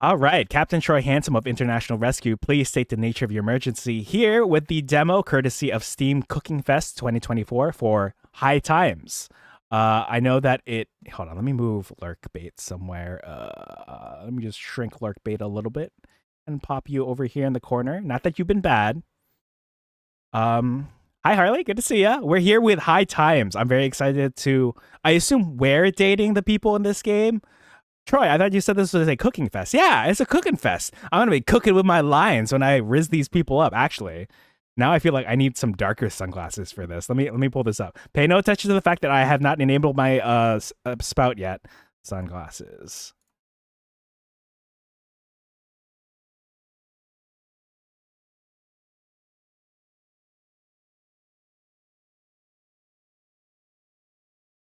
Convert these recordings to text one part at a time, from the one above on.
All right, Captain Troy Handsome of International Rescue, please state the nature of your emergency here with the demo courtesy of Steam Cooking Fest 2024 for High Times. I know that it. Hold on, let me move Lurk Bait somewhere. Let me just shrink Lurk Bait a little bit and pop you over here in the corner. Not that you've been bad. Hi Harley, good to see ya. We're here with High Times. I'm very excited to. I assume we're dating the people in this game. Troy, I thought you said this was a cooking fest. Yeah, it's a cooking fest. I'm gonna be cooking with my lines when I riz these people up. Actually, now I feel like I need some darker sunglasses for this. Let me pull this up. Pay no attention to the fact that I have not enabled my spout yet. Sunglasses.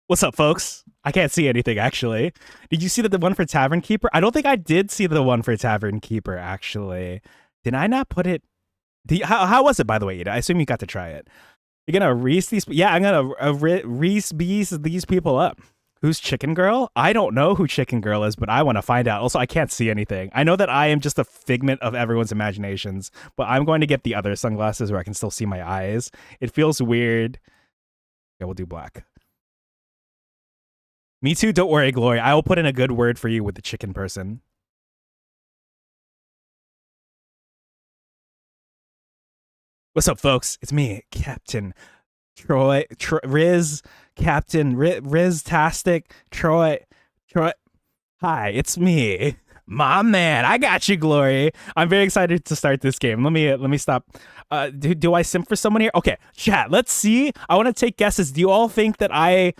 What's up, folks? I can't see anything actually. Did you see the one for Tavern Keeper? I don't think I did see the one for Tavern Keeper actually. Did I not put it? How was it, by the way, Ida? I assume you got to try it. You're gonna Reese these? Yeah, I'm gonna Reese these people up. Who's Chicken Girl? I don't know who Chicken Girl is, but I want to find out. Also, I can't see anything. I know that I am just a figment of everyone's imaginations, but I'm going to get the other sunglasses where I can still see my eyes. It feels weird. Okay, we'll do black. Me too. Don't worry, Glory. I will put in a good word for you with the chicken person. What's up, folks? It's me, Captain Troy, Riz, Captain Riz Tastic, Troy. Hi, it's me, my man. I got you, Glory. I'm very excited to start this game. Let me stop. Do I simp for someone here? Okay, chat. Let's see. I want to take guesses. Do you all think that I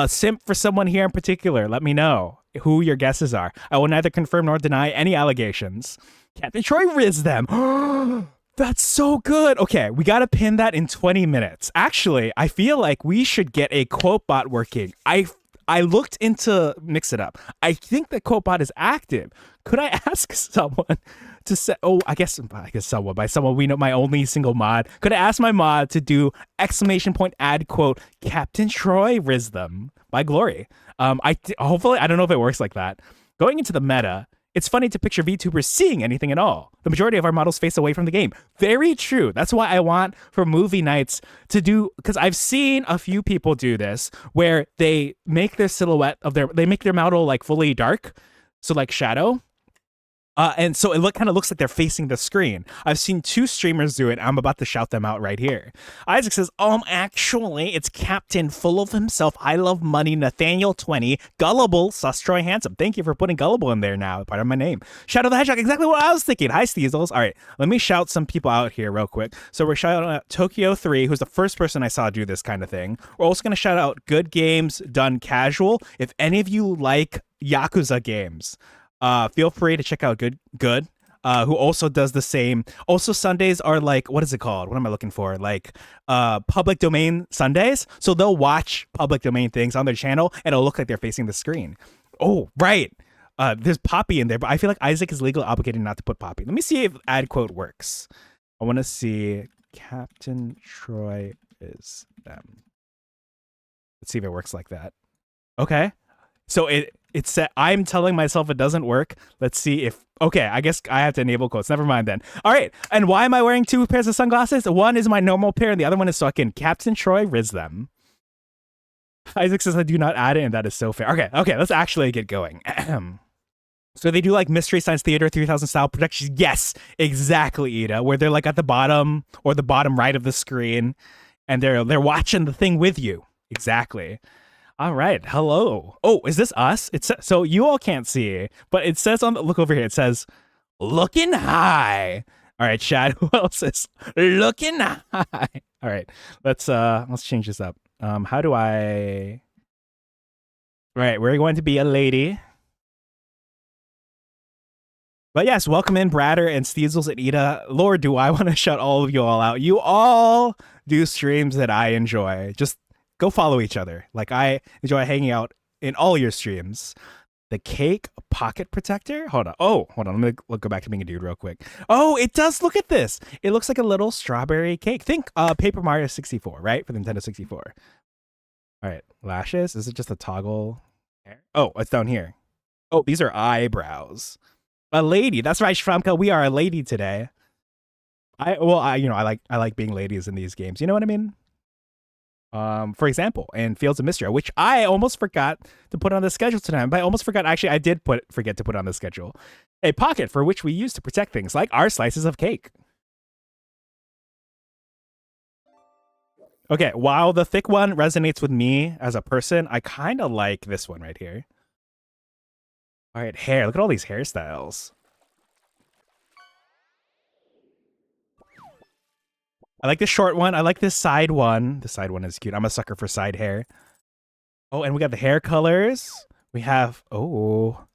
simp for someone here in particular? Let me know who your guesses are. I will neither confirm nor deny any allegations. Captain Troy Riz them. That's so good. Okay, we got to pin that in 20 minutes. Actually, I feel like we should get a quote bot working. I looked into Mix It Up. I think the quote bot is active. Could I ask someone to set? Oh, I guess someone, by someone we know, my only single mod. Could I ask my mod to do exclamation point add quote Captain Troy Riz them by Glory? Hopefully I don't know if it works like that. Going into the meta, it's funny to picture VTubers seeing anything at all. The majority of our models face away from the game. Very true. That's why I want for movie nights to do, because I've seen a few people do this where they make their silhouette of they make their model like fully dark, so like shadow. And so it kind of looks like they're facing the screen. I've seen two streamers do it. I'm about to shout them out right here. Isaac says, actually, it's Captain full of himself. I love money. Nathaniel 20, gullible, sus Troy Handsome. Thank you for putting gullible in there now, part of my name. Shadow the Hedgehog, exactly what I was thinking. Hi, Steezles. All right, let me shout some people out here real quick. So we're shouting out Tokyo 3, who's the first person I saw do this kind of thing. We're also going to shout out Good Games Done Casual. If any of you like Yakuza games, feel free to check out Good, who also does the same. Also, Sundays are like, what is it called? What am I looking for? Like, public domain Sundays. So they'll watch public domain things on their channel, and it'll look like they're facing the screen. Oh, right. There's Poppy in there, but I feel like Isaac is legally obligated not to put Poppy. Let me see if ad quote works. I want to see Captain Troy is them. Let's see if it works like that. Okay. So it said, I'm telling myself it doesn't work. Let's see if, okay, I guess I have to enable quotes. Never mind then. All right. And why am I wearing two pairs of sunglasses? One is my normal pair and the other one is so I can Captain Troy Riz them. Isaac says I do not add it, and that is so fair. Okay, let's actually get going. So they do like Mystery Science Theater 3000 style productions. Yes, exactly, Ida, where they're like at the bottom or the bottom right of the screen and they're watching the thing with you. Exactly. All right. Hello. Oh, is this us? It's so you all can't see, but it says on the look over here. It says looking high. All right, Chad. Who else is looking high? All right. Let's change this up. How do I? Right, we're going to be a lady. But yes, welcome in Bradder and Steezles and Ida. Lord, do I want to shout all of you all out. You all do streams that I enjoy. Just go follow each other. Like, I enjoy hanging out in all your streams. The cake pocket protector? Hold on. Oh, hold on. Let me go back to being a dude real quick. Oh, it does. Look at this. It looks like a little strawberry cake. Think Paper Mario 64, right? For the Nintendo 64. All right. Lashes. Is it just a toggle? Oh, it's down here. Oh, these are eyebrows. A lady. That's right, Shramka. We are a lady today. I like being ladies in these games. You know what I mean? For example, in Fields of Mystery, which I almost forgot to put on the schedule tonight. But I almost forgot. Actually, I did forget to put on the schedule. A pocket for which we use to protect things like our slices of cake. Okay, while the thick one resonates with me as a person, I kind of like this one right here. All right, hair. Look at all these hairstyles. I like this short one. I like this side one. The side one is cute. I'm a sucker for side hair. Oh, and we got the hair colors. We have, oh. All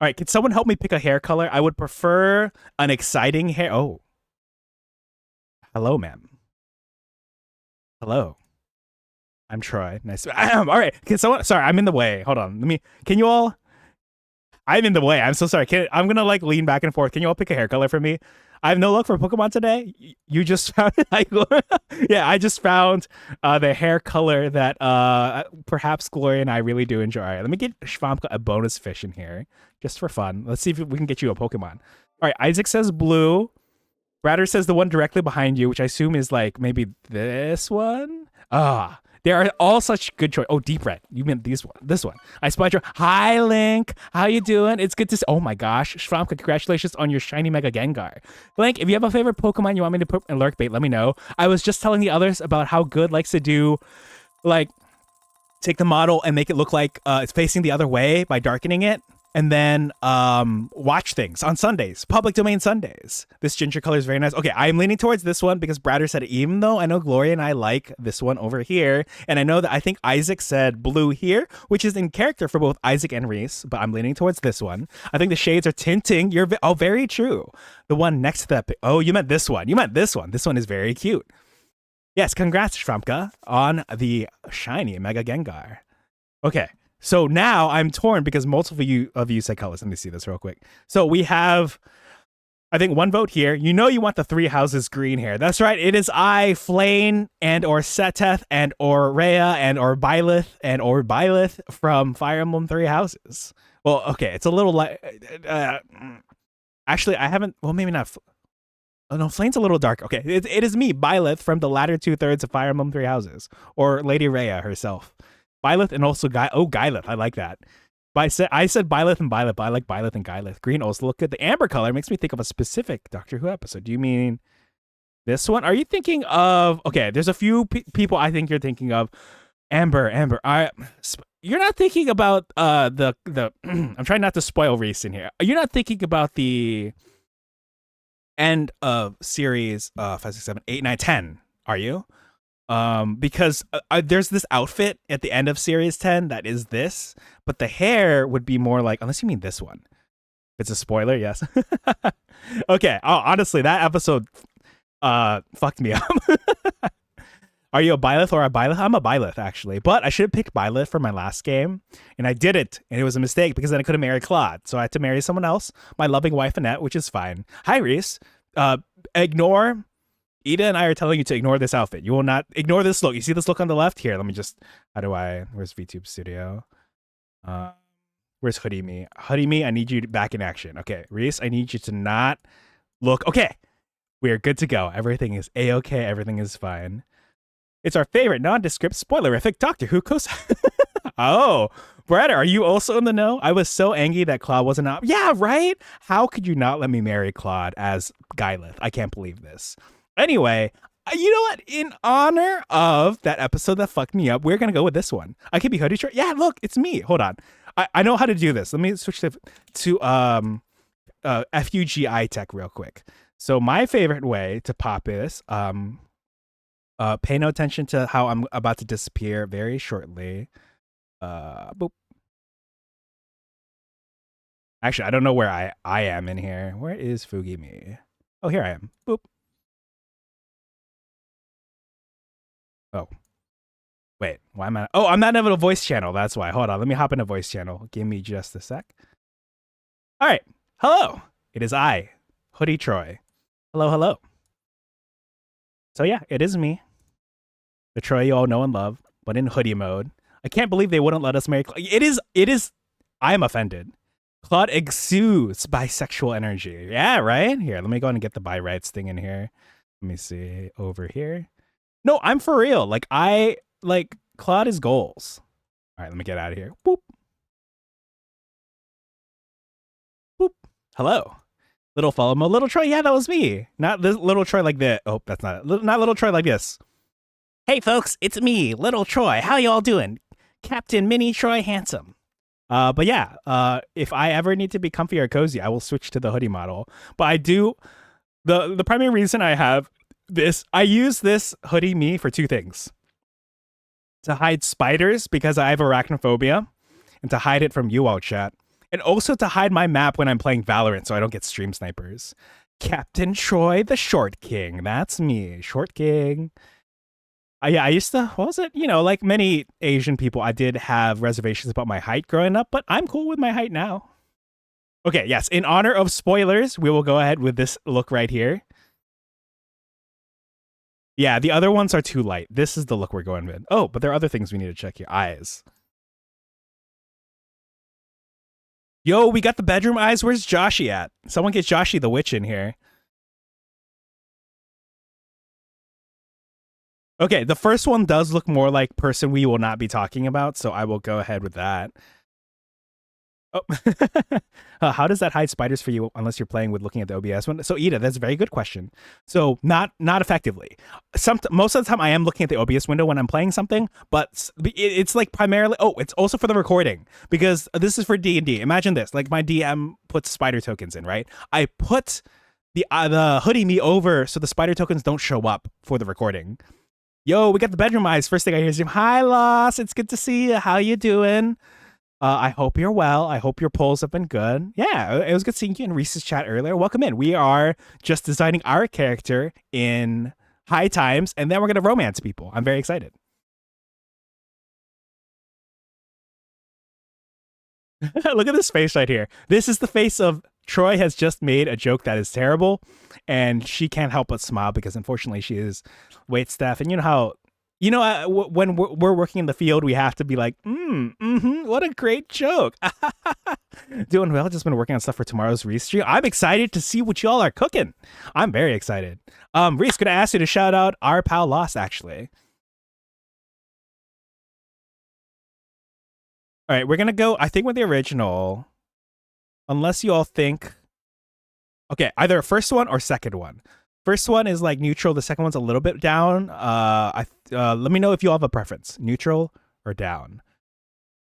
right, can someone help me pick a hair color? I would prefer an exciting hair. Oh. Hello, ma'am. Hello. I'm Troy. Nice. All right. Can someone, sorry, I'm in the way. Hold on. Can you all, I'm in the way. I'm so sorry. I'm going to like lean back and forth. Can you all pick a hair color for me? I have no luck for Pokemon today. You just found yeah, I just found the hair color that perhaps Gloria and I really do enjoy. All right, let me get Shvampka a bonus fish in here just for fun. Let's see if we can get you a Pokemon. All right, Isaac says blue. Bratter says the one directly behind you, which I assume is like maybe this one. There are all such good choice. Oh, deep red. You meant this one. I spotted your. Hi, Link. How you doing? It's good to see. Oh my gosh, Shvampka, congratulations on your shiny Mega Gengar. Link, if you have a favorite Pokemon you want me to put in Lurk Bait, let me know. I was just telling the others about how Good likes to do, like, take the model and make it look like it's facing the other way by darkening it. And then watch things on Sundays, public domain Sundays. This ginger color is very nice. Okay, I'm leaning towards this one because Bratter said it, even though I know Gloria and I like this one over here. And I know that I think Isaac said blue here, which is in character for both Isaac and Reese, but I'm leaning towards this one. I think the shades are tinting. Very true. The one next to that. Oh, you meant this one. This one is very cute. Yes, congrats, Shvampka, on the shiny Mega Gengar. Okay. So now I'm torn because multiple of you said colors. Let me see this real quick. So we have, I think, one vote here. You know you want the three houses green here. That's right. It is I, Flane, and or Seteth, and or Rhea, and or Byleth from Fire Emblem Three Houses. Well, okay, it's a little like, actually, I haven't. Well, maybe not. Oh no, Flane's a little dark. Okay, it is me, Byleth, from the latter 2/3 of Fire Emblem Three Houses, or Lady Rhea herself. Byleth and also Gyleth. I like that. But I said Byleth and Byleth, but I like Byleth and Gyleth. Green also look good. The amber color makes me think of a specific Doctor Who episode. Do you mean this one? Are you thinking of... Okay, there's a few people I think you're thinking of. Amber. You're not thinking about the I'm trying not to spoil Reese in here. You're not thinking about the end of series 5, 6, 7, 8, 9, 10, are you? Because there's this outfit at the end of series 10 that is this, but the hair would be more like, unless you mean this one. It's a spoiler, yes. Okay. Oh, honestly, that episode fucked me up. Are you a Byleth or a Byleth? I'm a Byleth, actually, but I should have picked Byleth for my last game, and I didn't, and it was a mistake because then I couldn't marry Claude, so I had to marry someone else, my loving wife Annette, which is fine. Hi, Reese. Ignore. Ida and I are telling you to ignore this outfit. You will not ignore this look. You see this look on the left? Here, let me just... Where's VTube Studio? Where's Hoodie Me? Hoodie Me, I need you back in action. Okay, Reese, I need you to not look... Okay, we're good to go. Everything is A-okay. Everything is fine. It's our favorite nondescript spoilerific Doctor Who Oh, Brad, are you also in the know? I was so angry that Claude wasn't out. Yeah, right? How could you not let me marry Claude as Gyleth? I can't believe this. Anyway, you know what? In honor of that episode that fucked me up, we're going to go with this one. I could be Hoodie Troy. Yeah, look, it's me. Hold on. I know how to do this. Let me switch to FUGI tech real quick. So my favorite way to pop this, pay no attention to how I'm about to disappear very shortly. Boop. Actually, I don't know where I am in here. Where is Fugimi? Oh, here I am. Boop. Oh, wait, why am I? Oh, I'm not in a voice channel. That's why. Hold on. Let me hop in a voice channel. Give me just a sec. All right. Hello. It is I, Hoodie Troy. Hello. So yeah, it is me. The Troy you all know and love, but in hoodie mode. I can't believe they wouldn't let us marry. It is, I am offended. Claude exudes bisexual energy. Yeah, right? Here, let me go and get the bi rights thing in here. Let me see over here. No, I'm for real. Like, Claude is goals. All right, let me get out of here. Boop. Boop. Hello. Little follow mo. Little Troy. Yeah, that was me. Not this little Troy like that. Oh, that's not it. Not little Troy like this. Hey, folks, it's me, Little Troy. How y'all doing? Captain Mini Troy Handsome. But yeah, if I ever need to be comfy or cozy, I will switch to the hoodie model. But I do the primary reason I have this, I use this hoodie me for two things: to hide spiders because I have arachnophobia, and to hide it from you all chat, and also to hide my map when I'm playing Valorant so I don't get stream snipers. Captain Troy, the Short King. That's me, Short King. Yeah, I used to, what was it? You know, like many Asian people, I did have reservations about my height growing up, but I'm cool with my height now. Okay, yes, in honor of spoilers, we will go ahead with this look right here. Yeah, the other ones are too light. This is the look we're going with. Oh, but there are other things we need to check here. Eyes. Yo, we got the bedroom eyes. Where's Joshy at? Someone get Joshy the witch in here. Okay, the first one does look more like person we will not be talking about, so I will go ahead with that. Oh, how does that hide spiders for you unless you're playing with looking at the OBS one? So Ida, that's a very good question. So not effectively. Most of the time I am looking at the OBS window when I'm playing something, but it's like primarily. Oh, it's also for the recording because this is for D&D. Imagine this: like my DM puts spider tokens in, right? I put the hoodie me over so the spider tokens don't show up for the recording. Yo, we got the bedroom eyes. First thing I hear is, "Hi, Loss. It's good to see you. How you doing? I hope you're well. I hope your polls have been good. Yeah, it was good seeing you in Reese's chat earlier. Welcome in. We are just designing our character in High Times, and then we're going to romance people. I'm very excited." Look at this face right here. This is the face of Troy has just made a joke that is terrible, and she can't help but smile because unfortunately she is wait staff. And you know how, when we're working in the field, we have to be like, what a great joke. Doing well. Just been working on stuff for tomorrow's Reese stream. I'm excited to see what y'all are cooking. I'm very excited. Reese, gonna ask you to shout out our pal Lost, actually. All right, we're gonna go, I think, with the original. Unless you all think, okay, either first one or second one. First one is like neutral. The second one's a little bit down. Let me know if you all have a preference: neutral or down.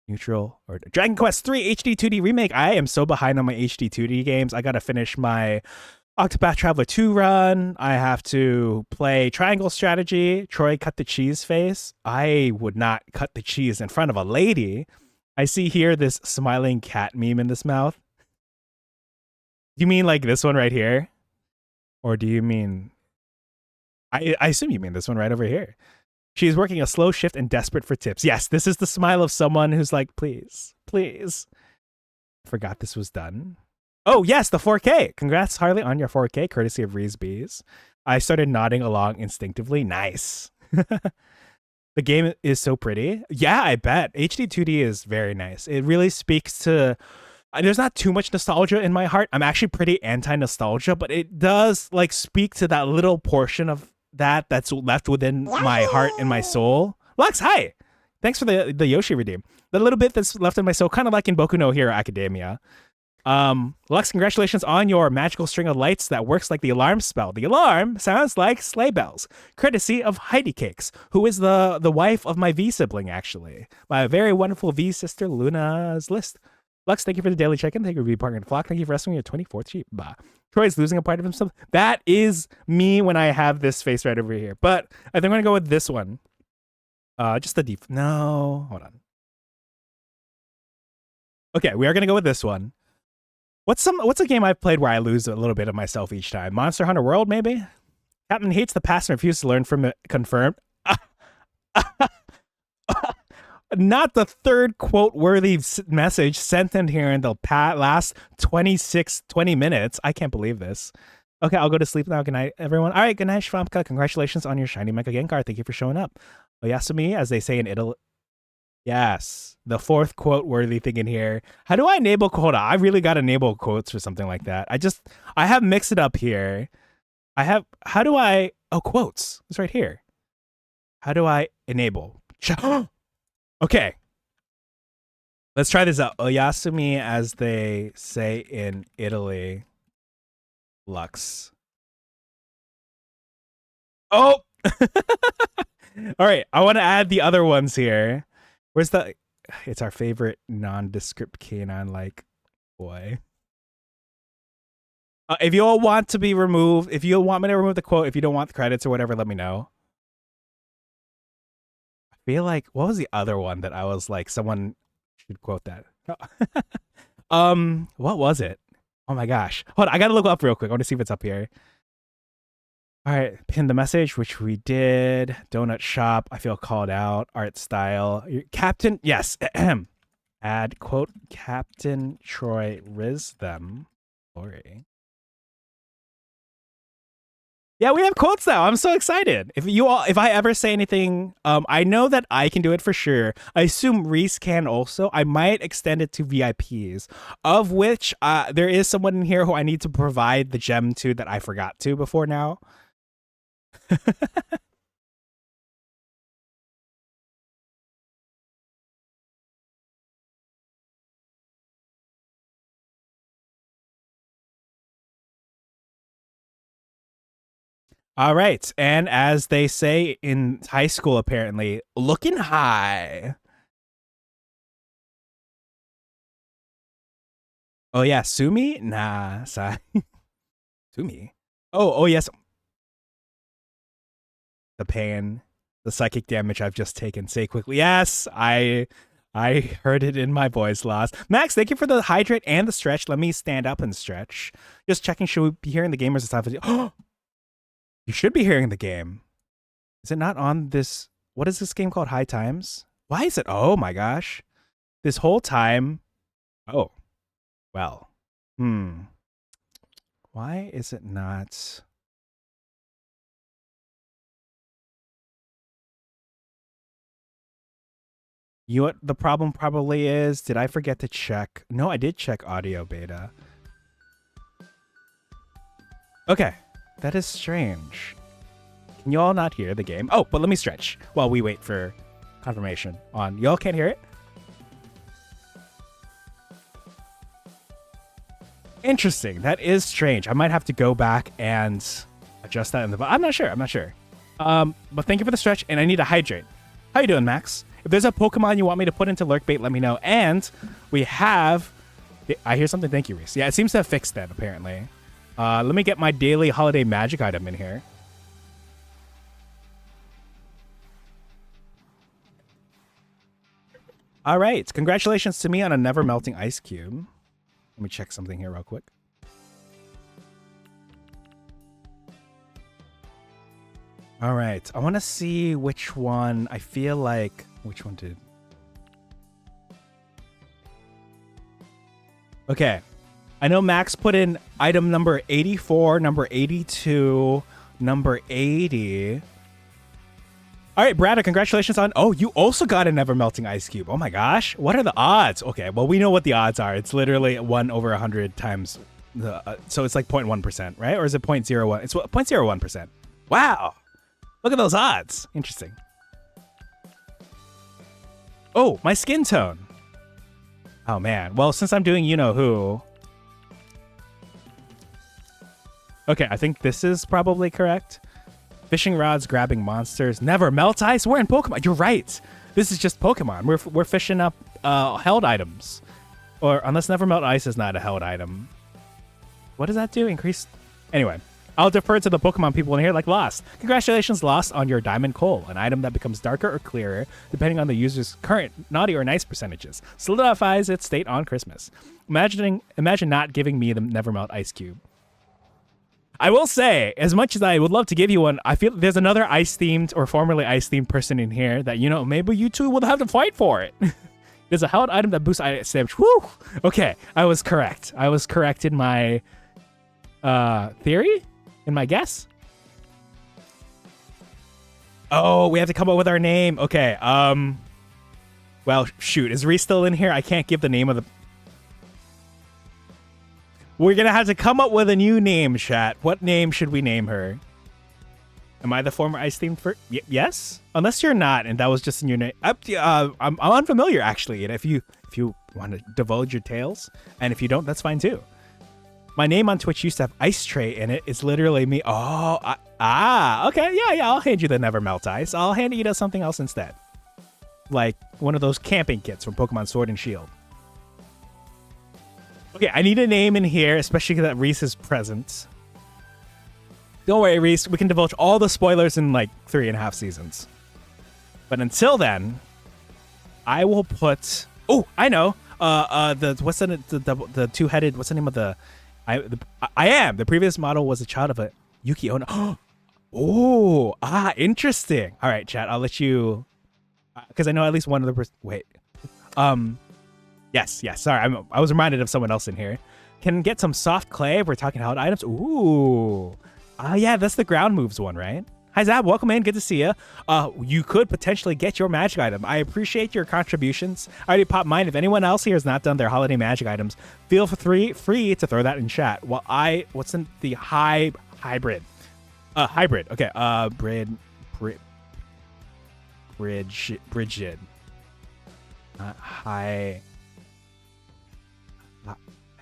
Neutral or Dragon Quest 3 HD 2D remake. I am so behind on my HD 2D games. I gotta finish my Octopath Traveler 2 run. I have to play Triangle Strategy. Troy cut the cheese face. I would not cut the cheese in front of a lady. I see here this smiling cat meme in this mouth. Do you mean like this one right here? Or do you mean... I assume you mean this one right over here. She is working a slow shift and desperate for tips. Yes, this is the smile of someone who's like, please, please. Forgot this was done. Oh, yes, the 4K. Congrats, Harley, on your 4K, courtesy of Reese Bees. I started nodding along instinctively. Nice. The game is so pretty. Yeah, I bet. HD 2D is very nice. It really speaks to... There's not too much nostalgia in my heart. I'm actually pretty anti-nostalgia, but it does like speak to that little portion of that's left within my heart and my soul. Lux, hi! Thanks for the Yoshi redeem. The little bit that's left in my soul, kind of like in Boku no Hero Academia. Lux, congratulations on your magical string of lights that works like the alarm spell. The alarm sounds like sleigh bells, courtesy of Heidi Cakes, who is the wife of my V sibling, actually. My very wonderful V sister, Luna's List. Lux, thank you for the daily check-in. Thank you for being partner in Flock. Thank you for wrestling your 24th sheep. Bah. Troy's losing a part of himself. That is me when I have this face right over here. But I think I'm going to go with this one. Just the deep. No, hold on. Okay, we are going to go with this one. What's a game I've played where I lose a little bit of myself each time? Monster Hunter World, maybe? Captain hates the past and refuses to learn from it. Confirmed. Not the third quote-worthy message sent in here in the last 20 minutes. I can't believe this. Okay, I'll go to sleep now. Good night, everyone. All right, good night, Shvampka. Congratulations on your shiny Mega Gengar. Thank you for showing up. Oyasumi, as they say in Italy. Yes. The fourth quote worthy thing in here. How do I enable quota? I really got to enable quotes for something like that. I have mix it up here. How do I, oh, quotes. It's right here. How do I enable? Okay. Let's try this out. Oyasumi, as they say in Italy. Lux. Oh! All right. I want to add the other ones here. Where's the... It's our favorite nondescript canine-like boy. If you all want to be removed, if you want me to remove the quote, if you don't want the credits or whatever, let me know. I feel like, what was the other one that I was like, someone should quote that? What was it? Oh my gosh. Hold on, I gotta look up real quick. I want to see if it's up here. All right, pin the message, which we did. Donut shop. I feel called out. Art style. Captain. Yes. Add quote Captain Troy Riz them. Glory. Yeah, we have quotes now. I'm so excited. If I ever say anything, I know that I can do it for sure. I assume Reese can also. I might extend it to VIPs, of which there is someone in here who I need to provide the gem to that I forgot to before now. All right. And as they say in high school, apparently, looking high. Oh, yeah. Sumi? Nah. Sumi? Oh, yes. The pain, the psychic damage I've just taken. Say quickly. Yes, I heard it in my voice loss. Max, thank you for the hydrate and the stretch. Let me stand up and stretch. Just checking, should we be hearing the gamers this time? Oh, you should be hearing the game. Is it not on this? What is this game called? High Times? Why is it? Oh my gosh. This whole time. Oh, well. Why is it not? You know what the problem probably is? Did I forget to check? No, I did check audio beta. Okay, that is strange. Can you all not hear the game? Oh, but let me stretch while we wait for confirmation on. Y'all can't hear it? Interesting. That is strange. I might have to go back and adjust that in the... I'm not sure. But thank you for the stretch, and I need to hydrate. How you doing, Max? If there's a Pokemon you want me to put into Lurk Bait, let me know. And we have... I hear something. Thank you, Reese. Yeah, it seems to have fixed that, apparently. Let me get my daily holiday magic item in here. All right. Congratulations to me on a never melting ice cube. Let me check something here real quick. All right. I want to see which one. I feel like... Which one did... Okay. I know Max put in item number 84, number 82, number 80. All right, Brad, congratulations on... Oh, you also got a never melting ice cube. Oh my gosh. What are the odds? Okay, well, we know what the odds are. It's literally 1 over 100 times... so it's like 0.1%, right? Or is it 0.01? It's 0.01%. Wow. Look at those odds. Interesting. Oh, my skin tone. Oh, man. Well, since I'm doing you-know-who... Okay, I think this is probably correct. Fishing rods, grabbing monsters, never melt ice. We're in Pokemon. You're right. This is just Pokemon. We're fishing up held items, or unless never melt ice is not a held item. What does that do? Increase. Anyway, I'll defer to the Pokemon people in here, like Lost. Congratulations, Lost, on your Diamond Coal, an item that becomes darker or clearer depending on the user's current naughty or nice percentages. Solidifies its state on Christmas. Imagine not giving me the never melt ice cube. I will say, as much as I would love to give you one, I feel there's another ice-themed or formerly ice-themed person in here that, you know, maybe you two will have to fight for it. There's a held item that boosts ice damage. Woo! Okay, I was correct. I was correct in my theory? In my guess? Oh, we have to come up with our name. Okay, Well, shoot, is Reese still in here? I can't give the name of the... We're gonna have to come up with a new name, chat. What name should we name her? Am I the former ice themed for? Yes, unless you're not, and that was just in your name. I'm unfamiliar actually, and if you want to divulge your tales, and if you don't, that's fine too. My name on Twitch used to have ice tray in it. It's literally me. Oh, okay, yeah. I'll hand you the never melt ice. I'll hand you to something else instead, like one of those camping kits from Pokemon Sword and Shield. Okay, I need a name in here, especially that Reese is present. Don't worry, Reese. We can divulge all the spoilers in like 3.5 seasons. But until then, I will put. Oh, I know. The two-headed. What's the name of the? I am. The previous model was a child of a Yuki Ono. Oh, interesting. All right, chat. I'll let you, because I know at least one of the. Wait. Yes. Sorry, I was reminded of someone else in here. Can get some soft clay if we're talking held items. Ooh. Yeah, that's the ground moves one, right? Hi, Zab. Welcome in. Good to see you. You could potentially get your magic item. I appreciate your contributions. I already popped mine. If anyone else here has not done their holiday magic items, feel free to throw that in chat. Well, what's in the hybrid? Hybrid. Okay. Bridget.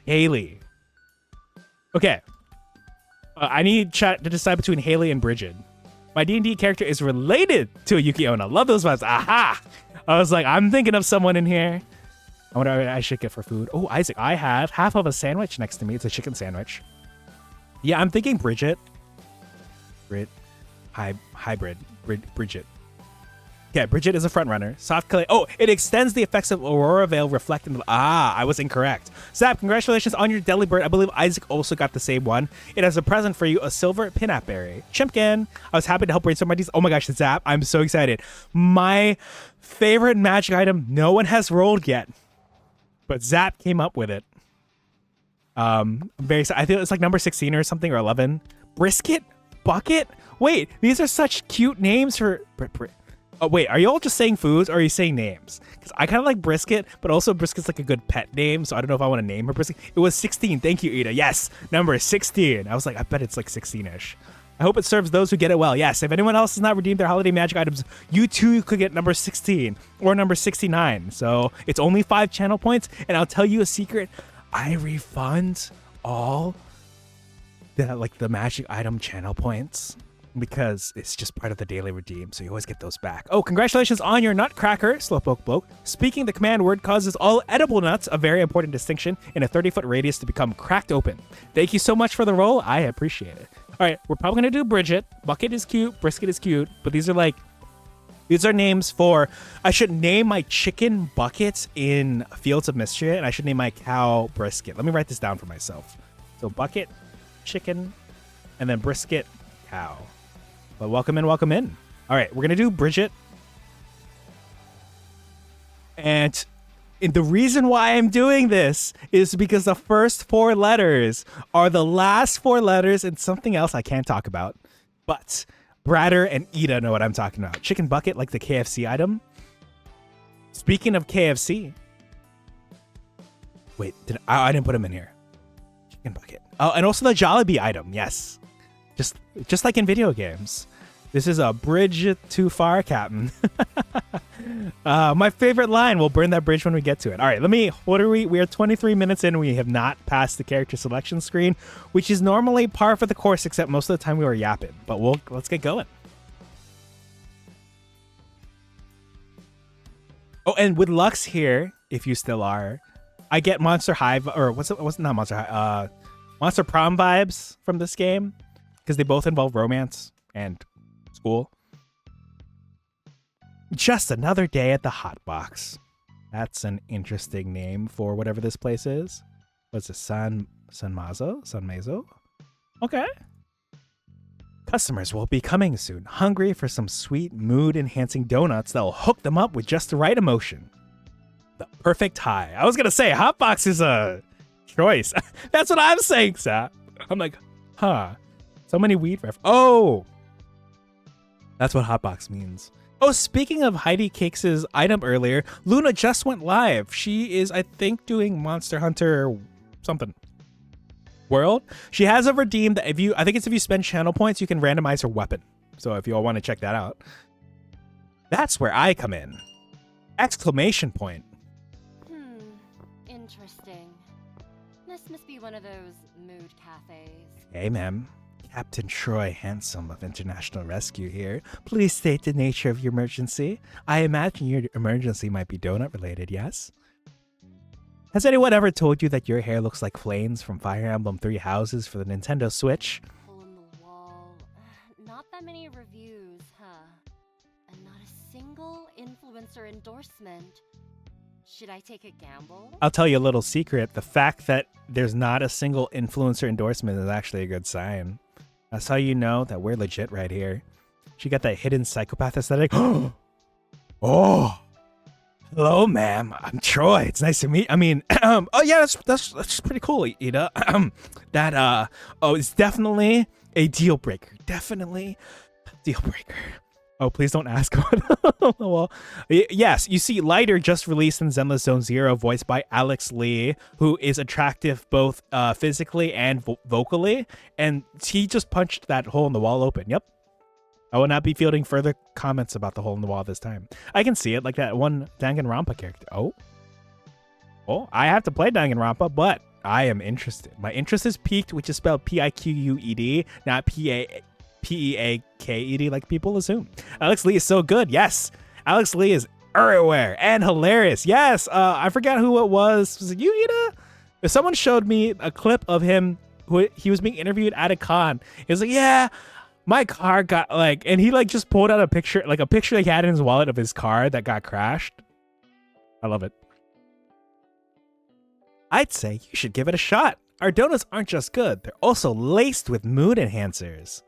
Haley. Okay. I need chat to decide between Haley and Bridget. My D&D character is related to a Yuki Onna. Love those vibes. Aha! I was like, I'm thinking of someone in here. I wonder what I should get for food. Oh, Isaac, I have half of a sandwich next to me. It's a chicken sandwich. Yeah, I'm thinking Bridget. Hybrid. Bridget. Yeah, Bridget is a front runner. Soft clay. Oh, it extends the effects of Aurora Veil reflecting. I was incorrect. Zap, congratulations on your Deli Bird. I believe Isaac also got the same one. It has a present for you, a silver pinap berry. Chimpkin. I was happy to help brainstorm ideas. Oh my gosh, Zap, I'm so excited. My favorite magic item no one has rolled yet, but Zap came up with it. I'm very excited. I think it's like number 16 or something, or 11. Brisket? Bucket? Wait, these are such cute names for... Oh, wait, are you all just saying foods, or are you saying names? Because I kind of like Brisket, but also Brisket's like a good pet name, so I don't know if I want to name her Brisket. It was 16. Thank you, Ida. Yes, number 16. I was like, I bet it's like 16-ish. I hope it serves those who get it well. Yes, if anyone else has not redeemed their holiday magic items, you too could get number 16 or number 69. So it's only 5 channel points, and I'll tell you a secret. I refund all the magic item channel points, because it's just part of the daily redeem, so you always get those back. Oh, congratulations on your nutcracker, Slowpoke Bloke. Speaking the command word causes all edible nuts, a very important distinction, in a 30-foot radius to become cracked open. Thank you so much for the roll. I appreciate it. All right, we're probably going to do Bridget. Bucket is cute. Brisket is cute. But these are names for... I should name my chicken Bucket in Fields of Mischief, and I should name my cow Brisket. Let me write this down for myself. So Bucket, chicken, and then Brisket, cow. But welcome in. All right, we're going to do Bridget. And the reason why I'm doing this is because the first 4 letters are the last 4 letters in something else I can't talk about. But Bratter and Ida know what I'm talking about. Chicken Bucket, like the KFC item. Speaking of KFC. Wait, I didn't put them in here. Chicken Bucket. Oh, and also the Jollibee item, yes. Just like in video games. This is a bridge too far, Captain. My favorite line. We'll burn that bridge when we get to it. All right, what are we? We are 23 minutes in. We have not passed the character selection screen, which is normally par for the course, except most of the time we were yapping. But let's get going. Oh, and with Lux here, if you still are, I get Monster High, or what's not Monster High, Monster Prom vibes from this game, because they both involve romance and school. Just another day at the Hot Box. That's an interesting name for whatever this place is. What's it? San Mazo? Okay. Customers will be coming soon, hungry for some sweet mood-enhancing donuts that'll hook them up with just the right emotion. The perfect high. I was gonna say Hot Box is a choice. That's what I'm saying, Sap. I'm like, huh. So many weed ref. Oh, that's what Hotbox means. Oh, speaking of Heidi Cakes' item earlier, Luna just went live. She is, I think, doing Monster Hunter something world. She has a redeem that I think it's if you spend channel points, you can randomize her weapon. So if you all want to check that out, that's where I come in. Exclamation point. Interesting. This must be one of those mood cafes. Hey, ma'am. Captain Troy Handsome of International Rescue here. Please state the nature of your emergency. I imagine your emergency might be donut related, yes? Has anyone ever told you that your hair looks like flames from Fire Emblem 3 Houses for the Nintendo Switch? Hole in the wall. Not that many reviews, huh? And not a single influencer endorsement. Should I take a gamble? I'll tell you a little secret. The fact that there's not a single influencer endorsement is actually a good sign. That's how you know that we're legit right here. She got that hidden psychopath aesthetic. Oh, hello, ma'am. I'm Troy. It's nice to meet. I mean, oh yeah, that's pretty cool, Ida. It's definitely a deal breaker. Definitely a deal breaker. Oh, please don't ask what. Well, yes, you see, Lighter just released in Zenless Zone Zero, voiced by Alex Lee, who is attractive both physically and vocally, and he just punched that hole in the wall open. Yep. I will not be fielding further comments about the hole in the wall this time. I can see it, like that one Danganronpa character. Oh, I have to play Danganronpa, but I am interested. My interest is piqued, which is spelled Piqued, not Peaked like people assume. Alex Lee is so good. Yes, Alex Lee is everywhere and hilarious. Yes, I forgot who it was. Was it you, Ida? If someone showed me a clip of him, he was being interviewed at a con. He was like, yeah, my car got and he just pulled out a picture he had in his wallet of his car that got crashed. I love it. I'd say you should give it a shot. Our donuts aren't just good, they're also laced with mood enhancers.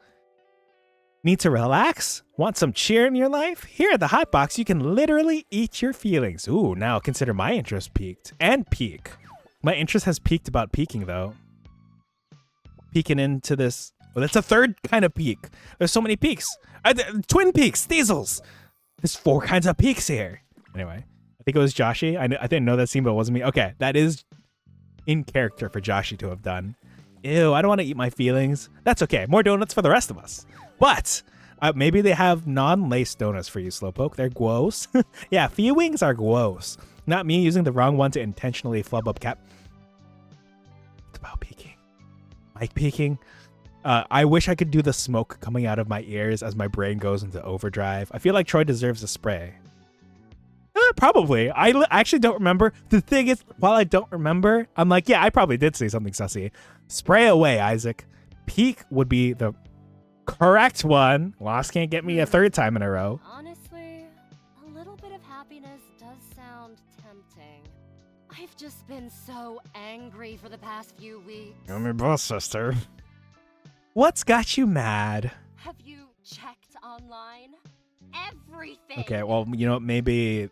Need to relax? Want some cheer in your life? Here at the Hot Box, you can literally eat your feelings. Ooh, now consider my interest peaked. And peak. My interest has peaked about peaking, though. Peeking into this. Well, that's a third kind of peak. There's so many peaks. Twin peaks, diesels. There's 4 kinds of peaks here. Anyway, I think it was Joshi. I didn't know that scene, but it wasn't me. Okay, that is in character for Joshi to have done. Ew, I don't want to eat my feelings. That's okay. More donuts for the rest of us. But maybe they have non-laced donuts for you, Slowpoke. They're gross. Yeah, feelings are gross. Not me using the wrong one to intentionally flub up cap. It's about peeking. Mic peeking. I wish I could do the smoke coming out of my ears as my brain goes into overdrive. I feel like Troy deserves a spray. Probably. I actually don't remember. The thing is, while I don't remember, I'm like, yeah, I probably did say something sussy. Spray away, Isaac. Peak would be the correct one. Lost can't get me a third time in a row. Honestly, a little bit of happiness does sound tempting. I've just been so angry for the past few weeks. I'm your boss, sister. What's got you mad? Have you checked online? Everything. Okay, well, you know, maybe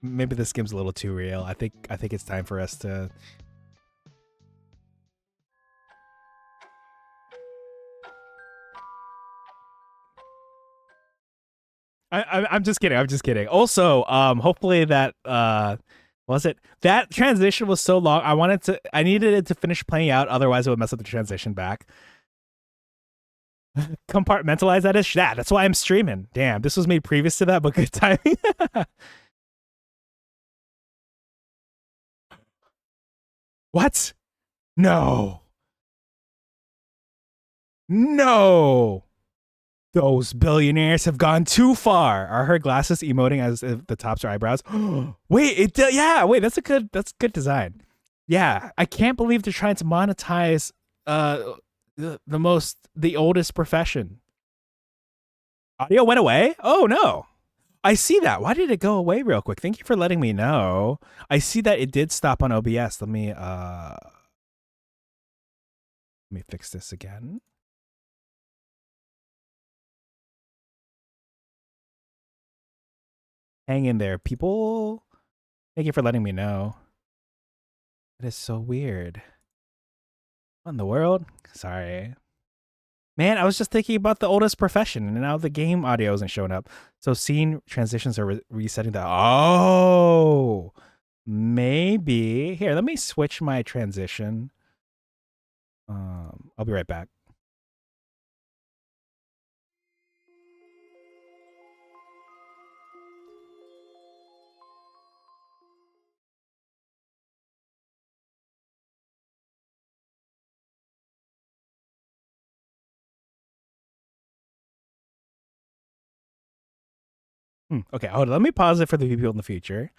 this game's a little too real. I think it's time for us to. I'm just kidding. I'm just kidding. Also, hopefully that that transition was so long. I needed it to finish playing out. Otherwise, it would mess up the transition back. Compartmentalize that as that. That's why I'm streaming. Damn, this was made previous to that, but good timing. What? No. No. Those billionaires have gone too far. Are her glasses emoting as if the tops are eyebrows? Wait, yeah, wait, that's good design. Yeah, I can't believe they're trying to monetize the oldest profession. Audio went away? Oh no. I see that. Why did it go away real quick? Thank you for letting me know. I see that it did stop on OBS. Let me fix this again. Hang in there, people. Thank you for letting me know. That is so weird. What in the world? Sorry. Man, I was just thinking about the oldest profession, and now the game audio isn't showing up. So scene transitions are resetting the. Oh, maybe here. Let me switch my transition. I'll be right back. Okay, hold on. Let me pause it for the people in the future.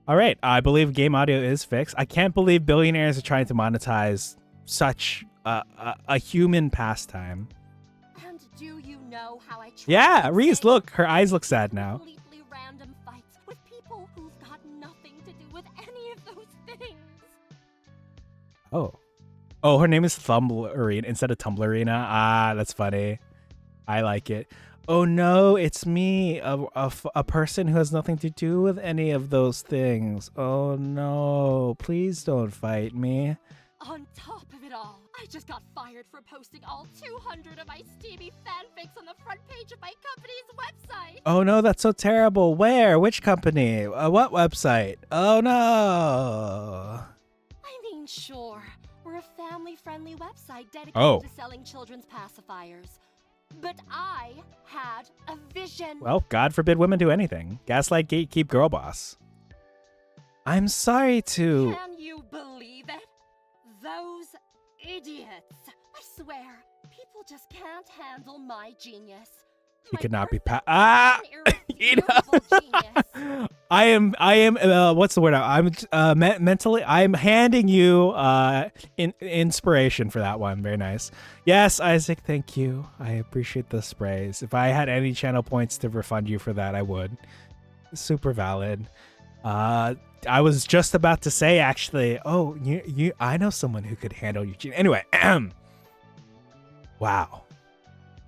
All right, I believe game audio is fixed. I can't believe billionaires are trying to monetize such a human pastime. And do you know how I Yeah, Reese, look, her eyes look sad now. completely random fights with people who've got nothing to do with any of those things? Oh, her name is Thumblerina instead of Tumblerina. Ah, that's funny. I like it. Oh no, it's me, a person who has nothing to do with any of those things. Oh no, please don't fight me. On top of it all, I just got fired for posting all 200 of my steamy fanfics on the front page of my company's website. Oh no, that's so terrible. Where? Which company? What website? Oh no. I mean, sure, we're a family-friendly website dedicated to selling children's pacifiers. But I had a vision. Well, God forbid women do anything. Gaslight, gatekeep, girl boss. I'm sorry to. Can you believe it? Those idiots. I swear, people just can't handle my genius. He My could not be perfect irrefutable genius. I am what's the word? I'm mentally I'm handing you inspiration for that one. Very nice. Yes, Isaac, thank you. I appreciate the sprays. If I had any channel points to refund you for that, I would. Super valid. I was just about to say actually, oh, you I know someone who could handle Eugene. Anyway, wow.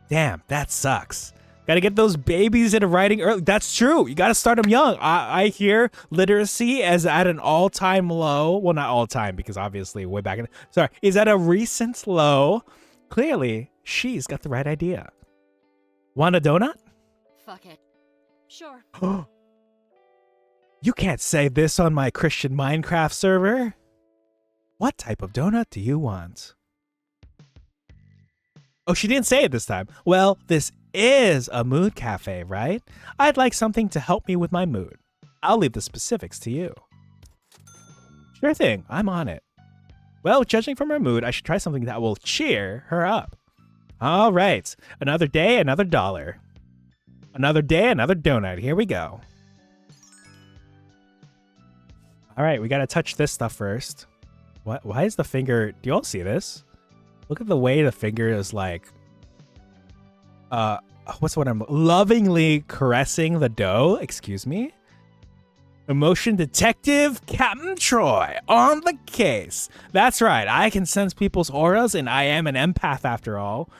Damn, that sucks. Got to get those babies into writing early. That's true. You got to start them young. I hear literacy is at an all-time low. Well, not all-time because obviously way back in. Sorry, is at a recent low. Clearly, she's got the right idea. Want a donut? Fuck it. Sure. You can't say this on my Christian Minecraft server. What type of donut do you want? Oh, she didn't say it this time. Well, this is a mood cafe, right? I'd like something to help me with my mood. I'll leave the specifics to you. Sure thing, I'm on it. Well, judging from her mood, I should try something that will cheer her up. All right, another day, another dollar. Another day, another donut. Here we go. All right, we gotta touch this stuff first. What? Why is the finger? Do you all see this? Look at the way the finger is like, what's what I'm lovingly caressing the dough. Excuse me. Emotion detective Captain Troy on the case. That's right. I can sense people's auras, and I am an empath after all.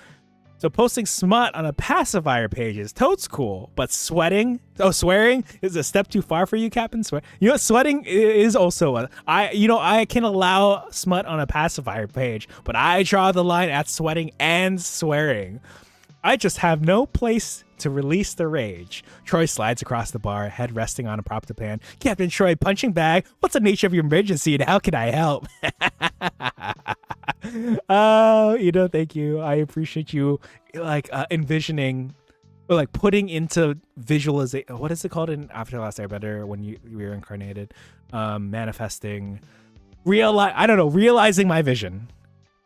So posting smut on a pacifier page is totes cool, but swearing is a step too far for you, Captain. You know, sweating is also I can allow smut on a pacifier page, but I draw the line at sweating and swearing. I just have no place to release the rage. Troy slides across the bar, head resting on a prop to pan. Captain Troy, punching bag. What's the nature of your emergency and how can I help? Thank you. I appreciate you envisioning or like putting into visualization. What is it called in After the Last Airbender when you were incarnated? Manifesting, realizing my vision.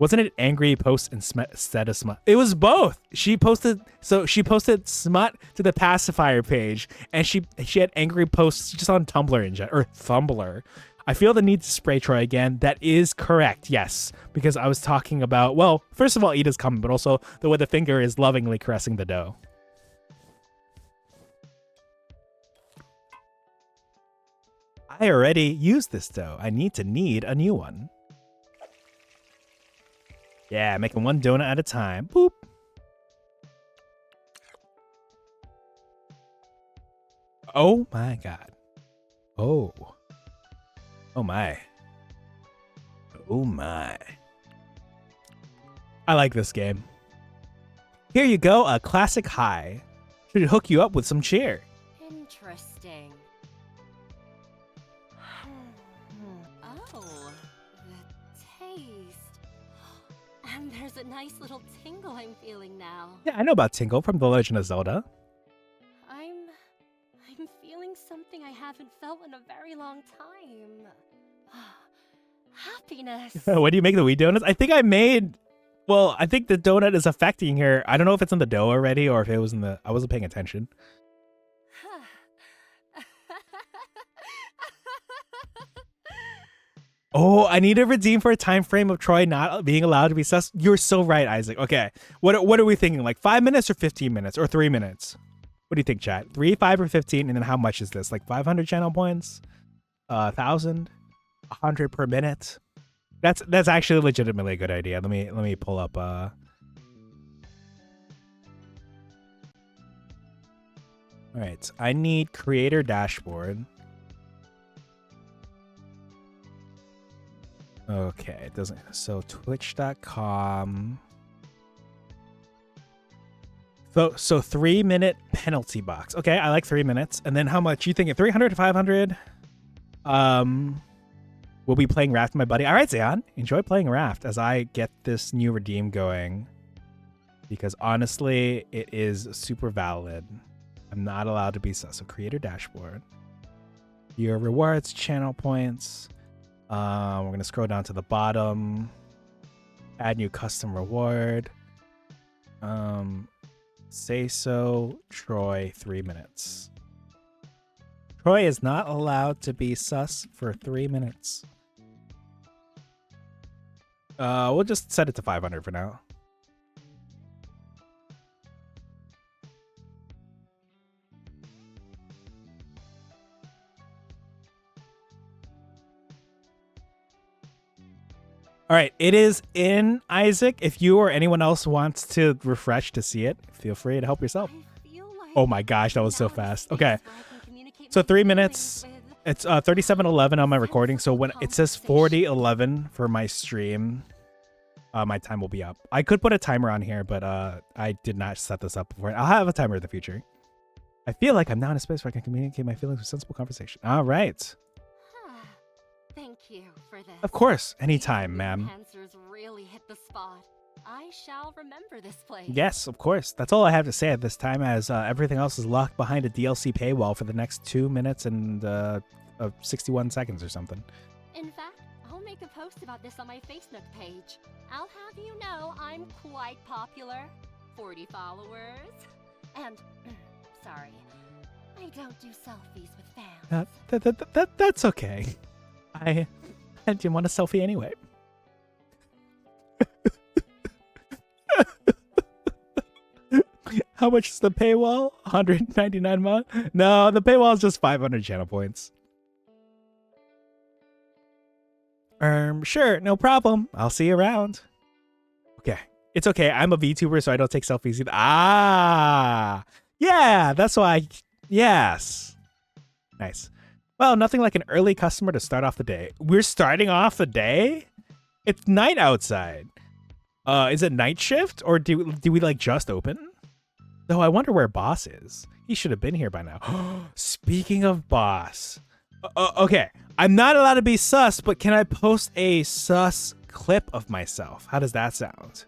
Wasn't it angry post instead of smut? It was both. She posted smut to the pacifier page, and she had angry posts just on Tumblr or Thumbler. I feel the need to spray Troy again. That is correct, yes, because I was talking about, well, first of all, Ida's coming, but also the way the finger is lovingly caressing the dough. I already used this dough. I need a new one. Yeah, making one donut at a time. Boop. Oh my god. Oh. Oh my. Oh my. I like this game. Here you go, a classic high. Should hook you up with some cheer. Interesting. Oh, the taste. And there's a nice little tingle I'm feeling now. Yeah, I know about Tingle from The Legend of Zelda. I'm feeling something I haven't felt in a very long time. Happiness. What do you make the Wii donuts? I think I made... Well, I think the donut is affecting her. I don't know if it's in the dough already or if it was in the... I wasn't paying attention. Oh, I need to redeem for a time frame of Troy not being allowed to be sus. You're so right, Isaac. Okay. What are we thinking? Like 5 minutes or 15 minutes or 3 minutes? What do you think, chat? 3, 5, or 15? And then how much is this? Like 500 channel points? 1,000? 100 per minute? That's actually legitimately a good idea. Let me pull up all right. I need creator dashboard. Okay, it doesn't. So twitch.com. So 3 minute penalty box. Okay, I like 3 minutes. And then how much? You thinking 300 to 500? We'll be playing Raft, my buddy. All right, Zayon, enjoy playing Raft as I get this new redeem going. Because honestly, it is super valid. I'm not allowed to be sus. So creator dashboard. Your rewards, channel points. We're going to scroll down to the bottom. Add new custom reward. Say so, Troy, 3 minutes. Troy is not allowed to be sus for 3 minutes. We'll just set it to 500 for now. All right, it is in, Isaac. If you or anyone else wants to refresh to see it, feel free to help yourself. Oh my gosh, that was so fast. Okay, so 3 minutes. It's 37:11 on my recording, so when it says 40:11 for my stream, my time will be up. I could put a timer on here, but I did not set this up before. I'll have a timer in the future. I feel like I'm now in a space where I can communicate my feelings with sensible conversation. All right. Thank you for this. Of course, anytime, ma'am. Enhancers really hit the spot. I shall remember this place. Yes, of course. That's all I have to say at this time, as everything else is locked behind a DLC paywall for the next 2 minutes and 61 seconds or something. In fact, I'll make a post about this on my Facebook page. I'll have you know I'm quite popular. 40 followers. And, sorry, I don't do selfies with fans. That's okay. I didn't want a selfie anyway. How much is the paywall? 199 month? No, the paywall is just 500 channel points. Sure, no problem. I'll see you around. Okay. It's okay. I'm a VTuber, so I don't take selfies either. Ah! Yeah, that's why. Yes. Nice. Well, nothing like an early customer to start off the day. We're starting off the day? It's night outside. Is it night shift, or do we like just open? Though I wonder where Boss is. He should have been here by now. Speaking of Boss. Okay, I'm not allowed to be sus, but can I post a sus clip of myself? How does that sound?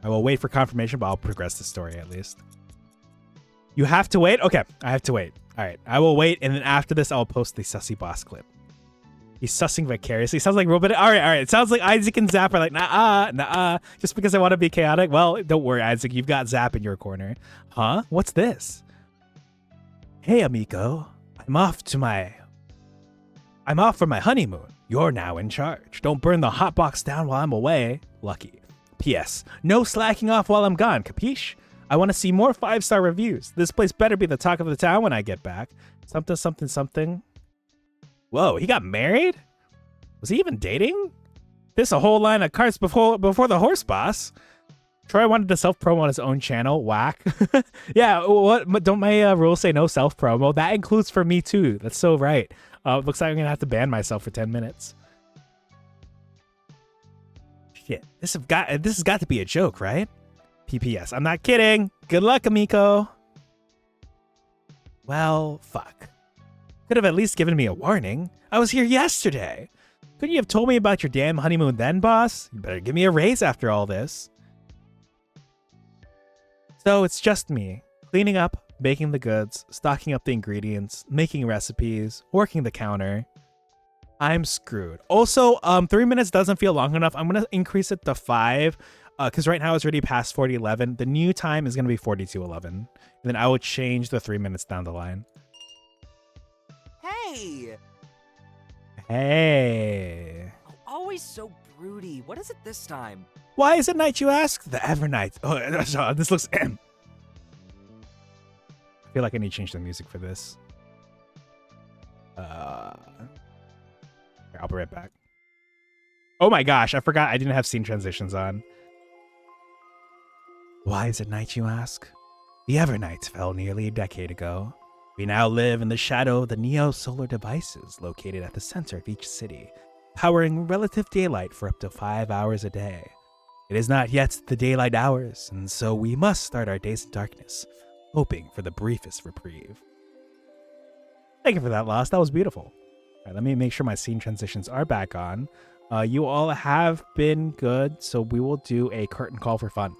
I will wait for confirmation, but I'll progress the story at least. You have to wait? Okay, I have to wait. All right, I will wait, and then after this, I'll post the sussy boss clip. He's sussing vicariously. Sounds like Robot. All right. It sounds like Isaac and Zap are like, nah. Just because I want to be chaotic. Well, don't worry, Isaac. You've got Zap in your corner. Huh? What's this? Hey, amigo. I'm off for my honeymoon. You're now in charge. Don't burn the hot box down while I'm away. Lucky. P.S. No slacking off while I'm gone. Capiche? I want to see more 5-star reviews. This place better be the talk of the town when I get back. Something. Whoa, he got married? Was he even dating? There's a whole line of carts before the horse boss. Troy wanted to self-promo on his own channel. Whack. Yeah, what? Don't my rules say no self-promo? That includes for me too. That's so right. Looks like I'm gonna have to ban myself for 10 minutes. Shit, this has got to be a joke, right? PPS. I'm not kidding. Good luck, amico. Well, fuck. Could have at least given me a warning. I was here yesterday. Couldn't you have told me about your damn honeymoon then, boss? You better give me a raise after all this. So it's just me, cleaning up, baking the goods, stocking up the ingredients, making recipes, working the counter. I'm screwed. Also, 3 minutes doesn't feel long enough. I'm going to increase it to 5, because right now it's already past 40:11. The new time is going to be 42:11. And then I will change the 3 minutes down the line. Hey! Hey. Oh, always so broody. What is it this time? Why is it night, you ask? The Evernight. Oh, this looks... I feel like I need to change the music for this. Here, I'll be right back. Oh my gosh, I forgot I didn't have scene transitions on. Why is it night, you ask? The Evernight fell nearly a decade ago. We now live in the shadow of the neo-solar devices located at the center of each city, powering relative daylight for up to 5 hours a day. It is not yet the daylight hours, and so we must start our days in darkness, hoping for the briefest reprieve. Thank you for that, Lost. That was beautiful. All right, let me make sure my scene transitions are back on. You all have been good, so we will do a curtain call for fun.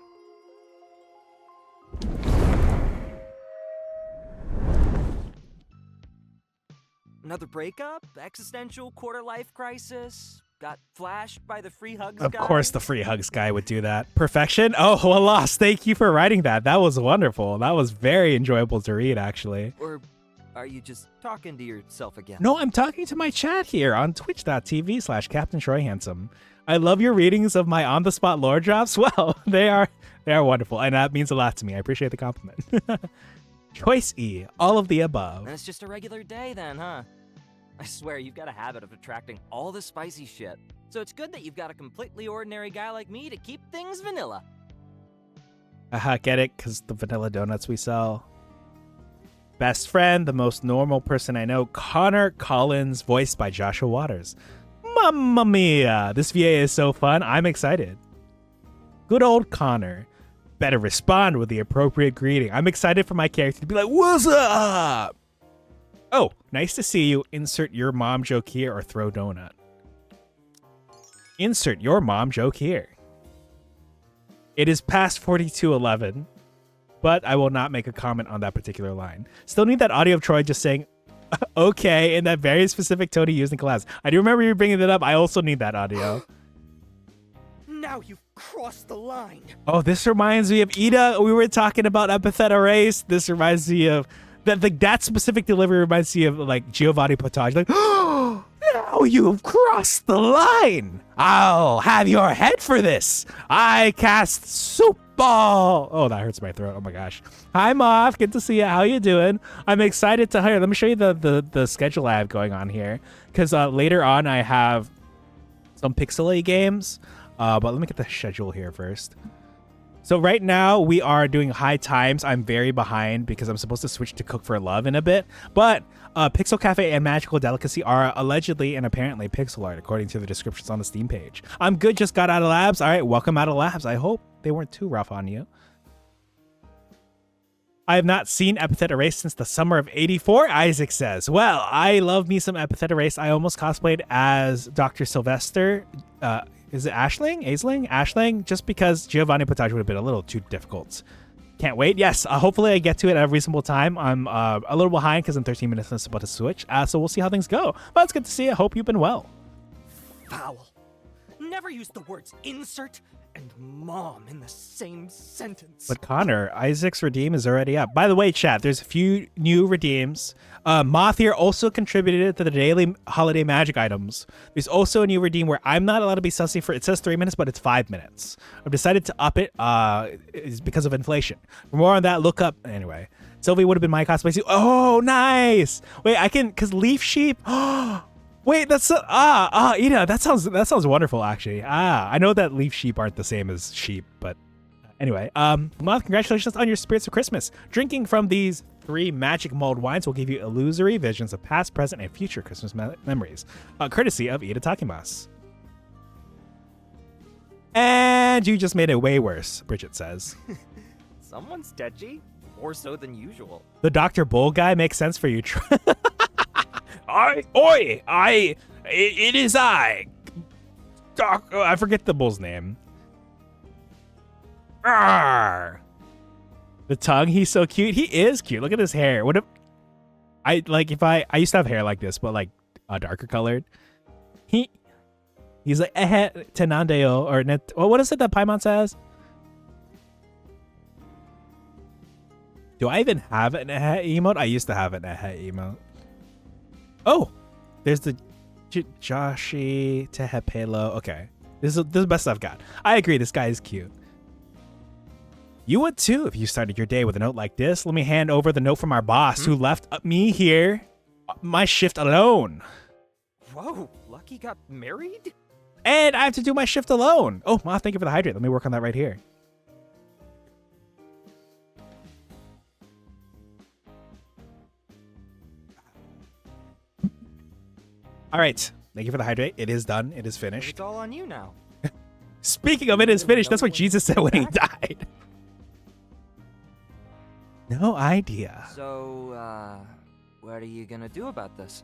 Another breakup? Existential quarter-life crisis? Got flashed by the free hugs Of guy? course the free hugs guy would do that. Perfection? Oh, well, Lost, thank you for writing that. That was wonderful. That was very enjoyable to read, actually. Or are you just talking to yourself again? No, I'm talking to my chat here on twitch.tv/CaptainTroyHandsome. I love your readings of my on-the-spot lore drops. Well, they are wonderful, and that means a lot to me. I appreciate the compliment. Choice E, all of the above. And it's just a regular day then, huh? I swear, you've got a habit of attracting all the spicy shit. So it's good that you've got a completely ordinary guy like me to keep things vanilla. Haha, get it? Because the vanilla donuts we sell. Best friend, the most normal person I know, Connor Collins, voiced by Joshua Waters. Mamma mia! This VA is so fun. I'm excited. Good old Connor. Better respond with the appropriate greeting. I'm excited for my character to be like, "What's up?" Oh, nice to see you. Insert your mom joke here or throw donut. Insert your mom joke here. It is past 42:11, but I will not make a comment on that particular line. Still need that audio of Troy just saying, okay, in that very specific tone he used in class. I do remember you bringing it up. I also need that audio. Now you've crossed the line. Oh, this reminds me of Ida. We were talking about epithet erase. This reminds me of that specific delivery reminds me of like Giovanni Potage. Like, oh, now you've crossed the line. I'll have your head for this. I cast soup ball. Oh, that hurts my throat. Oh my gosh. Hi, Moth. Good to see you. How you doing? I'm excited to hire. Let me show you the schedule I have going on here, because later on I have some Pixel games. But let me get the schedule here first. So right now we are doing High Times. I'm very behind because I'm supposed to switch to Cook for Love in a bit. But Pixel Cafe and Magical Delicacy are allegedly and apparently pixel art, according to the descriptions on the Steam page. I'm good. Just got out of labs. All right, welcome out of labs. I hope they weren't too rough on you. I have not seen Epithet Erase since the summer of '84, Isaac says. Well, I love me some Epithet Erase. I almost cosplayed as Dr. Sylvester. Is it Ashling? Ashling? Just because Giovanni Potage would have been a little too difficult. Can't wait. Yes, hopefully I get to it at a reasonable time. I'm a little behind because I'm 13 minutes and about to switch. So we'll see how things go. But it's good to see you. I hope you've been well. Foul. Never use the words insert and mom in the same sentence. But Connor, Isaac's redeem is already up. By the way, chat, there's a few new redeems. Moth here also contributed to the daily holiday magic items. There's also a new redeem where I'm not allowed to be sussy for, it says 3 minutes, but it's 5 minutes. I've decided to up it is because of inflation. For more on that, look up. Anyway, Sylvie would have been my cosplay too. Oh, nice. Wait, I can, because Leaf Sheep. Wait, that's Ida, that sounds wonderful actually. I know that leaf sheep aren't the same as sheep, but Anyway, Moth, congratulations on your Spirits of Christmas. Drinking from these 3 magic mulled wines will give you illusory visions of past, present, and future Christmas memories. Courtesy of Itadakimasu. And you just made it way worse, Bridget says. Someone's touchy. More so than usual. The Dr. Bull guy makes sense for you. It is I. I forget the bull's name. Arrgh. The tongue, he's so cute. He is cute. Look at his hair. What if I used to have hair like this, but like darker colored. He's like tenandeo or net. What is it that Paimon says? Do I even have an emote? I used to have an emote. Oh, there's the Joshi Tehepelo. Okay, this is the best I've got. I agree. This guy is cute. You would too if you started your day with a note like this. Let me hand over the note from our boss who left me here, my shift alone. Whoa, Lucky got married? And I have to do my shift alone. Oh, Ma, thank you for the hydrate. Let me work on that right here. All right. Thank you for the hydrate. It is done. It is finished. It's all on you now. Speaking of it is finished, that's what Jesus said when he died. No idea. So, what are you gonna do about this?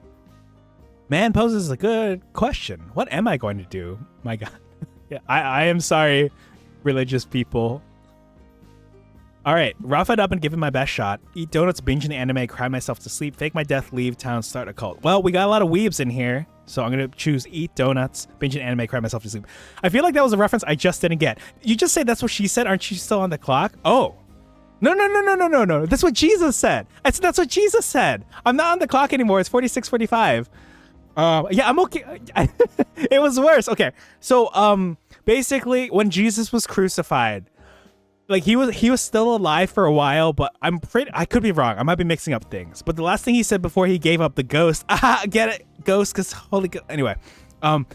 Man poses a good question. What am I going to do? My God. Yeah, I am sorry, religious people. All right, rough it up and give it my best shot. Eat donuts, binge an anime, cry myself to sleep, fake my death, leave town, start a cult. Well, we got a lot of weebs in here, so I'm going to choose eat donuts, binge an anime, cry myself to sleep. I feel like that was a reference I just didn't get. You just say that's what she said. Aren't you still on the clock? Oh. No. That's what Jesus said. I said that's what Jesus said. I'm not on the clock anymore. It's 46:45. Yeah, I'm okay. It was worse. Okay. So, basically when Jesus was crucified, like he was still alive for a while, but I could be wrong. I might be mixing up things. But the last thing he said before he gave up the ghost, get it? Ghost, cause holy anyway,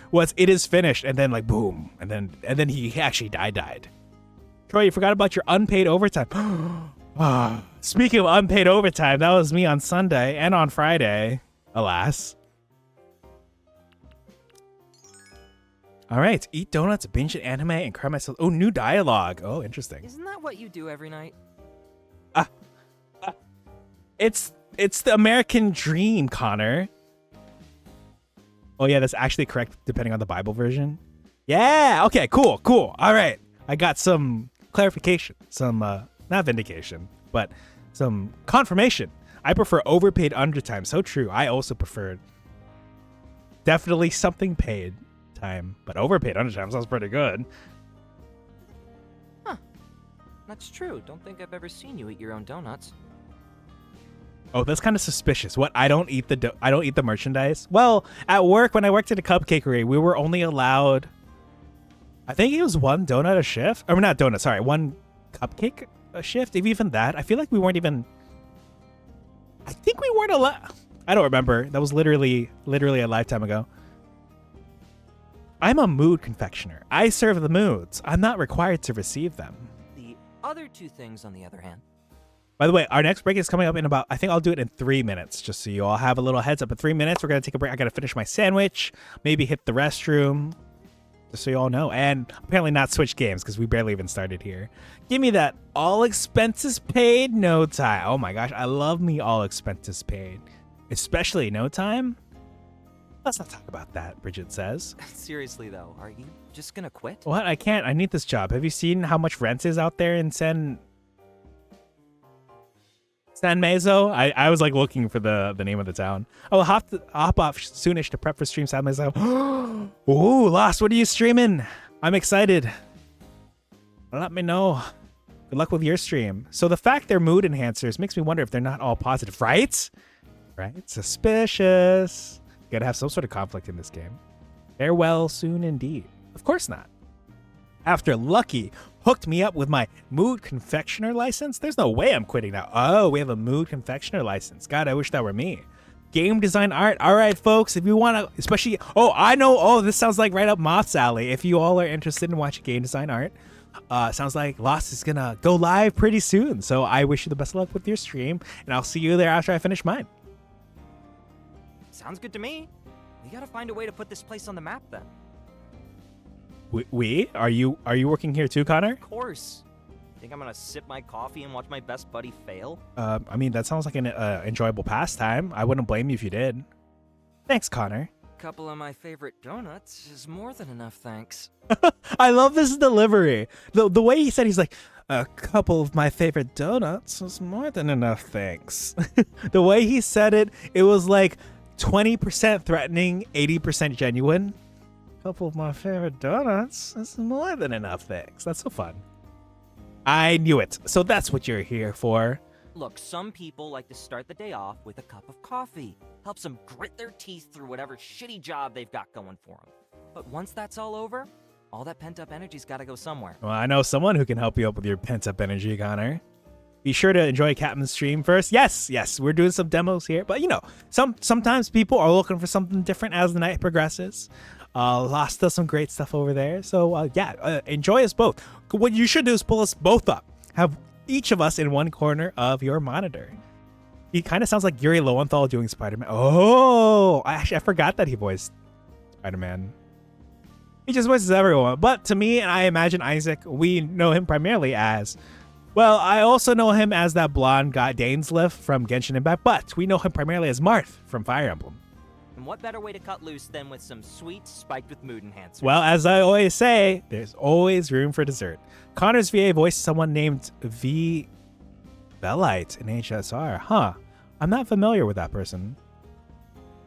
was it is finished, and then like boom, and then he actually died. Troy, you forgot about your unpaid overtime. Speaking of unpaid overtime, that was me on Sunday and on Friday, alas. All right, eat donuts, binge an anime, and cry myself. Oh, new dialogue. Oh, interesting. Isn't that what you do every night? It's the American dream, Connor. Oh yeah, that's actually correct depending on the Bible version. Yeah. Okay. Cool. All right, I got some clarification, some not vindication, but some confirmation. I prefer overpaid undertime. So true. I also preferred definitely something paid time, but overpaid undertime sounds pretty good. Huh. That's true. Don't think I've ever seen you eat your own donuts. Oh, that's kind of suspicious. What? I don't eat the merchandise. Well, at work when I worked at a cupcakery, we were only allowed, I think it was one donut a shift, or not donut. Sorry, one cupcake a shift. Even that, I feel like we weren't even. I think we weren't allowed. I don't remember. That was literally a lifetime ago. I'm a mood confectioner. I serve the moods. I'm not required to receive them. The other two things, on the other hand. By the way, our next break is coming up in about, I think I'll do it in 3 minutes, just so you all have a little heads up. In 3 minutes, we're going to take a break. I got to finish my sandwich, maybe hit the restroom, just so you all know. And apparently not switch games, because we barely even started here. Give me that all expenses paid, no time. Oh my gosh, I love me all expenses paid. Especially no time. Let's not talk about that, Bridget says. Seriously, though, are you just going to quit? What? I can't. I need this job. Have you seen how much rent is out there in San Meizo? I was like looking for the name of the town. I will hop off soonish to prep for stream San Meizo. Ooh, Lost, what are you streaming? I'm excited. Let me know. Good luck with your stream. So the fact they're mood enhancers makes me wonder if they're not all positive, right? Right? Suspicious. Gotta have some sort of conflict in this game. Farewell soon indeed. Of course not. After Lucky hooked me up with my mood confectioner license, there's no way I'm quitting now. Oh, we have a mood confectioner license. God, I wish that were me. Game design art. All right, folks, if you want to, especially, oh, I know, oh, this sounds like right up Moth's alley. If you all are interested in watching game design art, Sounds like Lost is gonna go live pretty soon. So I wish you the best of luck with your stream, and I'll see you there after I finish mine. Sounds good to me. We gotta find a way to put this place on the map then. We? Are you working here too, Connor? Of course. Think I'm gonna sip my coffee and watch my best buddy fail? I mean, that sounds like an enjoyable pastime. I wouldn't blame you if you did. Thanks, Connor. Couple of my favorite donuts is more than enough, thanks. I love this delivery. The way he said, he's like, a couple of my favorite donuts is more than enough, thanks. The way he said it, it was like 20% threatening, 80% genuine. A couple of my favorite donuts is more than enough, thanks. That's so fun. I knew it. So that's what you're here for. Look, some people like to start the day off with a cup of coffee. Helps them grit their teeth through whatever shitty job they've got going for them. But once that's all over, all that pent-up energy's got to go somewhere. Well, I know someone who can help you up with your pent-up energy, Connor. Be sure to enjoy Captain's stream first. Yes, we're doing some demos here. But, you know, sometimes people are looking for something different as the night progresses. Lost does some great stuff over there. So, enjoy us both. What you should do is pull us both up. Have each of us in one corner of your monitor. He kind of sounds like Yuri Lowenthal doing Spider-Man. Oh, I forgot that he voiced Spider-Man. He just voices everyone. But to me, and I imagine Isaac, we know him primarily as... Well, I also know him as that blonde guy, Dainsleif from Genshin Impact, but we know him primarily as Marth from Fire Emblem. And what better way to cut loose than with some sweet spiked with mood enhancers? Well, as I always say, there's always room for dessert. Connor's VA voiced someone named V. Bellite in HSR. Huh. I'm not familiar with that person.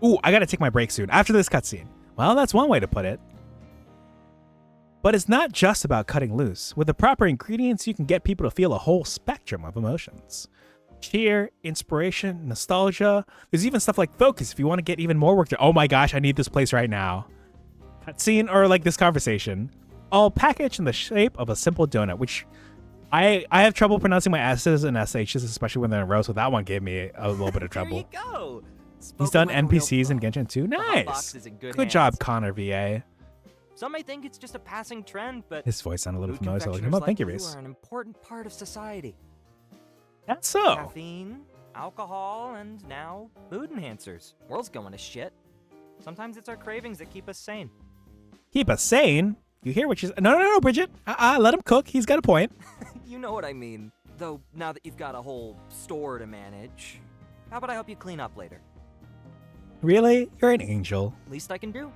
Ooh, I gotta take my break soon after this cutscene. Well, that's one way to put it. But it's not just about cutting loose. With the proper ingredients, you can get people to feel a whole spectrum of emotions. Cheer, inspiration, nostalgia. There's even stuff like focus if you want to get even more work done. Oh my gosh, I need this place right now. Cutscene or like this conversation. All packaged in the shape of a simple donut, which I have trouble pronouncing my S's and SH's, especially when they're in a row, so that one gave me a little bit of trouble. There you go. He's done NPCs in Genshin too. Nice. Good job, Connor VA. Some may think it's just a passing trend, but his voice sounded a little familiar, so I looked him up. Thank you, Reese. Are an important part of society. That's so. Caffeine, alcohol, and now mood enhancers. World's going to shit. Sometimes it's our cravings that keep us sane. Keep us sane? You hear what she's... No, Bridget. Let him cook. He's got a point. You know what I mean. Though, now that you've got a whole store to manage, how about I help you clean up later? Really? You're an angel. Least I can do.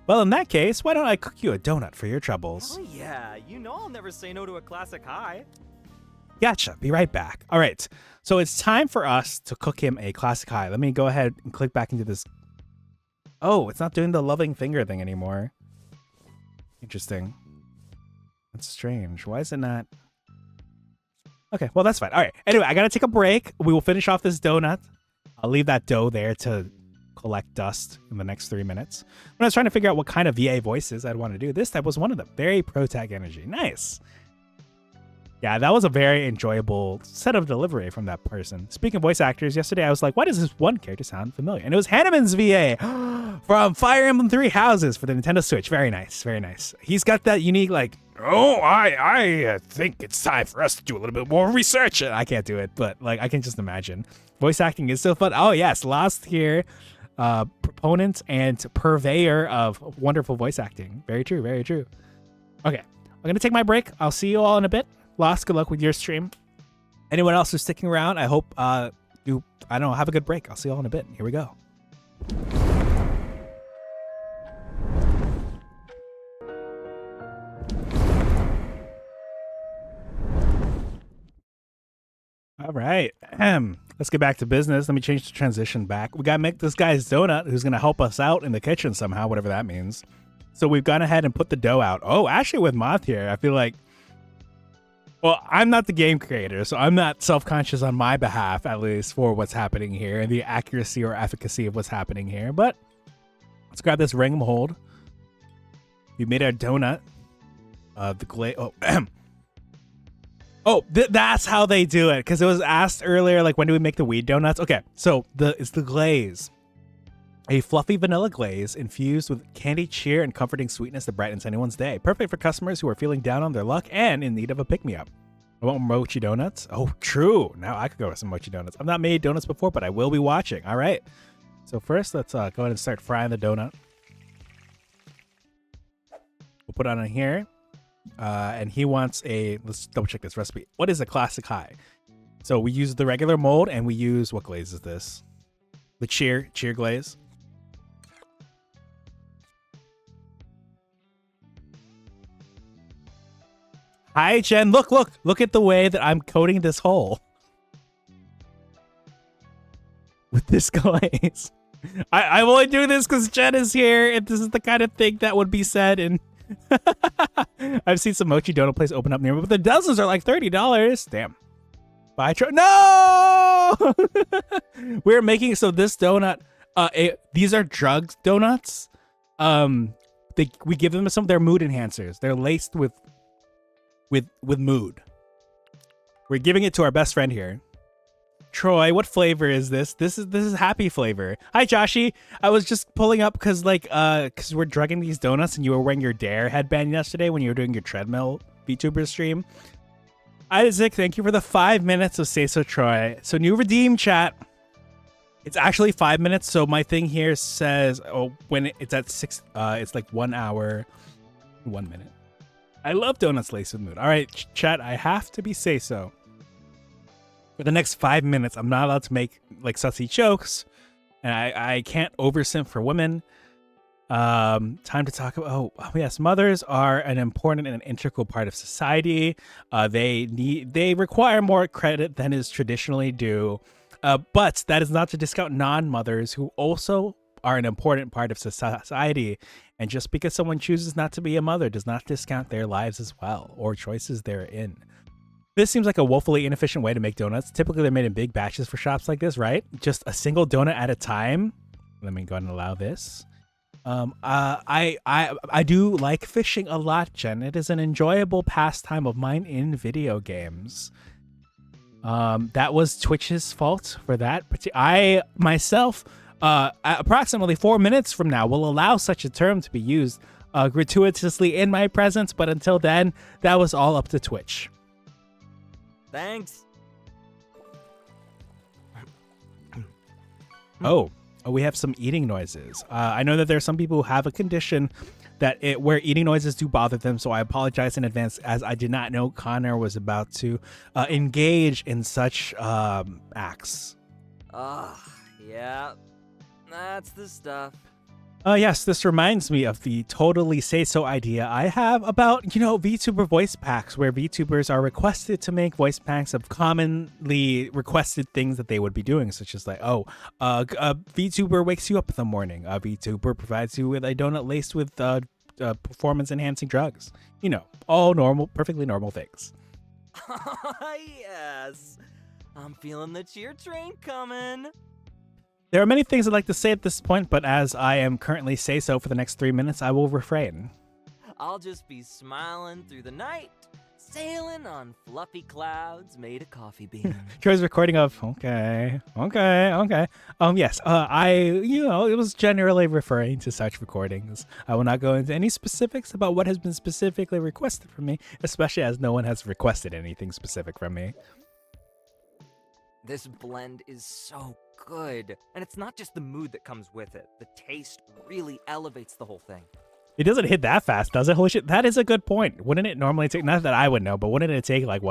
Well, in that case, why don't I cook you a donut for your troubles? Oh yeah, you know I'll never say no to a classic high. Gotcha. Be right back. All right. So it's time for us to cook him a classic high. Let me go ahead and click back into this. Oh, it's not doing the loving finger thing anymore. Interesting. That's strange. Why is it not? Okay, well, that's fine. All right. Anyway, I got to take a break. We will finish off this donut. I'll leave that dough there to collect dust in the next 3 minutes. When I was trying to figure out what kind of VA voices I'd want to do, this type was one of them. Very pro-tag energy. Nice. Yeah, that was a very enjoyable set of delivery from that person. Speaking of voice actors, yesterday I was like, why does this one character sound familiar? And it was Hanneman's VA from Fire Emblem Three Houses for the Nintendo Switch. Very nice, very nice. He's got that unique, like, I think it's time for us to do a little bit more research. I can't do it, but like I can just imagine. Voice acting is so fun. Oh yes, Lost here, proponent and purveyor of wonderful voice acting. Very true, very true. Okay, I'm gonna take my break. I'll see you all in a bit. Lost, good luck with your stream. Anyone else who's sticking around, I hope you, I don't know, have a good break. I'll see you all in a bit. Here we go. All right. Let's get back to business. Let me change the transition back. We got to make this guy's donut who's going to help us out in the kitchen somehow, whatever that means. So we've gone ahead and put the dough out. Oh, actually with Moth here, I feel like, well, I'm not the game creator, so I'm not self-conscious on my behalf, at least, for what's happening here and the accuracy or efficacy of what's happening here. But let's grab this ring mold. We made our donut. The glaze. Oh, that's how they do it. Because it was asked earlier, like, when do we make the weed donuts? Okay, so it's the glaze. A fluffy vanilla glaze infused with candy cheer and comforting sweetness that brightens anyone's day. Perfect for customers who are feeling down on their luck and in need of a pick-me-up. I want mochi donuts. Oh, true. Now I could go with some mochi donuts. I've not made donuts before, but I will be watching. All right. So first, let's go ahead and start frying the donut. We'll put it on here. And he wants let's double check this recipe. What is a classic high? So we use the regular mold and we use, what glaze is this? The cheer glaze. Hi, Jen. Look at the way that I'm coating this hole with this glaze. I'm only doing this because Jen is here, and this is the kind of thing that would be said. And I've seen some mochi donut place open up near me, but the dozens are like $30. Damn. Buy no. We're making so this donut. These are drugged donuts. We give them some of their mood enhancers. They're laced with mood. We're giving it to our best friend here. Troy, what flavor is this? This is happy flavor. Hi, Joshy. I was just pulling up because we're drugging these donuts and you were wearing your Dare headband yesterday when you were doing your treadmill VTuber stream. Isaac, thank you for the 5 minutes of Say So Troy. So new redeem chat. It's actually 5 minutes. So my thing here says, when it's at 6, it's like 1 hour, 1 minute. I love donuts laced with mood. All right, chat, I have to be say so. For the next 5 minutes, I'm not allowed to make like sussy jokes, and I can't oversimp for women. Time to talk about. Oh yes, mothers are an important and an integral part of society. They require more credit than is traditionally due. But that is not to discount non-mothers who also are an important part of society. And just because someone chooses not to be a mother does not discount their lives as well, or choices they're in. This seems like a woefully inefficient way to make donuts. Typically, they're made in big batches for shops like this, right? Just a single donut at a time. Let me go ahead and allow this. I do like fishing a lot, Jen. It is an enjoyable pastime of mine in video games. That was Twitch's fault for that. I myself, approximately 4 minutes from now, will allow such a term to be used gratuitously in my presence. But until then, that was all up to Twitch. Thanks. Oh, we have some eating noises. I know that there are some people who have a condition that where eating noises do bother them, so I apologize in advance, as I did not know Connor was about to engage in such acts. Yeah, that's the stuff. Yes, this reminds me of the totally say-so idea I have about, VTuber voice packs, where VTubers are requested to make voice packs of commonly requested things that they would be doing, such as like, a VTuber wakes you up in the morning. A VTuber provides you with a donut laced with performance-enhancing drugs. All normal, perfectly normal things. Yes, I'm feeling the cheer train coming. There are many things I'd like to say at this point, but as I am currently say-so for the next 3 minutes, I will refrain. I'll just be smiling through the night, sailing on fluffy clouds made of coffee beans. Troy's recording of, okay. Yes, it was generally referring to such recordings. I will not go into any specifics about what has been specifically requested from me, especially as no one has requested anything specific from me. This blend is so good, and it's not just the mood that comes with it. The taste really elevates the whole thing. It doesn't hit that fast, does it? Holy shit, that is a good point. Wouldn't it normally take, not that I would know, but wouldn't it take like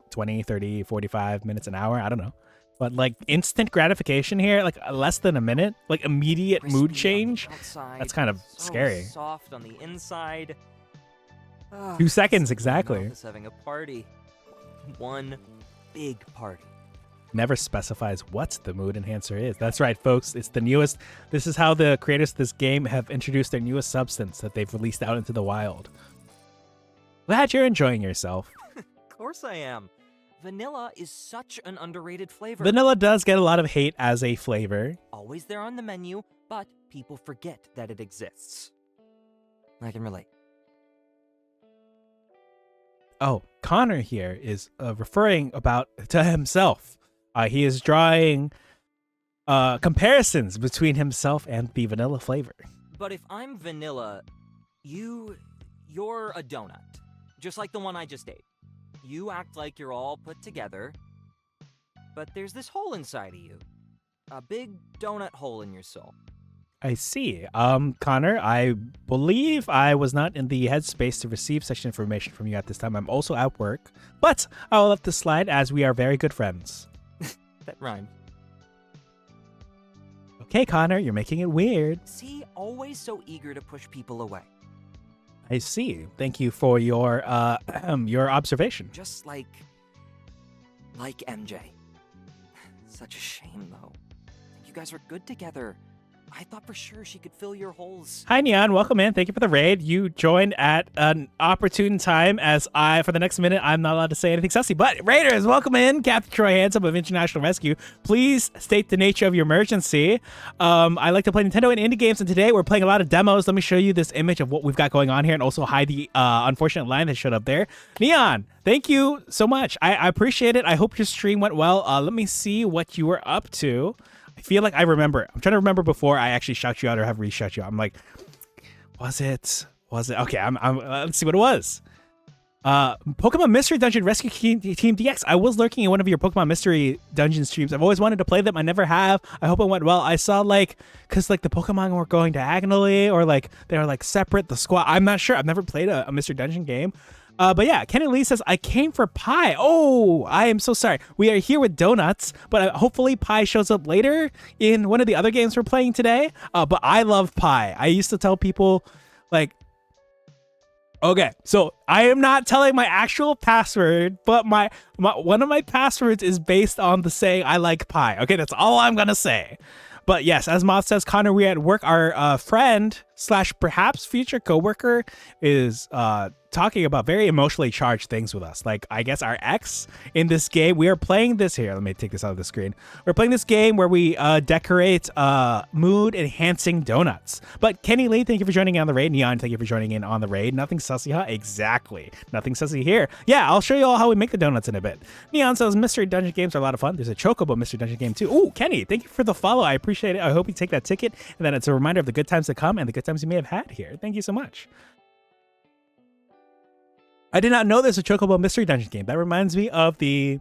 20, 30, 45 minutes, an hour? I don't know. But like instant gratification here, like less than a minute, like immediate Crispy mood change. Outside, That's kind of scary. Soft on the inside. 2 seconds, My exactly. mouth is having a party. One big party. Never specifies what the mood enhancer is. That's right, folks. It's the newest. This is how the creators of this game have introduced their newest substance that they've released out into the wild. Glad you're enjoying yourself. Of course I am. Vanilla is such an underrated flavor. Vanilla does get a lot of hate as a flavor. Always there on the menu, but people forget that it exists. I can relate. Oh, Connor here is referring to himself. He is drawing comparisons between himself and the vanilla flavor. But if I'm vanilla, you're a donut. Just like the one I just ate. You act like you're all put together, but there's this hole inside of you. A big donut hole in your soul. I see. Connor, I believe I was not in the headspace to receive such information from you at this time. I'm also at work, but I will let this slide as we are very good friends. That rhymed. Okay, Connor, you're making it weird. See, always so eager to push people away. I see. Thank you for your your observation. Just like MJ. Such a shame, though. You guys were good together. I thought for sure she could fill your holes. Hi, Neon. Welcome in. Thank you for the raid. You joined at an opportune time as for the next minute, I'm not allowed to say anything sussy. But Raiders, welcome in. Captain Troy Handsome of International Rescue. Please state the nature of your emergency. I like to play Nintendo and indie games, and today we're playing a lot of demos. Let me show you this image of what we've got going on here and also hide the unfortunate line that showed up there. Neon, thank you so much. I appreciate it. I hope your stream went well. Let me see what you were up to. I feel like I remember. I'm trying to remember before I actually shout you out or have re-shout you out. I'm like, was it? Okay, I'm let's see what it was. Pokemon Mystery Dungeon Rescue Team DX. I was lurking in one of your Pokemon Mystery Dungeon streams. I've always wanted to play them. I never have. I hope it went well. I saw because the Pokemon were going diagonally or they were separate. The squad. I'm not sure. I've never played a Mystery Dungeon game. But yeah, Kenny Lee says, I came for pie. Oh, I am so sorry. We are here with donuts, but hopefully pie shows up later in one of the other games we're playing today. But I love pie. I used to tell people, okay, so I am not telling my actual password, but my one of my passwords is based on the saying I like pie. Okay, that's all I'm going to say. But yes, as Moth says, Connor, we at work, our friend / perhaps future coworker is talking about very emotionally charged things with us. I guess our ex in this game, we are playing this here. Let me take this out of the screen. We're playing this game where we decorate mood enhancing donuts. But Kenny Lee, thank you for joining in on the raid. Neon, thank you for joining in on the raid. Nothing sussy, huh? Exactly. Nothing sussy here. Yeah, I'll show you all how we make the donuts in a bit. Neon says Mystery Dungeon games are a lot of fun. There's a Chocobo Mystery Dungeon game too. Ooh, Kenny, thank you for the follow. I appreciate it. I hope you take that ticket and that it's a reminder of the good times to come and the good times you may have had here. Thank you so much. I did not know there's a Chocobo Mystery Dungeon game. That reminds me of the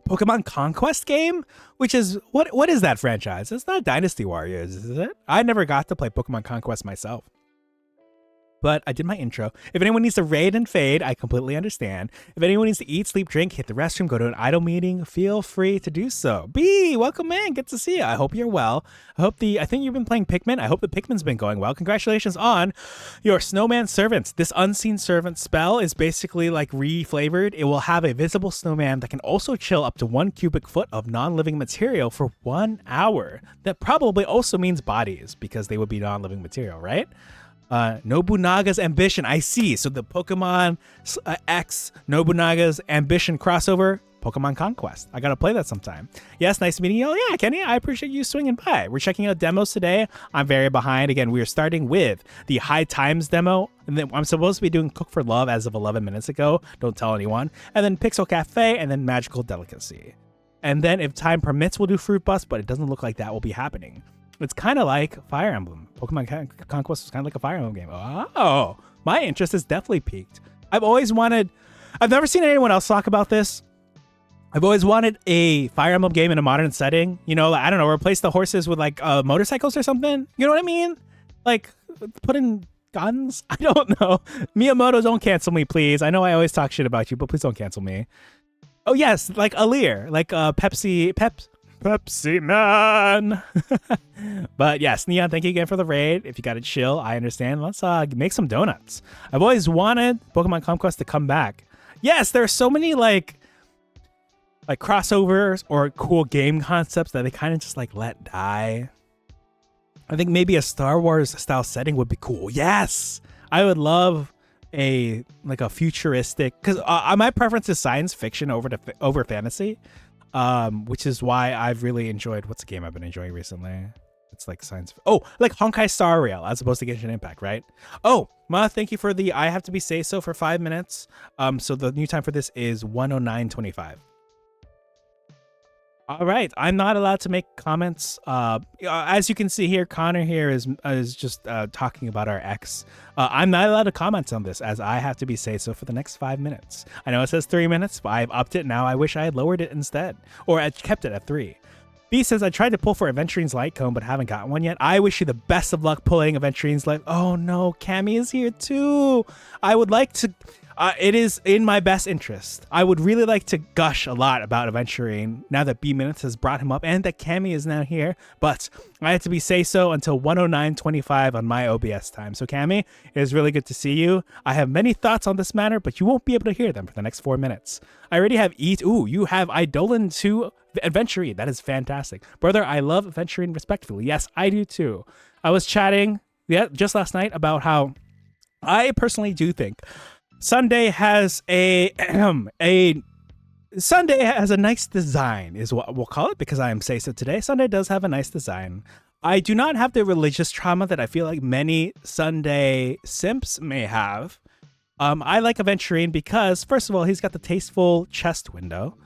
Pokemon Conquest game, which is, what is that franchise? It's not Dynasty Warriors, is it? I never got to play Pokemon Conquest myself. But I did my intro. If anyone needs to raid and fade, I completely understand. If anyone needs to eat, sleep, drink, hit the restroom, go to an idle meeting, feel free to do so. B, welcome in. Good to see you. I hope you're well. I think you've been playing Pikmin. I hope the Pikmin's been going well. Congratulations on your Snowman Servants. This Unseen Servant spell is basically re-flavored. It will have a visible snowman that can also chill up to 1 cubic foot of non-living material for 1 hour. That probably also means bodies because they would be non-living material, right? Nobunaga's Ambition. I see. So the Pokemon X Nobunaga's Ambition crossover, Pokemon Conquest. I gotta play that sometime. Yes, nice meeting you. Yeah, Kenny, I appreciate you swinging by. We're checking out demos today. I'm very behind. Again, we are starting with the High Times demo, and then I'm supposed to be doing Cook for Love as of 11 minutes ago. Don't tell anyone. And then Pixel Cafe, and then Magical Delicacy. And then if time permits, we'll do Fruit Bust, but it doesn't look like that will be happening. It's kind of like Fire Emblem. Pokemon Conquest was kind of like a Fire Emblem game. Oh, my interest has definitely peaked. I've never seen anyone else talk about this. I've always wanted a Fire Emblem game in a modern setting. I don't know, replace the horses with motorcycles or something. You know what I mean? Put in guns? I don't know. Miyamoto, don't cancel me, please. I know I always talk shit about you, but please don't cancel me. Oh, yes, like Alear, Pepsi Man. But yes, Neon, thank you again for the raid. If you gotta chill, I understand. Let's make some donuts. I've always wanted Pokemon Conquest to come back. Yes, there are so many crossovers or cool game concepts that they kind of just let die. I think maybe a Star Wars style setting would be cool. Yes, I would love a futuristic, because my preference is science fiction over fantasy. Which is why I've really enjoyed, what's a game I've been enjoying recently? It's science. Oh, Honkai Star Rail as opposed to Genshin Impact, right? Oh, Ma, thank you for the I have to be say so for 5 minutes. So the new time for this is 109.25. All right, I'm not allowed to make comments. As you can see here, Connor here is just talking about our ex. I'm not allowed to comment on this as I have to be say so for the next 5 minutes. I know it says 3 minutes, but I've upped it now. I wish I had lowered it instead, or I kept it at 3. B says, I tried to pull for Aventurine's light cone, but haven't gotten one yet. I wish you the best of luck pulling Aventurine's light. Oh no, Cammy is here too. I would like to. It is in my best interest. I would really like to gush a lot about Aventurine now that B Minutes has brought him up and that Cammy is now here, but I have to be say so until 109.25 on my OBS time. So Cammy, it is really good to see you. I have many thoughts on this matter, but you won't be able to hear them for the next 4 minutes. I already have you have Eidolon 2 Aventurine. That is fantastic. Brother, I love Aventurine respectfully. Yes, I do too. I was chatting just last night about how I personally do think Sunday has a Sunday has a nice design, is what we'll call it, because I am say so today. Sunday does have a nice design. I do not have the religious trauma that I feel like many Sunday simps may have. I like Aventurine because, first of all, he's got the tasteful chest window,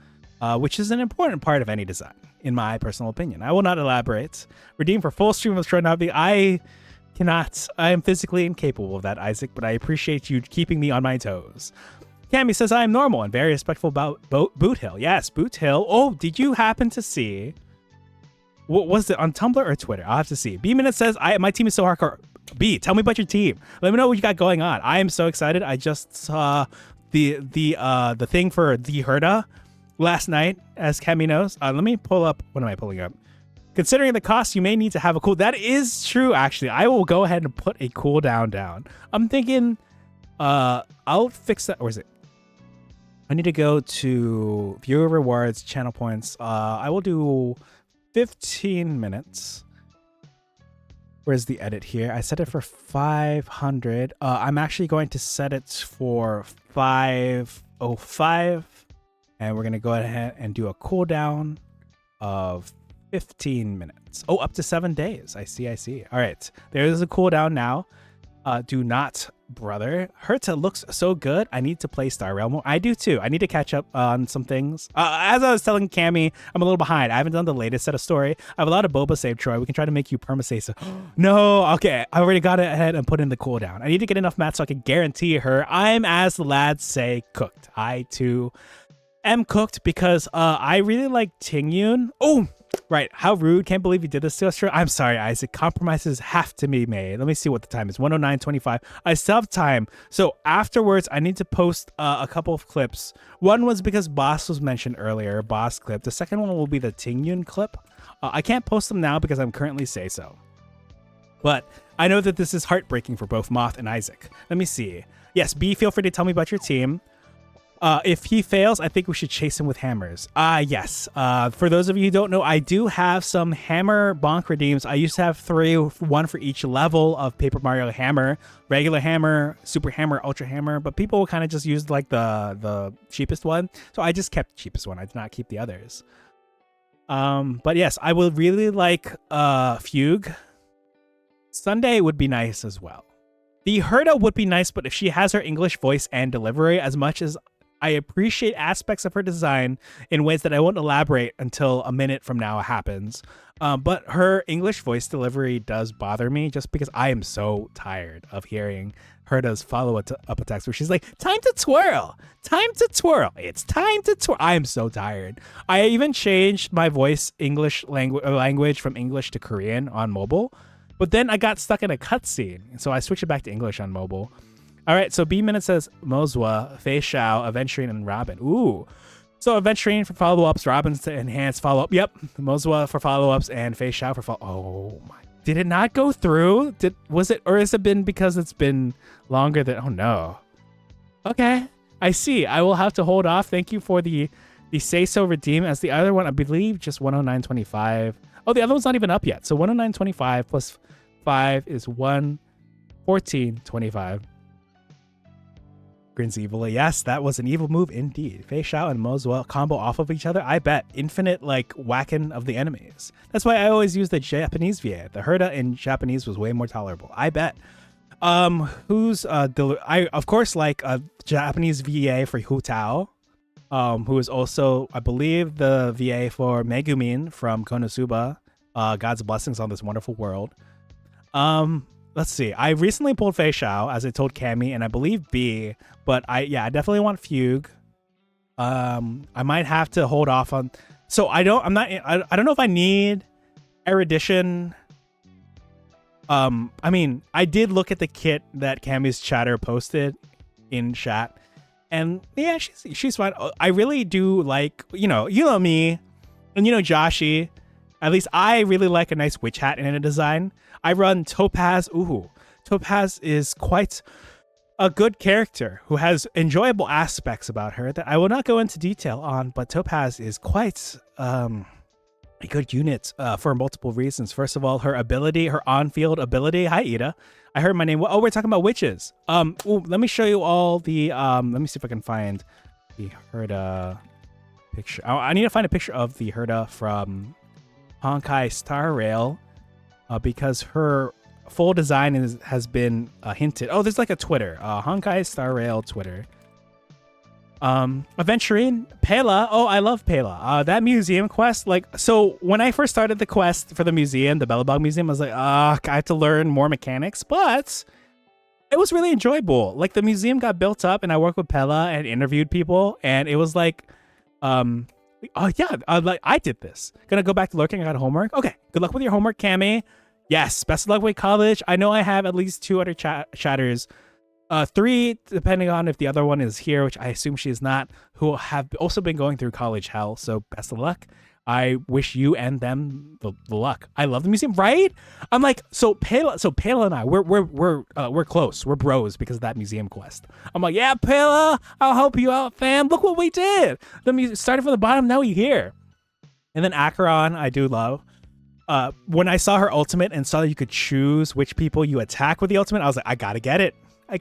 which is an important part of any design, in my personal opinion. I will not elaborate. Redeem for full stream of Tronabi. I am physically incapable of that, Isaac, but I appreciate you keeping me on my toes. Cammy says, I am normal and very respectful about Boot Hill. Yes, Boot Hill. Oh, did you happen to see, what was it, on Tumblr or Twitter? I'll have to see. B Minute says, my team is so hardcore. B, tell me about your team. Let me know what you got going on. I am so excited. I just saw the thing for the Herda last night, as Cammy knows. Let me pull up. What am I pulling up? Considering the cost, you may need to have a cool. That is true, actually. I will go ahead and put a cooldown down. I'm thinking, I'll fix that. Or is it? I need to go to viewer rewards, channel points. I will do 15 minutes. Where's the edit here? I set it for 500. I'm actually going to set it for 505. And we're going to go ahead and do a cooldown of 15 minutes. Oh, up to 7 days. I see. All right. There's a cooldown now. Do not, brother. Herta looks so good. I need to play Star Realm more. I do too. I need to catch up on some things. As I was telling Cammy, I'm a little behind. I haven't done the latest set of story. I have a lot of Boba save, Troy. We can try to make you perma-save. So no, okay. I already got it ahead and put in the cooldown. I need to get enough mats so I can guarantee her I'm, as the lads say, cooked. I too am cooked because I really like Tingyun. Oh, right. How rude. Can't believe you did this to us. I'm sorry, Isaac. Compromises have to be made. Let me see what the time is. 109.25. I still have time. So afterwards, I need to post a couple of clips. One was because Boss was mentioned earlier. Boss clip. The second one will be the Tingyun clip. I can't post them now because I'm currently say so. But I know that this is heartbreaking for both Moth and Isaac. Let me see. Yes, B, feel free to tell me about your team. If he fails, I think we should chase him with hammers. Yes. For those of you who don't know, I do have some hammer bonk redeems. I used to have 3, 1 for each level of Paper Mario Hammer. Regular hammer, super hammer, ultra hammer. But people kind of just used like the cheapest one. So I just kept the cheapest one. I did not keep the others. But yes, I would really like Fugue. Sunday would be nice as well. The Herda would be nice, but if she has her English voice and delivery, as much as I appreciate aspects of her design in ways that I won't elaborate until a minute from now happens. But her English voice delivery does bother me just because I am so tired of hearing Herda's follow-up attacks where she's like, time to twirl, it's time to twirl. I am so tired. I even changed my voice English language from English to Korean on mobile, but then I got stuck in a cutscene. So I switched it back to English on mobile. All right, so B Minute says Mozwa, Fei Xiao, Aventurine, and Robin. Ooh. So Aventurine for follow-ups, Robin's to enhance follow-up. Yep. Mozwa for follow-ups, and Fei Xiao for follow-up. Oh, my. Did it not go through? Was it, or has it been because it's been longer than, oh, no. Okay. I see. I will have to hold off. Thank you for the say-so redeem, as the other one, I believe, just 109.25. Oh, the other one's not even up yet. So 109.25 plus 5 is 114.25. Grins evilly. Yes, that was an evil move indeed. Fei Xiao and Mozwa combo off of each other. I bet. Infinite, like, whacking of the enemies. That's why I always use the Japanese VA. The Herda in Japanese was way more tolerable. I bet. Who's I of course like a Japanese VA for Hu Tao. who is also, I believe, the VA for Megumin from Konosuba, God's Blessings on This Wonderful World. Let's see. I recently pulled Fei Xiao, as I told Cammy, and I believe B, but I definitely want Fugue. I might have to hold off on. So I don't know if I need Erudition. I mean, I did look at the kit that Cammy's chatter posted in chat, and yeah, she's fine. I really do like, you know me, and Joshi. At least I really like a nice witch hat in a design. I run Topaz. Ooh, Topaz is quite a good character who has enjoyable aspects about her that I will not go into detail on, but Topaz is quite a good unit for multiple reasons. First of all, her ability, her on-field ability. Hi, Ida. I heard my name. Oh, we're talking about witches. Let me show you all the. Let me see if I can find the Herda picture. I need to find a picture of the Herda from Honkai Star Rail, because her full design has been hinted. Oh, there's like a Twitter, Honkai Star Rail Twitter. Aventurine, Pela. Oh, I love Pela. That museum quest, so when I first started the quest for the museum, the Bellabog Museum, I was like, I have to learn more mechanics, but it was really enjoyable. Like, the museum got built up, and I worked with Pela and interviewed people, and it was like, I did this. Gonna go back to lurking. I got homework. Okay, good luck with your homework, Cammy. Yes, best of luck with college. I know I have at least 2 other chatters. 3, depending on if the other one is here, which I assume she is not, who have also been going through college hell. So best of luck. I wish you and them the luck. I love the museum, right? I'm like, so Pela and I, we're close. We're bros because of that museum quest. I'm like, yeah, Pela, I'll help you out, fam. Look what we did. Started from the bottom, now we here. And then Acheron, I do love. When I saw her ultimate and saw that you could choose which people you attack with the ultimate, I was like, I gotta get it. All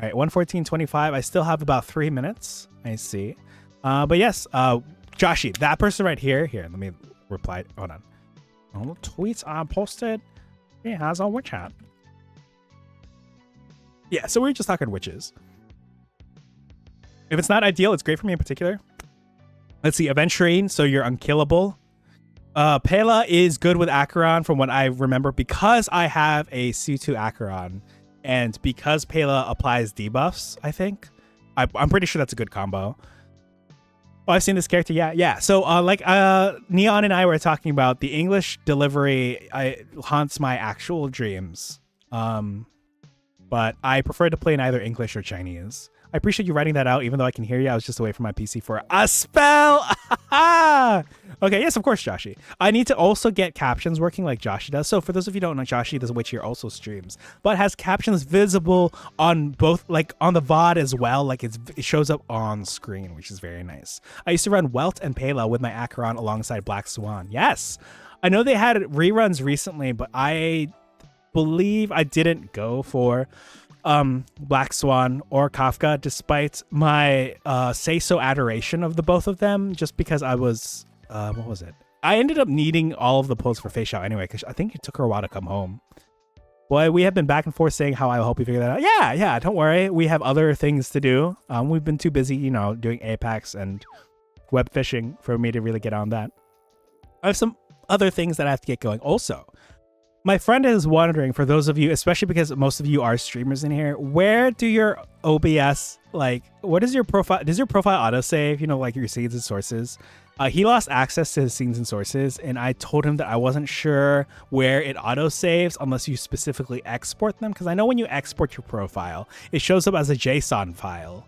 right, 1:14:25. I still have about 3 minutes. I see. But yes, Joshi, that person right here. Here, let me reply. Hold on. All the tweets I posted. He has a witch hat. Yeah, so we were just talking witches. If it's not ideal, it's great for me in particular. Let's see, Aventurine, so you're unkillable. Pela is good with Acheron from what I remember, because I have a C2 Acheron, and because Pela applies debuffs, I think. I'm pretty sure that's a good combo. Oh, I've seen this character. Yeah. So, Neon and I were talking about the English delivery. Haunts my actual dreams. But I prefer to play in either English or Chinese. I appreciate you writing that out, even though I can hear you. I was just away from my PC for a spell. Okay, yes, of course, Joshi. I need to also get captions working like Joshi does. So for those of you who don't know, Joshi, the witch here, also streams, but has captions visible on both, like on the VOD as well. Like it shows up on screen, which is very nice. I used to run Welt and Pela with my Acheron alongside Black Swan. Yes, I know they had reruns recently, but I believe I didn't go for Black Swan or Kafka, despite my say-so adoration of the both of them, just because I was what was it? I ended up needing all of the pulls for Fei Xiao anyway, because I think it took her a while to come home. Boy, we have been back and forth saying how I'll help you figure that out. Yeah, don't worry. We have other things to do. We've been too busy, doing Apex and web fishing for me to really get on that. I have some other things that I have to get going. Also, my friend is wondering, for those of you, especially because most of you are streamers in here, where do your OBS, what is your profile? Does your profile autosave, like your scenes and sources? He lost access to his scenes and sources, and I told him that I wasn't sure where it autosaves unless you specifically export them, because I know when you export your profile, it shows up as a JSON file.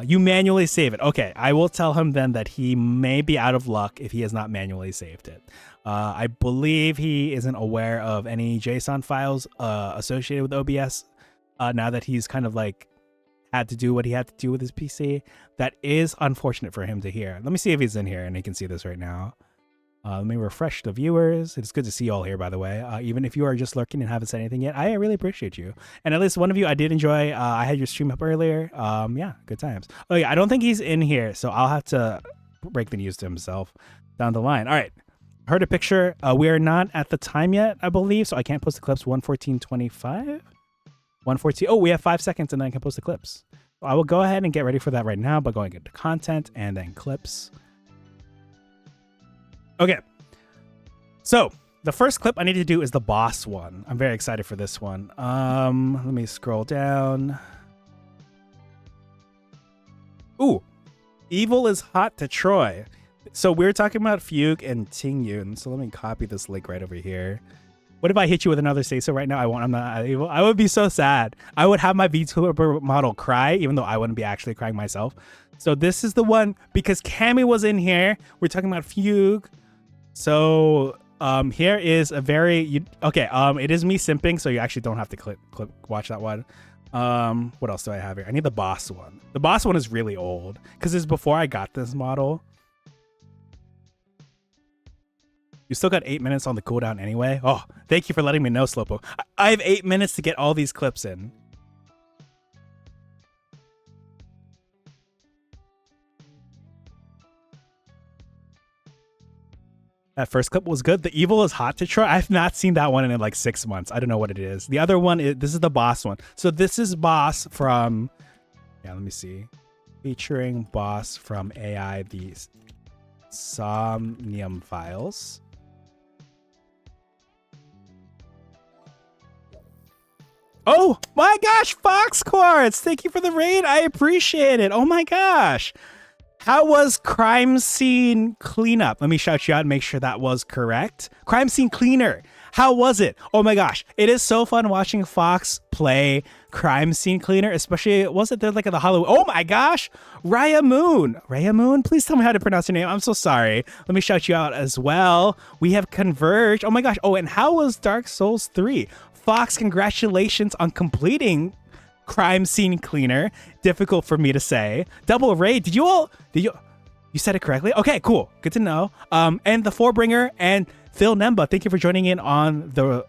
You manually save it. Okay, I will tell him then that he may be out of luck if he has not manually saved it. I believe he isn't aware of any JSON files associated with OBS now that he's kind of had to do what he had to do with his PC. That is unfortunate for him to hear. Let me see if he's in here and he can see this right now. Let me refresh the viewers. It's good to see you all here, by the way. Even if you are just lurking and haven't said anything yet, I really appreciate you. And at least one of you I did enjoy. I had your stream up earlier. Yeah, good times. Oh yeah, I don't think he's in here, so I'll have to break the news to himself down the line. All right. Heard a picture. We are not at the time yet, I believe, so I can't post the clips. 1:14:25. 1:14. Oh, we have 5 seconds and then I can post the clips. I will go ahead and get ready for that right now by going into content and then clips. Okay. So the first clip I need to do is the boss one. I'm very excited for this one. Let me scroll down. Ooh, evil is hot to Troy. So we're talking about Fugue and Ting Yun. So let me copy this link right over here. What if I hit you with another say so right now? I'm not evil. I would be so sad. I would have my VTuber model cry, even though I wouldn't be actually crying myself. So this is the one because Cammy was in here. We're talking about Fugue. So here is a very it is me simping, so you actually don't have to watch that one. What else do I have here? I need the boss one. The boss one is really old because it's before I got this model. You still got 8 minutes on the cooldown anyway. Oh, thank you for letting me know, Slowpoke. I have 8 minutes to get all these clips in. That first clip was good. The evil is hot to try. I've not seen that one in like 6 months. I don't know what it is. The other one is, this is the boss one. So this is boss from, let me see. Featuring boss from AI, the Somnium Files. Oh my gosh, Fox Quartz! Thank you for the raid. I appreciate it. Oh my gosh. How was Crime Scene Cleanup? Let me shout you out and make sure that was correct. Crime Scene Cleaner. How was it? Oh my gosh. It is so fun watching Fox play Crime Scene Cleaner, especially, was it there like at the Halloween? Oh my gosh. Raya Moon. Raya Moon? Please tell me how to pronounce your name. I'm so sorry. Let me shout you out as well. We have converged. Oh my gosh. Oh, and how was Dark Souls 3? Fox, congratulations on completing Crime Scene Cleaner. Difficult for me to say. Double raid. You said it correctly? Okay, cool. Good to know. And the Forebringer and Phil Nemba, thank you for joining in on the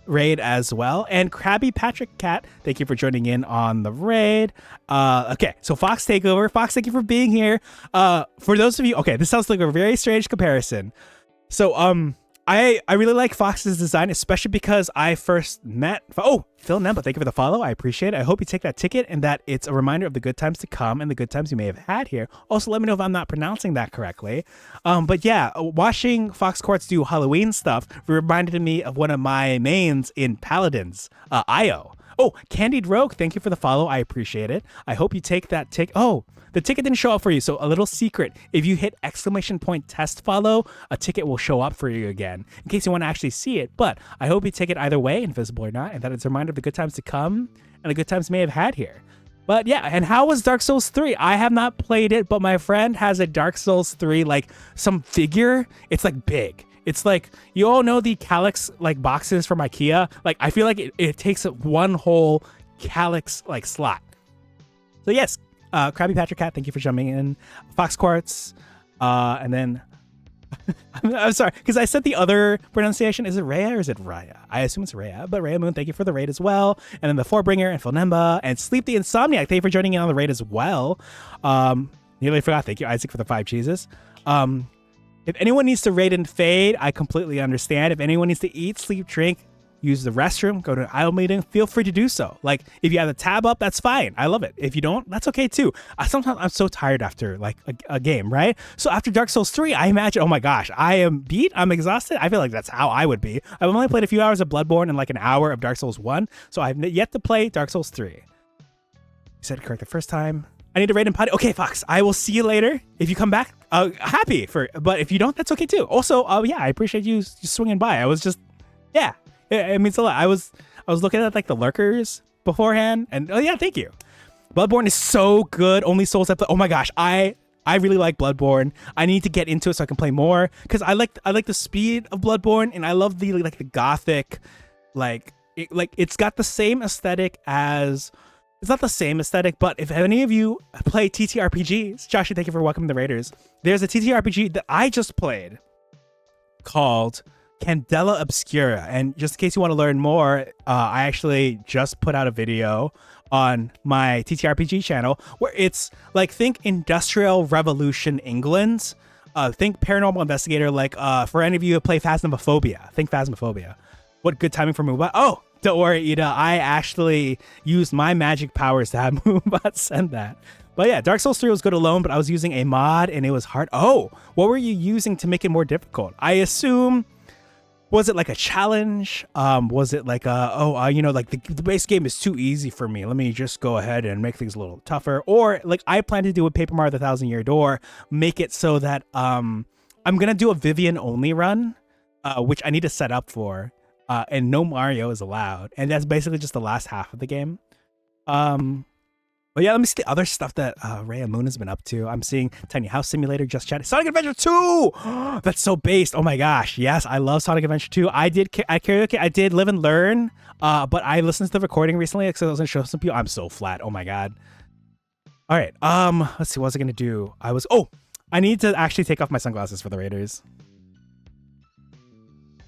raid as well. And Krabby Patrick Cat, thank you for joining in on the raid. Okay, so Fox Takeover. Fox, thank you for being here. For those of you, okay, this sounds like a very strange comparison. So, I really like Fox's design, especially because I first met... Oh, Phil Nemba, thank you for the follow. I appreciate it. I hope you take that ticket and that it's a reminder of the good times to come and the good times you may have had here. Also, let me know if I'm not pronouncing that correctly. But yeah, watching Fox Quartz do Halloween stuff reminded me of one of my mains in Paladins, Io. Oh, Candied Rogue, thank you for the follow. I appreciate it. I hope you take that ticket. Oh, the ticket didn't show up for you. So a little secret, if you hit !test follow, a ticket will show up for you again in case you want to actually see it. But I hope you take it either way, invisible or not, and that it's a reminder of the good times to come and the good times you may have had here. But yeah, and how was Dark Souls 3? I have not played it, but my friend has a Dark Souls 3, like some figure. It's like big. It's like, you all know the Calyx like boxes from IKEA? Like, I feel like it takes one whole Calyx like slot. So yes, Krabby Patrick Cat, thank you for jumping in. Fox Quartz, and then, I'm sorry, because I said the other pronunciation. Is it Raya or is it Raya? I assume it's Raya, but Raya Moon, thank you for the raid as well. And then the Forebringer and Philnemba and Sleep the Insomniac, thank you for joining in on the raid as well. Nearly forgot, thank you, Isaac, for the 5 cheeses. If anyone needs to raid and fade, I completely understand. If anyone needs to eat, sleep, drink, use the restroom, go to an aisle meeting, feel free to do so. Like, if you have the tab up, that's fine. I love it. If you don't, that's okay too. Sometimes I'm so tired after like a game, right? So after Dark Souls 3, I imagine, oh my gosh, I am beat, I'm exhausted. I feel like that's how I would be. I've only played a few hours of Bloodborne and like an hour of Dark Souls 1, so I've yet to play Dark Souls 3. You said it correct the first time. I need to raid and potty. Okay, Fox, I will see you later. If you come back, happy for, but if you don't, that's okay too. Also, yeah, I appreciate you swinging by. I was just, yeah, it means a lot. I was looking at like the lurkers beforehand, and oh yeah, thank you. Bloodborne is so good. Only Souls I play. Oh my gosh, I really like Bloodborne. I need to get into it so I can play more because I like the speed of Bloodborne, and I love the like the gothic, it's got the same aesthetic as. It's not the same aesthetic, but if any of you play TTRPGs, Joshua, thank you for welcoming the Raiders. There's a TTRPG that I just played called Candela Obscura. And just in case you want to learn more, I actually just put out a video on my TTRPG channel where it's like, think Industrial Revolution England, think Paranormal Investigator, like for any of you who play Phasmophobia, think Phasmophobia. What good timing for Moonbot. Oh, don't worry, Ida. I actually used my magic powers to have Moonbot send that. But yeah, Dark Souls 3 was good alone, but I was using a mod and it was hard. Oh, what were you using to make it more difficult? I assume, was it like a challenge? Was it like like the base game is too easy for me. Let me just go ahead and make things a little tougher. Or like I plan to do with Paper Mario: The Thousand Year Door, make it so that I'm gonna do a Vivian only run, which I need to set up for, and no Mario is allowed, and that's basically just the last half of the game. But yeah, let me see the other stuff that Rhea Moon has been up to. I'm seeing Tiny House Simulator just chatting. Sonic Adventure 2! That's so based. Oh my gosh. Yes, I love Sonic Adventure 2. I did karaoke. I did live and learn. But I listened to the recording recently because I was going to show some people. I'm so flat. Oh my god. All right. Let's see. What was I going to do? I need to actually take off my sunglasses for the Raiders.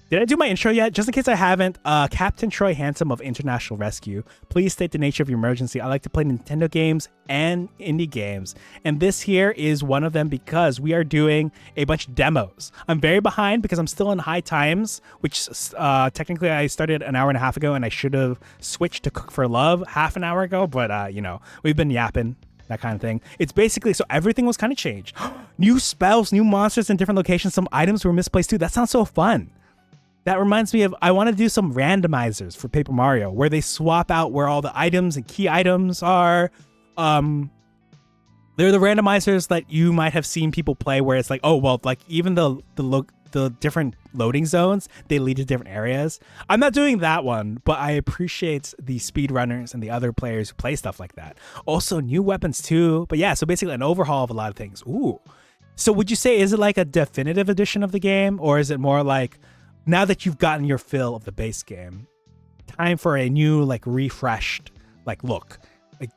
Did I do my intro yet? Just in case I haven't, Captain Troy Handsome of International Rescue. Please state the nature of your emergency. I like to play Nintendo games and indie games. And this here is one of them because we are doing a bunch of demos. I'm very behind because I'm still in high times, which technically I started an hour and a half ago and I should have switched to Cook for Love half an hour ago. But, we've been yapping. That kind of thing. It's basically, so everything was kind of changed. New spells, new monsters in different locations. Some items were misplaced too. That sounds so fun. That reminds me of, I want to do some randomizers for Paper Mario where they swap out where all the items and key items are. They're the randomizers that you might have seen people play where it's like, oh, well, like even the different loading zones, they lead to different areas. I'm not doing that one, but I appreciate the speedrunners and the other players who play stuff like that. Also new weapons too. But yeah, so basically an overhaul of a lot of things. Ooh. So would you say, is it like a definitive edition of the game, or is it more like, now that you've gotten your fill of the base game, time for a new, like, refreshed, like, look? Like,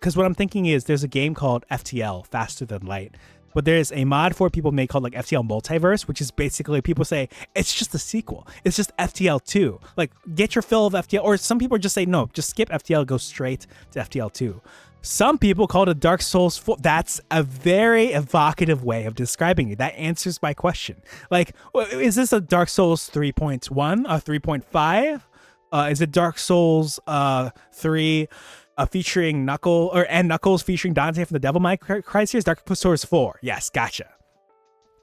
because what I'm thinking is there's a game called FTL, Faster Than Light, but there's a mod for people made called, like, FTL Multiverse, which is basically people say, it's just a sequel. It's just FTL 2. Like, get your fill of FTL, or some people just say, no, just skip FTL, go straight to FTL 2. Some people call it a Dark Souls 4. That's a very evocative way of describing it. That answers my question. Like, is this a Dark Souls 3.1 or 3.5? Is it Dark Souls 3 featuring Knuckles featuring Dante from the Devil May Cry series? Dark Souls 4. Yes, gotcha.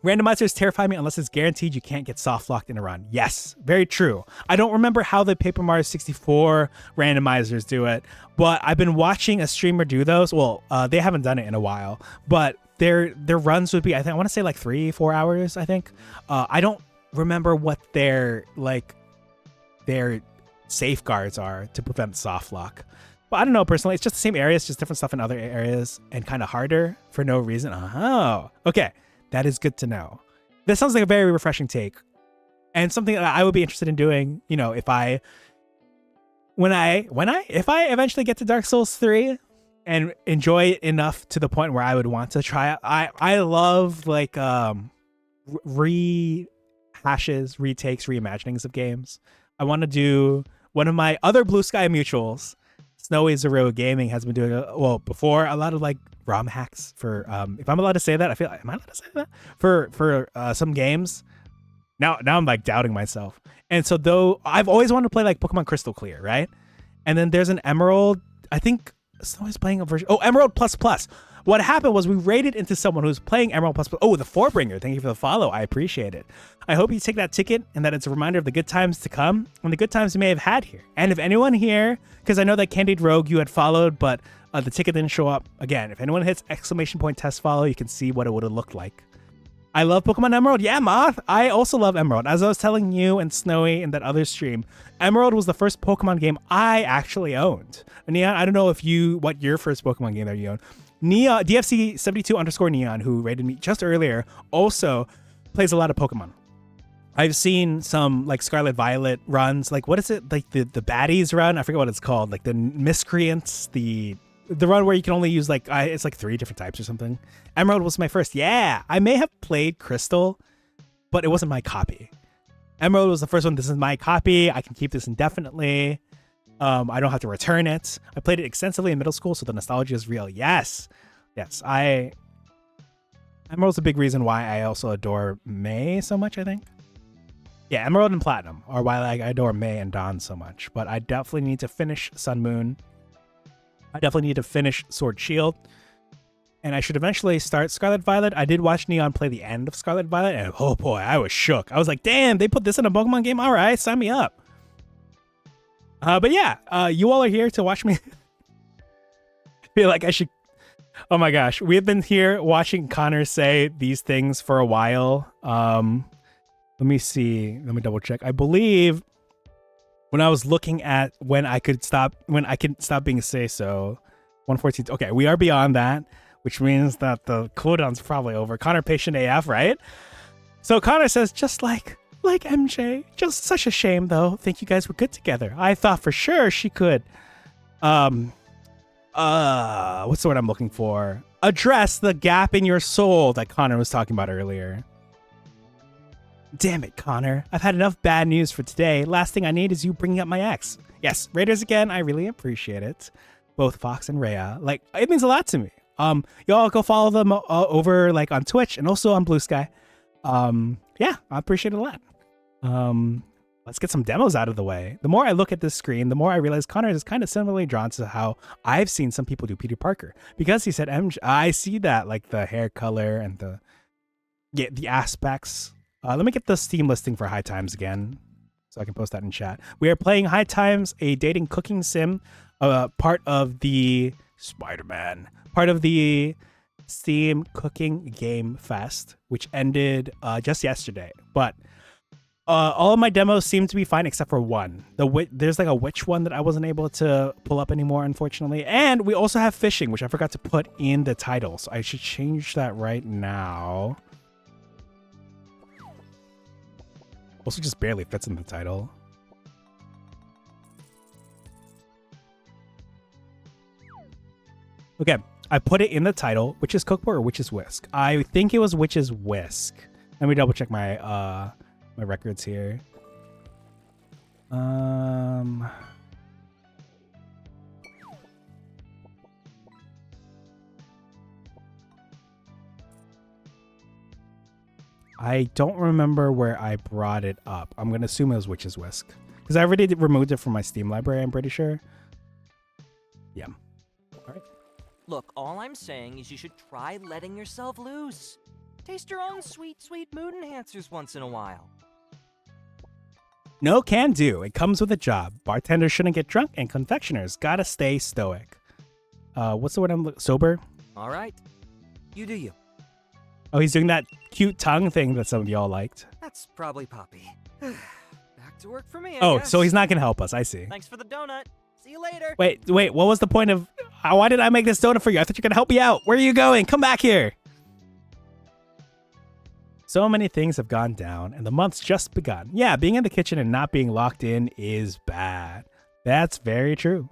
Randomizers terrify me unless it's guaranteed you can't get soft locked in a run. Yes, very true. I don't remember how the Paper Mario 64 randomizers do it, but I've been watching a streamer do those. Well, they haven't done it in a while, but their runs would be, I want to say like 3-4 hours, I think. I don't remember what their safeguards are to prevent soft lock. But I don't know personally. It's just the same areas, just different stuff in other areas and kind of harder for no reason. Oh, okay. That is good to know. That sounds like a very refreshing take, and something that I would be interested in doing. You know, if I eventually get to Dark Souls 3 and enjoy it enough to the point where I would want to try it. I love like rehashes, retakes, reimaginings of games. I want to do one of my other Blue Sky mutuals. Snowy Zero Gaming has been doing before a lot of like ROM hacks for if I'm allowed to say that. Am I allowed to say that for some games? Now I'm like doubting myself. And so though I've always wanted to play like Pokemon Crystal Clear, right? And then there's an Emerald. I think Snowy's playing a version. Oh, Emerald Plus Plus. What happened was we raided into someone who's playing Emerald Plus Plus. Oh, the Fourbringer. Thank you for the follow. I appreciate it. I hope you take that ticket and that it's a reminder of the good times to come and the good times you may have had here. And if anyone here, because I know that Candid Rogue you had followed, but the ticket didn't show up. Again, if anyone hits !test follow, you can see what it would have looked like. I love Pokemon Emerald. Yeah, Moth. I also love Emerald. As I was telling you and Snowy in that other stream, Emerald was the first Pokemon game I actually owned. Neon, I don't know what your first Pokemon game that you owned. Neon, DFC72_Neon, who rated me just earlier, also plays a lot of Pokemon. I've seen some like Scarlet Violet runs. Like, what is it? Like the baddies run? I forget what it's called. Like the Miscreants, the run where you can only use like, it's like 3 different types or something. Emerald was my first. Yeah, I may have played Crystal, but it wasn't my copy. Emerald was the first one. This is my copy. I can keep this indefinitely. I don't have to return it. I played it extensively in middle school, so the nostalgia is real. Yes. Emerald's a big reason why I also adore May so much, I think. Yeah, Emerald and Platinum are why I adore May and Dawn so much. But I definitely need to finish Sun Moon. I definitely need to finish Sword Shield. And I should eventually start Scarlet Violet. I did watch Neon play the end of Scarlet Violet, and oh boy, I was shook. I was like, damn, they put this in a Pokemon game? All right, sign me up. But yeah, you all are here to watch me. Feel like I should. Oh my gosh, we have been here watching Connor say these things for a while. Let me see. Let me double check. I believe when I was looking at when I could stop being say so. 114. Okay, we are beyond that, which means that the cooldown's probably over. Connor patient AF, right? So Connor says, just like MJ, just such a shame though. Think you guys were good together. I thought for sure she could. What's the word I'm looking for? Address the gap in your soul that Connor was talking about earlier. Damn it, Connor. I've had enough bad news for today. Last thing I need is you bringing up my ex. Yes, Raiders again. I really appreciate it. Both Fox and Rhea. Like, it means a lot to me. Y'all go follow them over like on Twitch and also on Blue Sky. Yeah, I appreciate it a lot. Let's get some demos out of the way. The more I look at this screen, the more I realize Connor is kind of similarly drawn to how I've seen some people do Peter Parker. Because he said MJ, I see that, like the hair color and the aspects. Let me get the Steam listing for High Times again, so I can post that in chat. We are playing High Times, a dating cooking sim, part of the part of the Steam Cooking Game Fest, which ended just yesterday. But all of my demos seem to be fine except for one. There's like a witch one that I wasn't able to pull up anymore, unfortunately. And we also have fishing, which I forgot to put in the title, so I should change that right now. Also just barely fits in the title. Okay, I put it in the title, Witch's Cookbook or Witch's Whisk. I think it was Witch's Whisk. Let me double check my my records here. I don't remember where I brought it up. I'm going to assume it was Witch's Whisk. Because I already removed it from my Steam library, I'm pretty sure. Yeah. All right. Look, all I'm saying is you should try letting yourself loose. Taste your own sweet, sweet mood enhancers once in a while. No can do. It comes with a job. Bartenders shouldn't get drunk, and confectioners gotta stay stoic. What's the word sober? All right. You do you. Oh, he's doing that cute tongue thing that some of y'all liked. That's probably Poppy. Back to work for me, I guess. So he's not gonna help us. I see. Thanks for the donut. See you later. Wait. What was the point of... why did I make this donut for you? I thought you were gonna help me out. Where are you going? Come back here. So many things have gone down, and the month's just begun. Yeah, being in the kitchen and not being locked in is bad. That's very true.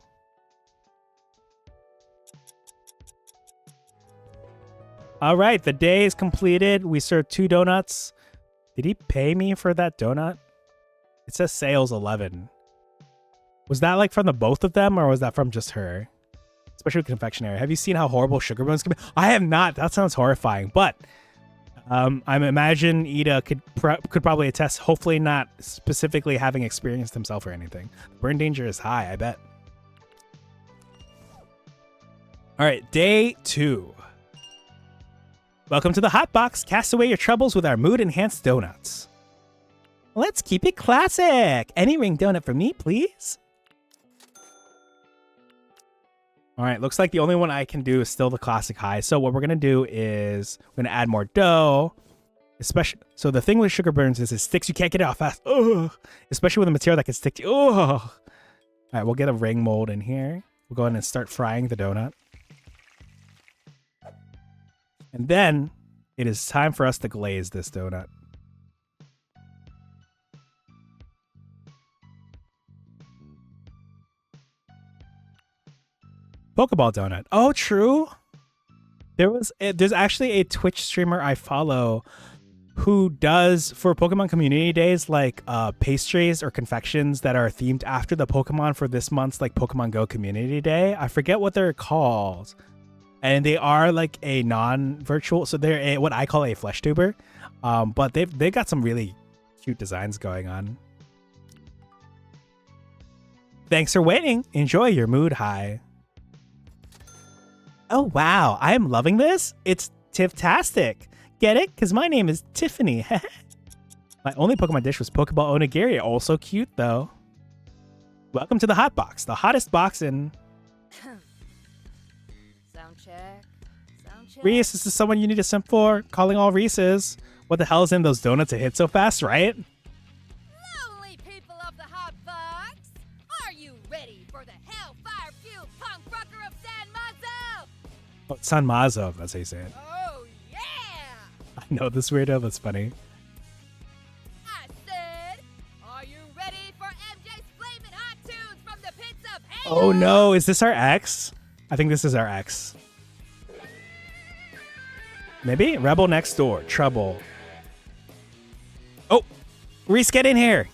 All right, the day is completed. We served 2 donuts. Did he pay me for that donut? It says sales 11. Was that like from the both of them, or was that from just her? Especially with confectionery. Have you seen how horrible sugar bones can be? I have not. That sounds horrifying. But I imagine Ida could probably attest, hopefully not specifically having experienced himself or anything. Burn danger is high, I bet. All right, day 2. Welcome to the Hot Box. Cast away your troubles with our mood-enhanced donuts. Let's keep it classic. Any ring donut for me, please? All right, looks like the only one I can do is still the classic high. So what we're going to do is we're going to add more dough. So the thing with sugar burns is it sticks. You can't get it off fast. Ugh. Especially with a material that can stick to you. Ugh. All right, we'll get a ring mold in here. We'll go ahead and start frying the donut. And then it is time for us to glaze this donut. Pokeball donut. Oh, true. There's actually a Twitch streamer I follow who does, for Pokemon Community Days, like pastries or confections that are themed after the Pokemon for this month's like Pokemon Go Community Day. I forget what they're called. And they are like a non-virtual, so they're what I call a flesh tuber. But they've got some really cute designs going on. Thanks for waiting. Enjoy your mood high. Oh, wow. I am loving this. It's Tiv-tastic. Get it? Because my name is Tiffany. My only Pokemon dish was Pokeball Onigiri. Also cute, though. Welcome to the Hot Box, the hottest box in... Sound check. Sound check. Reese, is this someone you need a simp for? Calling all Reese's. What the hell is in those donuts to hit so fast, right? Lonely people of the Hot Box, are you ready for the Hellfire Fuel Punk Rocker of San Mazo? Oh, San Mazo, that's how you say it. Oh yeah! I know this weirdo, that's funny. I said, are you ready for MJ's Flamin' Hot Tunes from the pits of hell? Oh no, is this our ex? I think this is our ex. Maybe? Rebel next door. Trouble. Oh! Reese, get in here!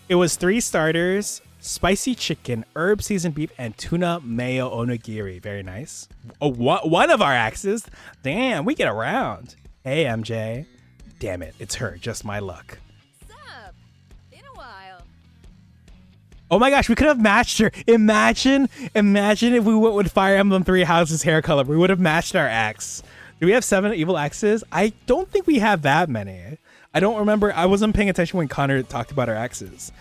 It was 3 starters, spicy chicken, herb seasoned beef, and tuna mayo onigiri. Very nice. Oh, one of our exes? Damn, we get around. Hey, MJ. Damn it, it's her. Just my luck. Sup? Been a while. Oh my gosh, we could have matched her. Imagine if we went with Fire Emblem 3 House's hair color. We would have matched our ex. Do we have 7 evil exes? I don't think we have that many. I don't remember. I wasn't paying attention when Connor talked about our exes.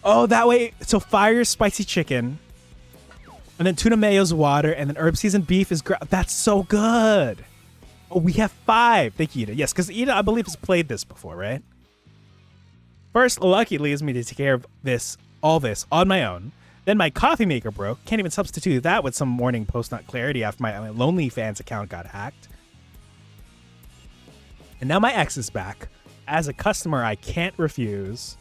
Oh, that way. So fire spicy chicken. And then tuna mayo's water. And then herb seasoned beef is... That's so good. Oh, we have 5. Thank you, Ida. Yes, because Ida, I believe, has played this before, right? First, Lucky leaves me to take care of all this on my own. Then my coffee maker broke. Can't even substitute that with some morning post-nut clarity after my Lonely Fans account got hacked. And now my ex is back. As a customer, I can't refuse.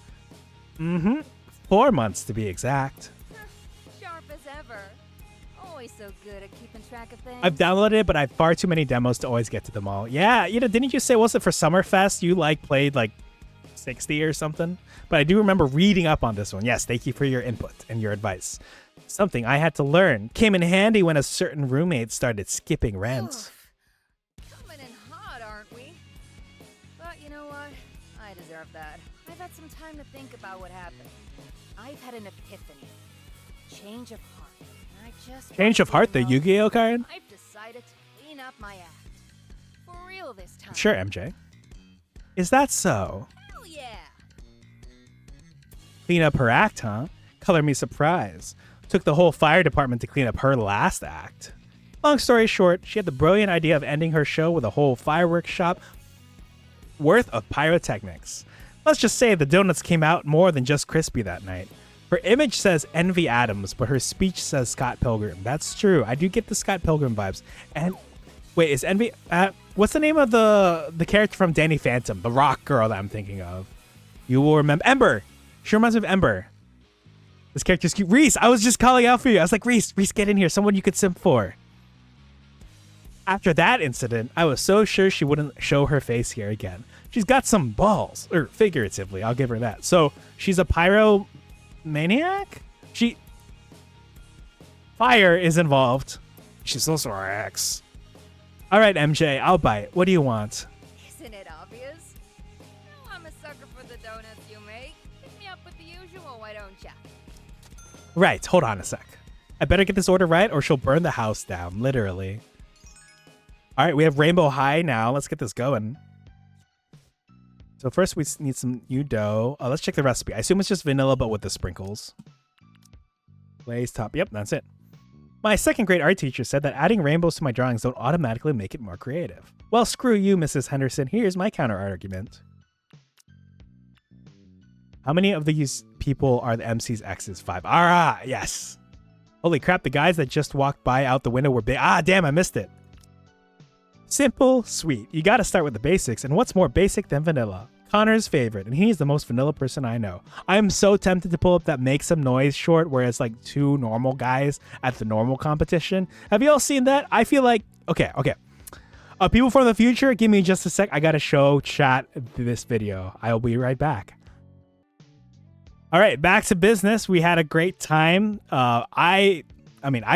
4 months to be exact. Sharp as ever. Always so good at keeping track of things. I've downloaded it, but I have far too many demos to always get to them all. Yeah, didn't you say, was it for Summerfest you played 60 or something? But I do remember reading up on this one. Yes, thank you for your input and your advice. Something I had to learn. Came in handy when a certain roommate started skipping rent. Oof. Coming in hot, aren't we? But you know what? I deserve that. I've had some time to think about what happened. I've had an epiphany. Change of heart. And I just Change of heart, the Yu-Gi-Oh card? I've decided to clean up my act. For real this time. Sure, MJ. Is that so? Hell yeah! Clean up her act, huh? Color me surprised. Took the whole fire department to clean up her last act. Long story short, she had the brilliant idea of ending her show with a whole fireworks shop worth of pyrotechnics. Let's just say the donuts came out more than just crispy that night. Her image says Envy Adams, but her speech says Scott Pilgrim. That's true. I do get the Scott Pilgrim vibes. And wait, is Envy... what's the name of the character from Danny Phantom? The rock girl that I'm thinking of. You will remember... Ember! She reminds me of Ember. This character's cute. Reese, I was just calling out for you. I was like, Reese, get in here. Someone you could simp for. After that incident, I was so sure she wouldn't show her face here again. She's got some balls. Or figuratively, I'll give her that. So, she's a pyromaniac? Fire is involved. She's also our ex. Alright, MJ, I'll bite. What do you want? Isn't it obvious? No, I'm a sucker for the donuts you make. Pick me up with the usual, why don't ya? Right, hold on a sec. I better get this order right or she'll burn the house down, literally. Alright, we have Rainbow High now. Let's get this going. So first we need some new dough. Let's check the recipe. I assume it's just vanilla but with the sprinkles. Glaze top. Yep, that's it. My second grade art teacher said that adding rainbows to my drawings don't automatically make it more creative. Well, screw you, Mrs. Henderson. Here's my counter argument. How many of these people are the MC's exes? 5. Ah, yes. Holy crap, the guys that just walked by out the window were big. Ah, damn, I missed it. Simple, sweet. You gotta start with the basics, and what's more basic than vanilla? Connor's favorite, and he's the most vanilla person I know. I'm so tempted to pull up that Make Some Noise short where it's like 2 normal guys at the normal competition. Have you all seen that? I feel like... Okay. People from the future, give me just a sec. I gotta show chat this video. I'll be right back. All right, back to business. We had a great time. I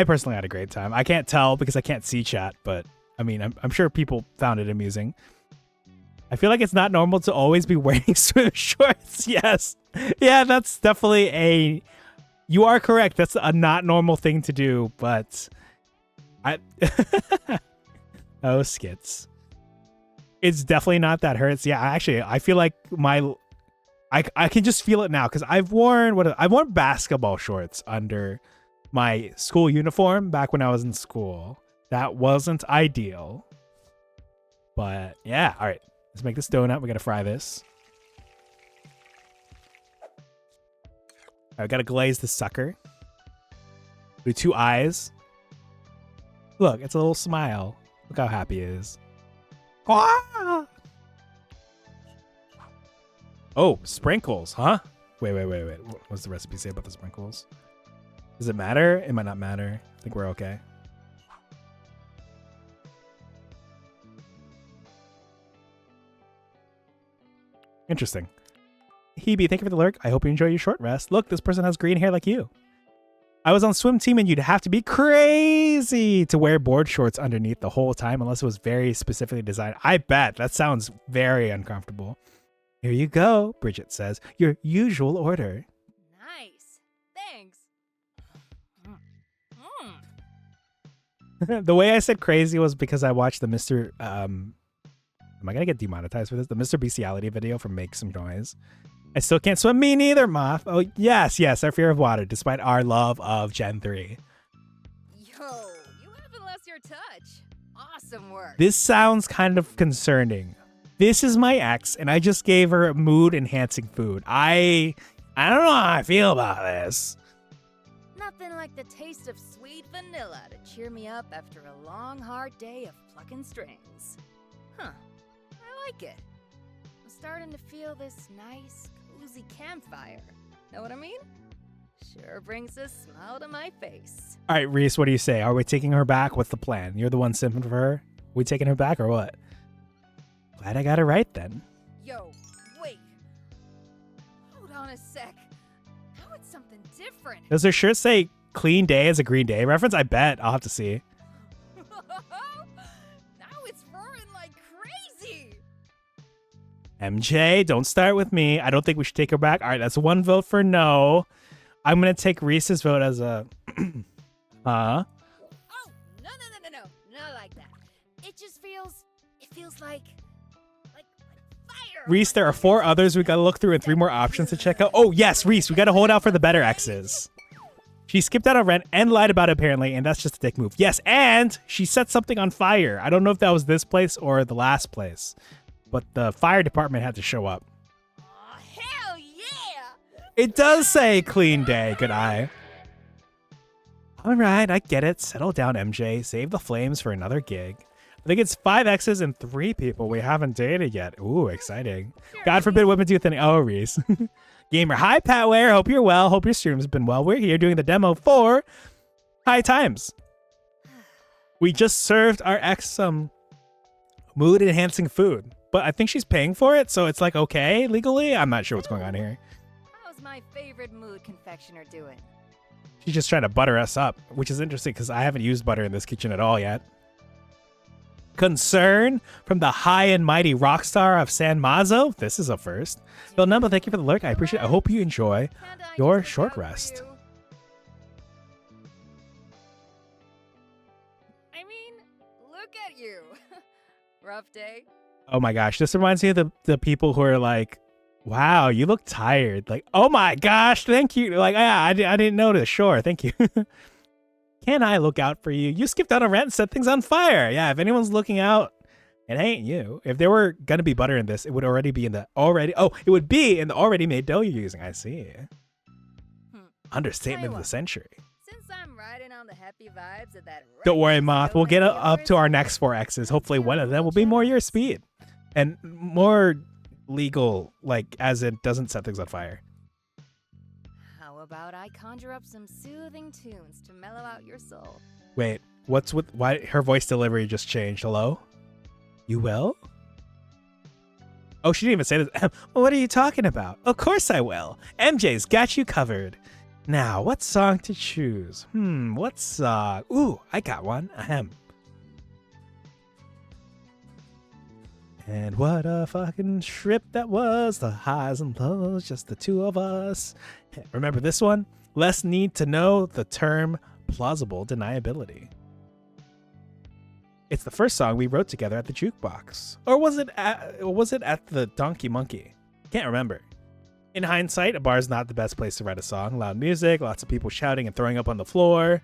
personally had a great time. I can't tell because I can't see chat, but I mean, I'm sure people found it amusing. I feel like it's not normal to always be wearing swim shorts. Yes. Yeah, that's definitely a... You are correct. That's a not normal thing to do, but... Oh, skits. It's definitely not that hurts. Yeah, actually, I feel like I can just feel it now because I've worn basketball shorts under my school uniform back when I was in school. That wasn't ideal. But yeah, all right. Let's make this donut. We gotta fry this. All right, we gotta glaze the sucker. Do 2 eyes. Look, it's a little smile. Look how happy he is. Ah! Oh, sprinkles, huh? Wait. What does the recipe say about the sprinkles? Does it matter? It might not matter. I think we're okay. Interesting. Hebe, thank you for the lurk. I hope you enjoy your short rest. Look, this person has green hair like you. I was on swim team and you'd have to be crazy to wear board shorts underneath the whole time unless it was very specifically designed. I bet. That sounds very uncomfortable. Here you go, Bridget says. Your usual order. Nice. Thanks. The way I said crazy was because I watched the Mr. Am I going to get demonetized for this? The Mr. Bestiality video from Make Some Noise. I still can't swim. Me neither, Moth. Oh, yes, our fear of water, despite our love of Gen 3. Yo, you haven't lost your touch. Awesome work. This sounds kind of concerning. This is my ex, and I just gave her mood-enhancing food. I don't know how I feel about this. Nothing like the taste of sweet vanilla to cheer me up after a long, hard day of plucking strings. Huh. I like it. I'm starting to feel this nice, cozy campfire. Know what I mean? Sure brings a smile to my face. All right, Reese, what do you say? Are we taking her back? What's the plan? You're the one simping for her? We taking her back or what? Glad I got it right then. Yo, wait. Hold on a sec. Now it's something different. Does her shirt say Clean Day as a Green Day reference? I bet. I'll have to see. Now it's roaring like crazy. MJ, don't start with me. I don't think we should take her back. All right, that's 1 vote for no. I'm going to take Reese's vote as a... Oh, no. Not like that. It just feels... It feels like fire. Reese, there are 4 others we got to look through and 3 more options to check out. Oh, yes, Reese, we got to hold out for the better X's. She skipped out on rent and lied about it, apparently, and that's just a dick move. Yes, and she set something on fire. I don't know if that was this place or the last place, but the fire department had to show up. Oh, hell yeah! It does say Clean Day. Good eye. All right, I get it. Settle down, MJ. Save the flames for another gig. I think it's 5 X's and 3 people we haven't dated yet. Ooh, exciting. God forbid women do anything. Oh, Reese. Gamer. Hi, Patware. Hope you're well. Hope your stream's been well. We're here doing the demo for High Times. We just served our ex some mood-enhancing food, but I think she's paying for it, so it's like okay legally. I'm not sure what's going on here. How's my favorite mood confectioner doing? She's just trying to butter us up, which is interesting because I haven't used butter in this kitchen at all yet. Concern from the high and mighty rock star of San Mazo. This is a first. Bill Numble, thank you for the lurk. I appreciate it. I hope you enjoy your short rest. I mean, look at you. Rough day. Oh my gosh, this reminds me of the people who are like, wow, you look tired. Like, oh my gosh, thank you. Like, yeah, I didn't notice. Sure, thank you. Can I look out for you? You skipped out on rent and set things on fire. Yeah, if anyone's looking out, it ain't you. If there were gonna be butter in this, it would already be in the already. Oh, it would be in the already made dough you're using. I see. Understatement of the century. Since I'm riding on the happy vibes of that. Don't worry, Moth. We'll get up to our next 4 X's. Hopefully, one of them will be more your speed and more legal, like as it doesn't set things on fire. How about I conjure up some soothing tunes to mellow out your soul? Wait, what's with why her voice delivery just changed? Hello? You will? Oh, she didn't even say this. What are you talking about? Of course I will. MJ's got you covered. Now, what song to choose? What song? Ooh, I got one. Ahem. And what a fucking trip that was. The highs and lows, just the two of us. Remember this one? Less need to know the term plausible deniability. It's the first song we wrote together at the jukebox. Or was it at the Donkey Monkey? Can't remember. In hindsight, a bar is not the best place to write a song. Loud music, lots of people shouting and throwing up on the floor.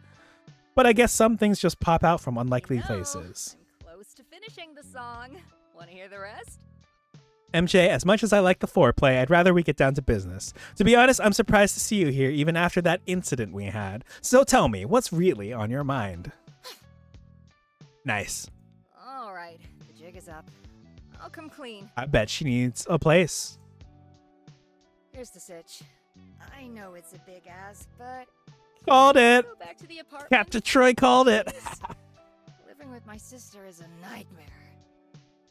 But I guess some things just pop out from unlikely places. I'm close to finishing the song. Want to hear the rest? MJ, as much as I like the foreplay, I'd rather we get down to business. To be honest, I'm surprised to see you here even after that incident we had. So tell me, what's really on your mind? Nice. All right, the jig is up. I'll come clean. I bet she needs a place. Here's the sitch. I know it's a big ask, but Called it. go back to the apartment. Captain Troy called it. Living with my sister is a nightmare.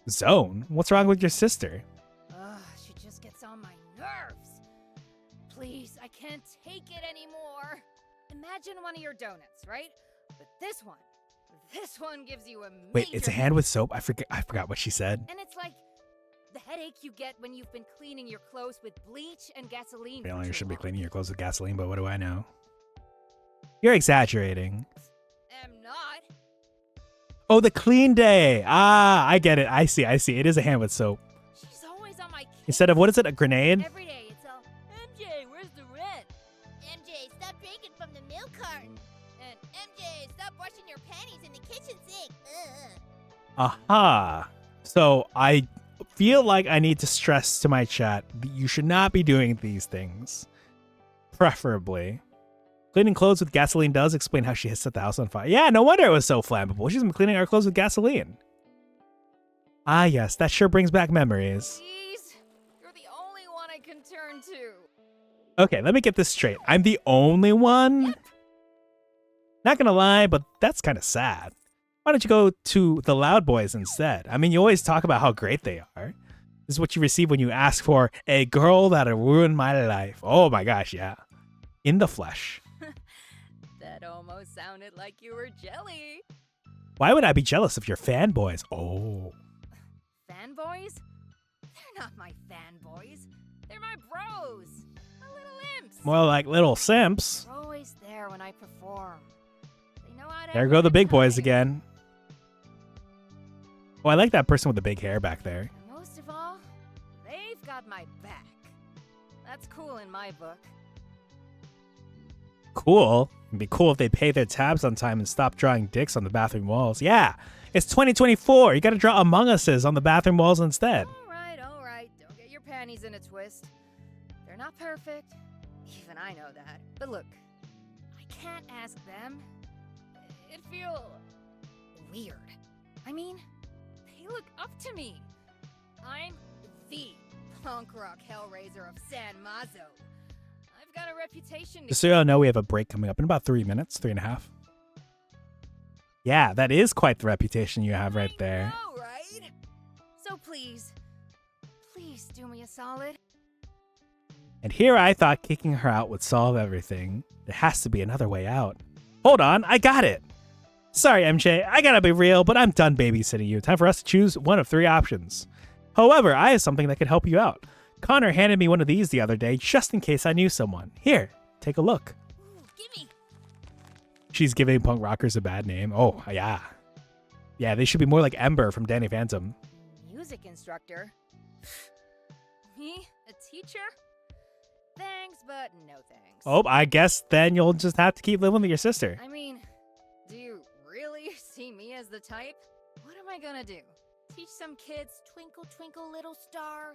Zone? What's wrong with your sister? Ugh, she just gets on my nerves. Please, I can't take it anymore. Imagine one of your donuts, right? But this one gives you a Wait, major it's a hand with soap? I forgot what she said. And it's like the headache you get when you've been cleaning your clothes with bleach and gasoline. for Apparently you too should be long. cleaning your clothes with gasoline, but what do I know? You're exaggerating. Am not. Oh, the clean day. Ah, I get it. I see. It is a hand with soap. She's always on my case. Instead of, what is it, a grenade? Every day it's all, MJ, where's the rent? MJ, stop drinking from the milk carton. And MJ, stop washing your panties in the kitchen sink. Ugh. Aha. So I feel like I need to stress to my chat that you should not be doing these things. Preferably. Cleaning clothes with gasoline does explain how she has set the house on fire. Yeah, no wonder it was so flammable. She's been cleaning our clothes with gasoline. Ah, yes, that sure brings back memories. please, you're the only one I can turn to. Okay, let me get this straight. I'm the only one? Not gonna lie, but that's kind of sad. Why don't you go to the Loud Boys instead? I mean, you always talk about how great they are. This is what you receive when you ask for a girl that'll ruin my life. Oh my gosh, yeah. In the flesh. That almost sounded like you were jelly. Why would I be jealous of your fanboys? Oh. Fanboys? They're not my fanboys. They're my bros. My little imps. More like little simps. They're always there when I perform. They know how to There have go the a big boys time. again. Oh, I like that person with the big hair back there. And most of all, they've got my back. That's cool in my book. Cool. It'd be cool if they pay their tabs on time and stop drawing dicks on the bathroom walls. Yeah, it's 2024. You gotta draw Among Us's on the bathroom walls instead. All right. Don't get your panties in a twist. They're not perfect. Even I know that. But look, I can't ask them. It'd feel weird. I mean, they look up to me. I'm the punk rock hellraiser of San Mazo. I've got a reputation to Just so y'all know, we have a break coming up in about 3 minutes, 3.5. Yeah, that is quite the reputation you have right there. I know, right? So please do me a solid. And here I thought kicking her out would solve everything. There has to be another way out. Hold on, I got it. Sorry, MJ, I gotta be real, but I'm done babysitting you. Time for us to choose one of 3 options. However, I have something that could help you out. Connor handed me one of these the other day just in case I knew someone. Here, take a look. Ooh, gimme. She's giving punk rockers a bad name. Oh, yeah. Yeah, they should be more like Ember from Danny Phantom. Music instructor? Me? A teacher? Thanks, but no thanks. Oh, I guess then you'll just have to keep living with your sister. I mean, do you really see me as the type? What am I gonna do? Teach some kids Twinkle Twinkle Little Star?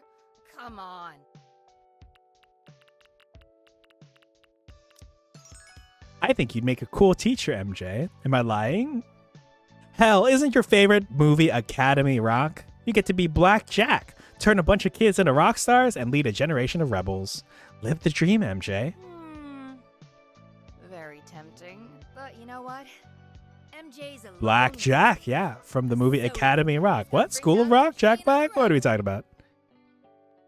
Come on. I think you'd make a cool teacher, MJ. Am I lying? Hell, isn't your favorite movie Academy Rock? You get to be Black Jack, turn a bunch of kids into rock stars, and lead a generation of rebels. Live the dream, MJ. Very tempting. But you know what? MJ's a Black lonely- Jack, yeah, from the movie So Academy Rock. he's gonna What? bring School of down Rock? the Jack chain on Black? the What are we road. talking about?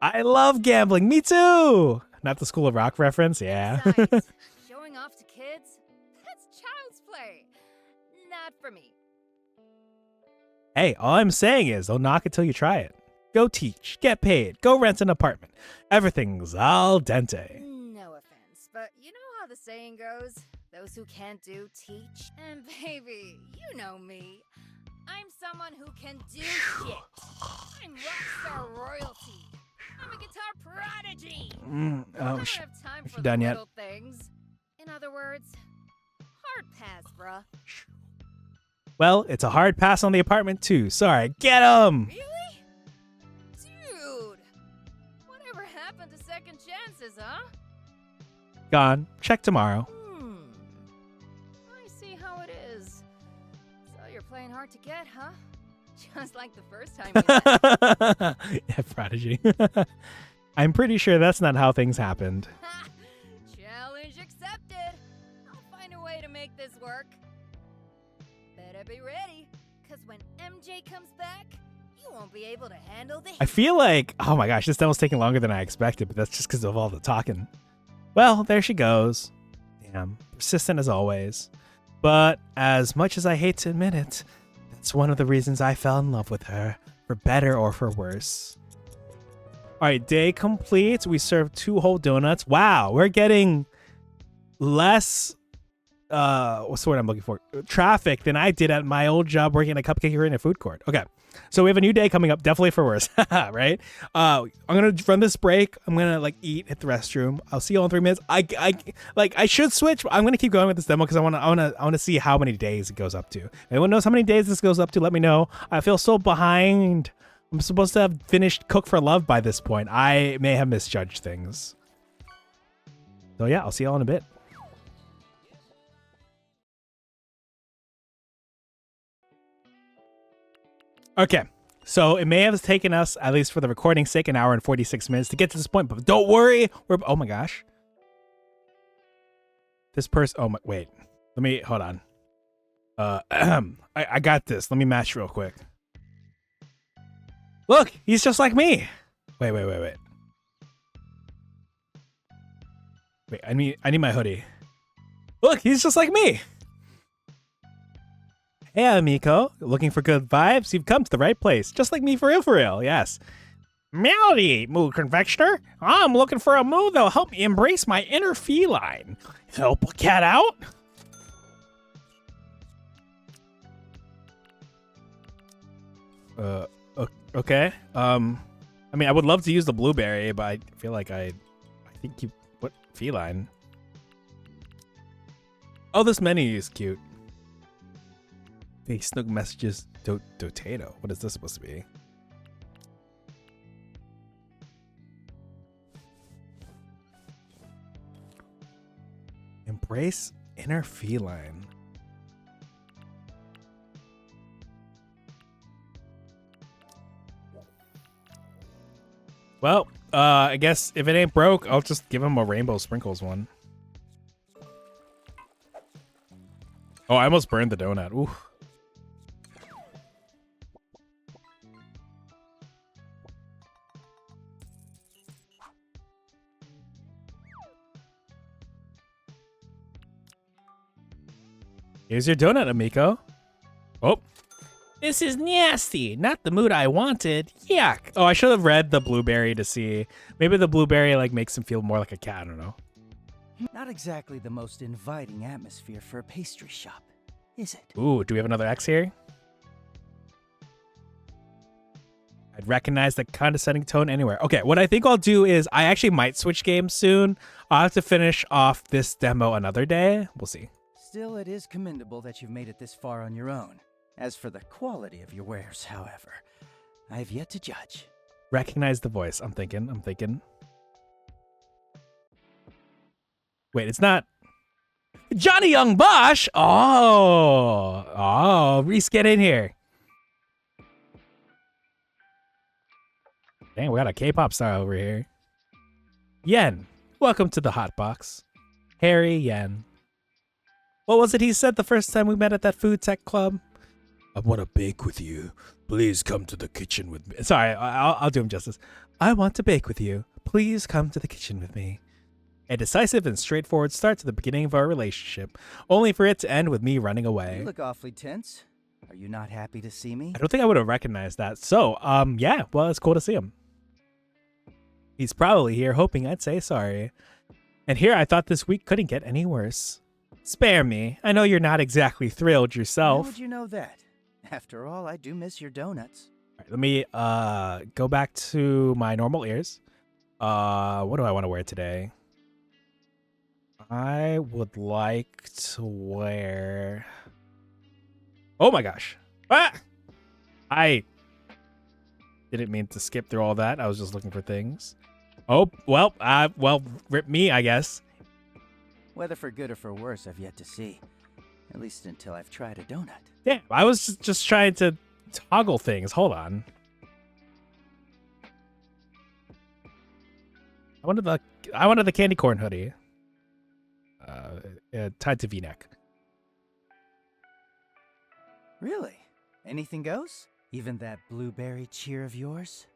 I love gambling. Me too. Not the School of Rock reference? Yeah. Besides, showing off to kids? That's child's play. Not for me. Hey, all I'm saying is don't knock it till you try it. go teach, get paid, go rent an apartment. Everything's al dente. No offense, but you know how the saying goes? Those who can't do, teach. And baby, you know me. I'm someone who can do shit. I'm rockstar royalty. I'm a guitar prodigy. I don't have time is she for done the yet? little things. In other words, hard pass, bruh. Well, it's a hard pass on the apartment too. Sorry, get him. Really? Dude! Whatever happened to second chances, huh? Gone. Check tomorrow. I see how it is. So you're playing hard to get, huh? Just like the first time we met. Yeah, prodigy. I'm pretty sure that's not how things happened. Challenge accepted. I'll find a way to make this work. Better be ready, because when MJ comes back, you won't be able to handle the I feel like, oh my gosh, this demo's taking longer than I expected, but that's just because of all the talking. Well, there she goes. Damn, persistent as always. But as much as I hate to admit it, that's one of the reasons I fell in love with her, for better or for worse. All right, day complete. We served 2 whole donuts. Wow, we're getting less, what's the word I'm looking for? Traffic than I did at my old job working at a cupcakery in a food court. Okay, so we have a new day coming up, definitely for worse, right? I'm gonna run this break. I'm gonna eat at the restroom. I'll see you all in 3 minutes. I should switch. But I'm gonna keep going with this demo because I wanna see how many days it goes up to. If anyone knows how many days this goes up to, let me know. I feel so behind. I'm supposed to have finished Cook for Love by this point. I may have misjudged things. So yeah, I'll see y'all in a bit. Okay, so it may have taken us, at least for the recording's sake, 1 hour and 46 minutes to get to this point, but don't worry. Oh my gosh. This person, wait. Let me, hold on. I got this. Let me match real quick. Look, he's just like me. Wait. Wait, I need my hoodie. Look, he's just like me. Hey, Amico. Looking for good vibes? You've come to the right place. Just like me, for real, yes. Meowdy, Moo Confectioner. I'm looking for a moo that'll help me embrace my inner feline. Help a cat out? Okay. I mean, I would love to use the blueberry, but I feel like I think you... What? Feline? Oh, this menu is cute. Facebook messages Dotato. What is this supposed to be? Embrace inner feline. Well, I guess if it ain't broke, I'll just give him a rainbow sprinkles one. Oh, I almost burned the donut. Ooh. Here's your donut, Amico. Oh. This is nasty. Not the mood I wanted. Yuck. Oh, I should have read the blueberry to see. Maybe the blueberry makes him feel more like a cat. I don't know. Not exactly the most inviting atmosphere for a pastry shop, is it? Ooh, do we have another X here? I'd recognize the condescending tone anywhere. Okay, what I think I'll do is I actually might switch games soon. I'll have to finish off this demo another day. We'll see. Still, it is commendable that you've made it this far on your own. As for the quality of your wares, however, I have yet to judge. Recognize the voice. I'm thinking. Wait, it's not Johnny Young Bosch. Oh, Reese, get in here. Dang, we got a K-pop star over here. Yen, welcome to the hot box. Harry Yen. What was it he said the first time we met at that food tech club? I want to bake with you. Please come to the kitchen with me. Sorry, I'll do him justice. I want to bake with you. Please come to the kitchen with me. A decisive and straightforward start to the beginning of our relationship, only for it to end with me running away. You look awfully tense. Are you not happy to see me? I don't think I would have recognized that. So, yeah, well, it's cool to see him. He's probably here hoping I'd say sorry. And here I thought this week couldn't get any worse. Spare me. I know you're not exactly thrilled How yourself. would you know that? After all, I do miss your donuts. All right, let me go back to my normal ears. What do I want to wear today? I would like to wear... Oh my gosh. Ah! I didn't mean to skip through all that. I was just looking for things. Oh, well, rip me, I guess. Whether for good or for worse, I've yet to see. At least until I've tried a donut. Yeah, I was just trying to toggle things. Hold on. I wanted the candy corn hoodie. Tied to V-neck. Really? Anything goes? Even that blueberry cheer of yours?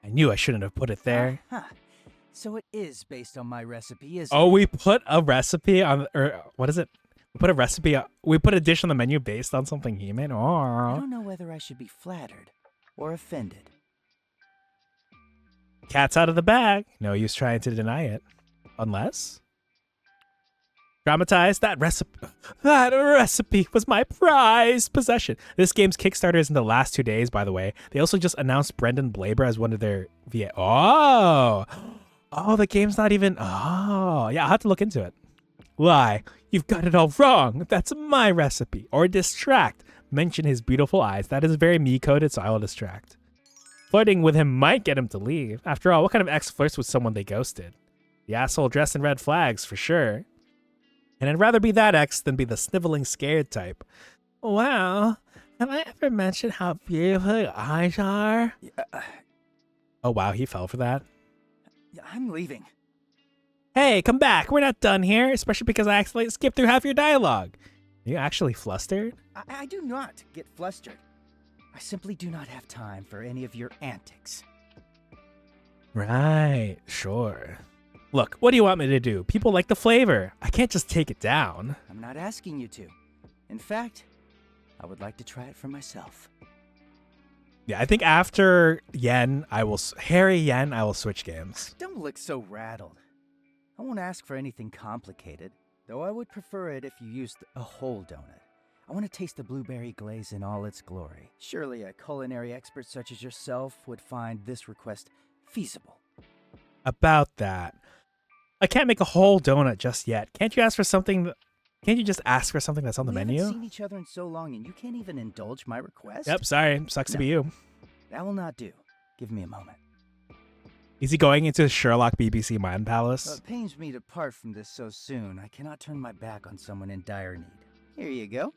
I knew I shouldn't have put it there. Huh. So it is based on my recipe, isn't Oh, it? we put a recipe on, or what is it? We put a recipe. We put a dish on the menu based on something he made. I Oh, don't know whether I should be flattered or offended. cat's out of the bag. No use trying to deny it, unless dramatized. That recipe was my prized possession. This game's Kickstarter is in the last 2 days, by the way. They also just announced Brendan Blaber as one of their Oh, the game's not even. Oh, yeah, I'll have to look into it. Lie. You've got it all wrong. That's my recipe. Or distract. Mention his beautiful eyes. That is very me-coded, so I will distract. Flirting with him might get him to leave. After all, what kind of ex flirts with someone they ghosted? The asshole dressed in red flags, for sure. And I'd rather be that ex than be the sniveling scared type. Wow. Have I ever mentioned how beautiful your eyes are? Oh, wow, he fell for that. I'm leaving. Hey, come back. We're not done here, especially because I accidentally skipped through half your dialogue. Are you actually flustered? I do not get flustered. I simply do not have time for any of your antics. Right, sure. Look, what do you want me to do? People like the flavor. I can't just take it down. I'm not asking you to. In fact, I would like to try it for myself. Yeah, I think after Harry Yen, I will switch games. Don't look so rattled. I won't ask for anything complicated, though I would prefer it if you used a whole donut. I want to taste the blueberry glaze in all its glory. Surely a culinary expert such as yourself would find this request feasible. About that, I can't make a whole donut just yet. Can't you just ask for something that's on the We menu? haven't seen each other in so long, and you can't even indulge my request? Yep, sorry. Sucks to be you. That will not do. Give me a moment. Is he going into Sherlock BBC Mind Palace? It pains me to part from this so soon. I cannot turn my back on someone in dire need. Here you go.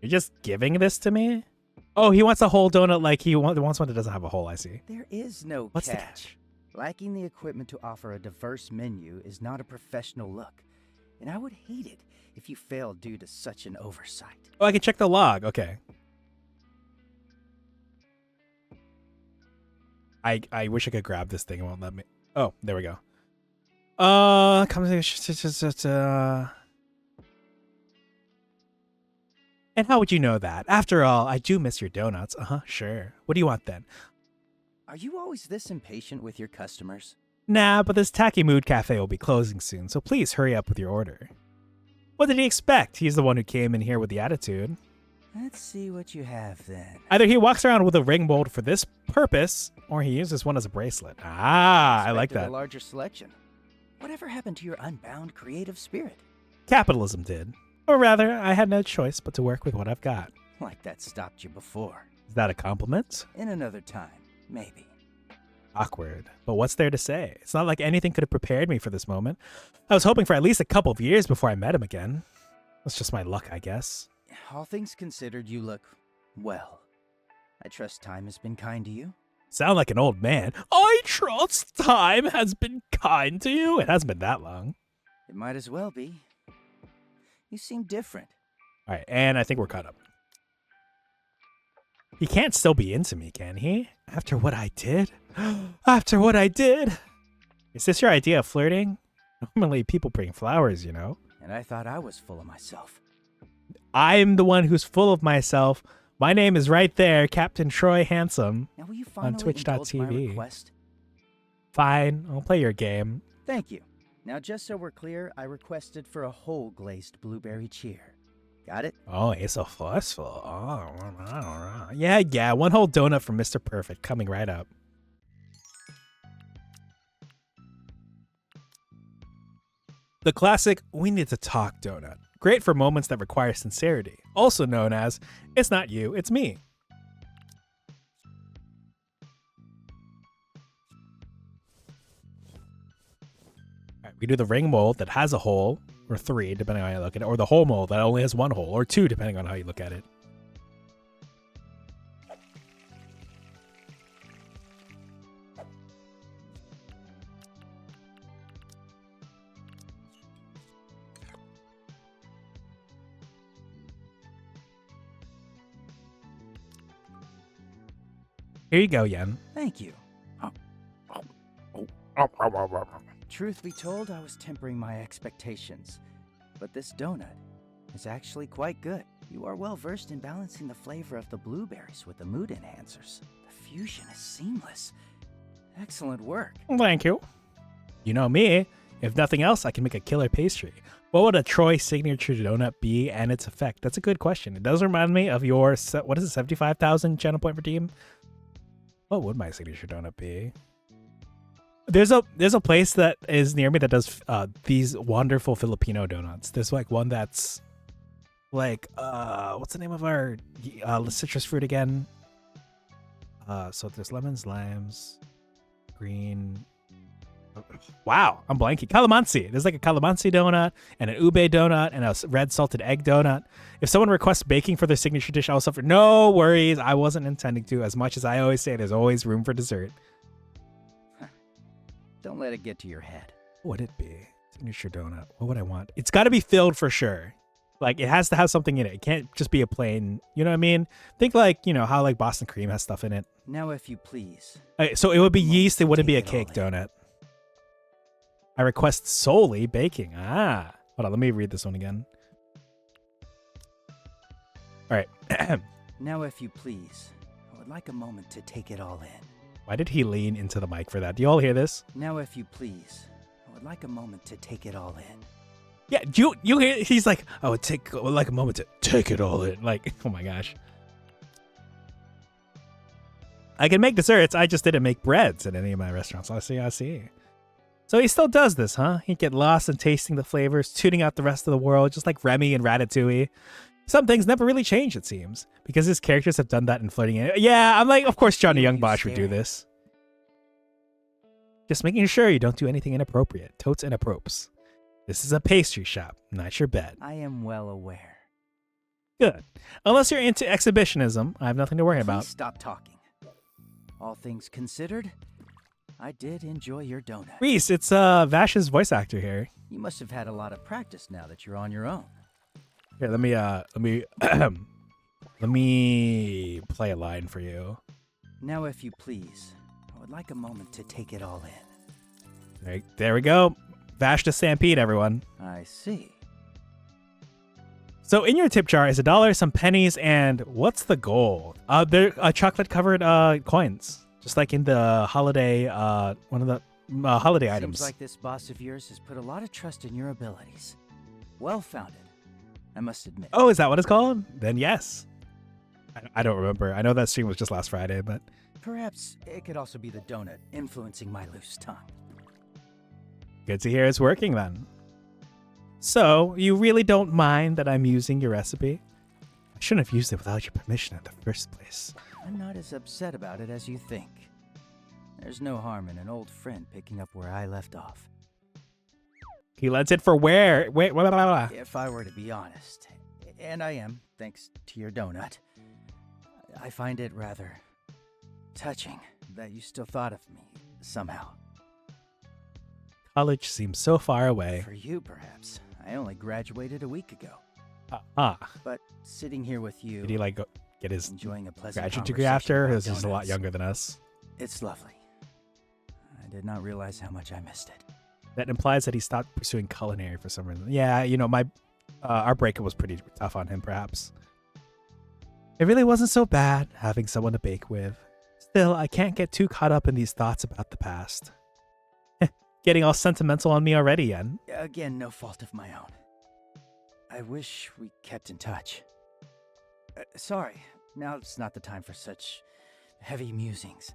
You're just giving this to me? Oh, he wants a whole donut like he wants one that doesn't have a hole, I see. There is no What's the catch. catch? Lacking the equipment to offer a diverse menu is not a professional look, and I would hate it if you failed due to such an oversight. Oh, I can check the log. Okay. I wish I could grab this thing. It won't let me. Oh, there we go. And how would you know that? After all, I do miss your donuts. Sure. What do you want then? Are you always this impatient with your customers? Nah, but this Tacky Mood Cafe will be closing soon, so please hurry up with your order. What did he expect? He's the one who came in here with the attitude. Let's see what you have then. Either he walks around with a ring mold for this purpose, or he uses one as a bracelet. Ah, I like Expected that. A larger selection. Whatever happened to your unbound creative spirit? Capitalism did. Or rather, I had no choice but to work with what I've got. Like that stopped you before. Is that a compliment? In another time, maybe. Awkward. But what's there to say? It's not like anything could have prepared me for this moment. I was hoping for at least a couple of years before I met him again. That's just my luck, I guess. All things considered, you look well. I trust time has been kind to you. Sound like an old man. I trust time has been kind to you. It hasn't been that long. It might as well be. You seem different. All right, and I think we're caught up. He can't still be into me, can he? After what I did? After what I did? Is this your idea of flirting? Normally people bring flowers, you know. And I thought I was full of myself. I'm the one who's full of myself. My name is right there, Captain Troy Handsome. Now will you On finally indulge my twitch.tv. request? Fine, I'll play your game. Thank you. Now just so we're clear, I requested for a whole glazed blueberry cheer. Got it? Oh, he's so forceful. Oh, yeah. One whole donut from Mr. Perfect coming right up. The classic "we need to talk" donut. Great for moments that require sincerity. Also known as "it's not you, it's me." All right, we do the ring mold that has a hole, or 3, depending on how you look at it, or the whole mold that only has 1 hole, or 2, depending on how you look at it. Here you go, Yen. Thank you. Truth be told, I was tempering my expectations. But this donut is actually quite good. You are well versed in balancing the flavor of the blueberries with the mood enhancers. The fusion is seamless. Excellent work. Thank you. You know me. If nothing else, I can make a killer pastry. What would a Troy signature donut be and its effect? That's a good question. It does remind me of your, what is it, 75,000 channel point per team? What would my signature donut be? There's a place that is near me that does these wonderful Filipino donuts. There's like one that's like what's the name of our citrus fruit again? So there's lemons, limes, green. Wow, I'm blanking. Calamansi. There's like a calamansi donut and an ube donut and a red salted egg donut. If someone requests baking for their signature dish, I'll suffer. No worries. I wasn't intending to. As much as I always say, there's always room for dessert. Don't let it get to your head. What would it be? Signature donut. What would I want? It's got to be filled for sure. Like, it has to have something in it. It can't just be a plain, you know what I mean? Think like, you know, how like Boston cream has stuff in it. Now, if you please. Okay, so it would be yeast. It wouldn't be a Take it all cake donut. I request solely baking. Ah. Hold on. Let me read this one again. All right. Now, if you please. I would like a moment to take it all in. Why did he lean into the mic for that? Do you all hear this? Now, if you please. I would like a moment to take it all in. Yeah, you hear? He's like, I would like a moment to take it all in. Like, oh my gosh. I can make desserts. I just didn't make breads at any of my restaurants. I see. So he still does this, huh? He'd get lost in tasting the flavors, tuning out the rest of the world, just like Remy and Ratatouille. Some things never really change, it seems, because his characters have done that in Flirting. Yeah, I'm like, of course Johnny Youngbosh would do this. Just making sure you don't do anything inappropriate. Totes inappropes. This is a pastry shop, not your bed. I am well aware. Good. Unless you're into exhibitionism, I have nothing to worry about. Please stop talking. All things considered, I did enjoy your donut. Reese, it's Vash's voice actor here. You must have had a lot of practice now that you're on your own. Here, let me let me play a line for you. Now, if you please, I would like a moment to take it all in. Right, there we go. Vash to Stampede, everyone. I see. So in your tip jar is $1, some pennies, and what's the goal? They're chocolate-covered coins, just like in the holiday, one of the holiday items. Seems like this boss of yours has put a lot of trust in your abilities. Well-founded, I must admit. Oh, is that what it's called? Then yes. I don't remember. I know that stream was just last Friday, but Perhaps it could also be the donut influencing my loose tongue. good to hear it's working then. So, you really don't mind that I'm using your recipe? I shouldn't have used it without your permission in the first place. I'm not as upset about it as you think. There's no harm in an old friend picking up where I left off. He lent it for where? Wait, blah, blah, blah. If I were to be honest, and I am, thanks to your donut, I find it rather touching that you still thought of me somehow. College seems so far away. For you, perhaps. I only graduated a week ago. But sitting here with you, Did he like get his enjoying a pleasant graduate degree conversation after? about He's just a lot donuts, younger than us. It's lovely. I did not realize how much I missed it. That implies that he stopped pursuing culinary for some reason. Yeah, you know, my our breakup was pretty tough on him, perhaps. It really wasn't so bad having someone to bake with. Still, I can't get too caught up in these thoughts about the past. Getting all sentimental on me already, Yen. Again, no fault of my own. I wish we kept in touch. Sorry, now it's not the time for such heavy musings.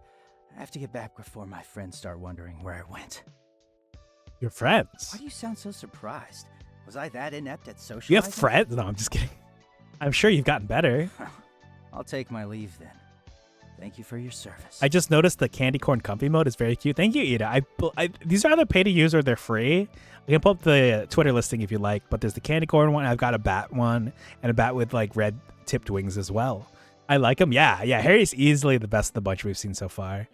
I have to get back before my friends start wondering where I went. Your friends? Why do you sound so surprised? Was I that inept at socializing? You have friends? No, I'm just kidding. I'm sure you've gotten better. I'll take my leave then. Thank you for your service. I just noticed the candy corn comfy mode is very cute. Thank you, Ida. These are either pay to use or they're free. I can pull up the Twitter listing if you like, but there's the candy corn one. I've got a bat one and a bat with like red tipped wings as well. I like him. Yeah. Harry's easily the best of the bunch we've seen so far.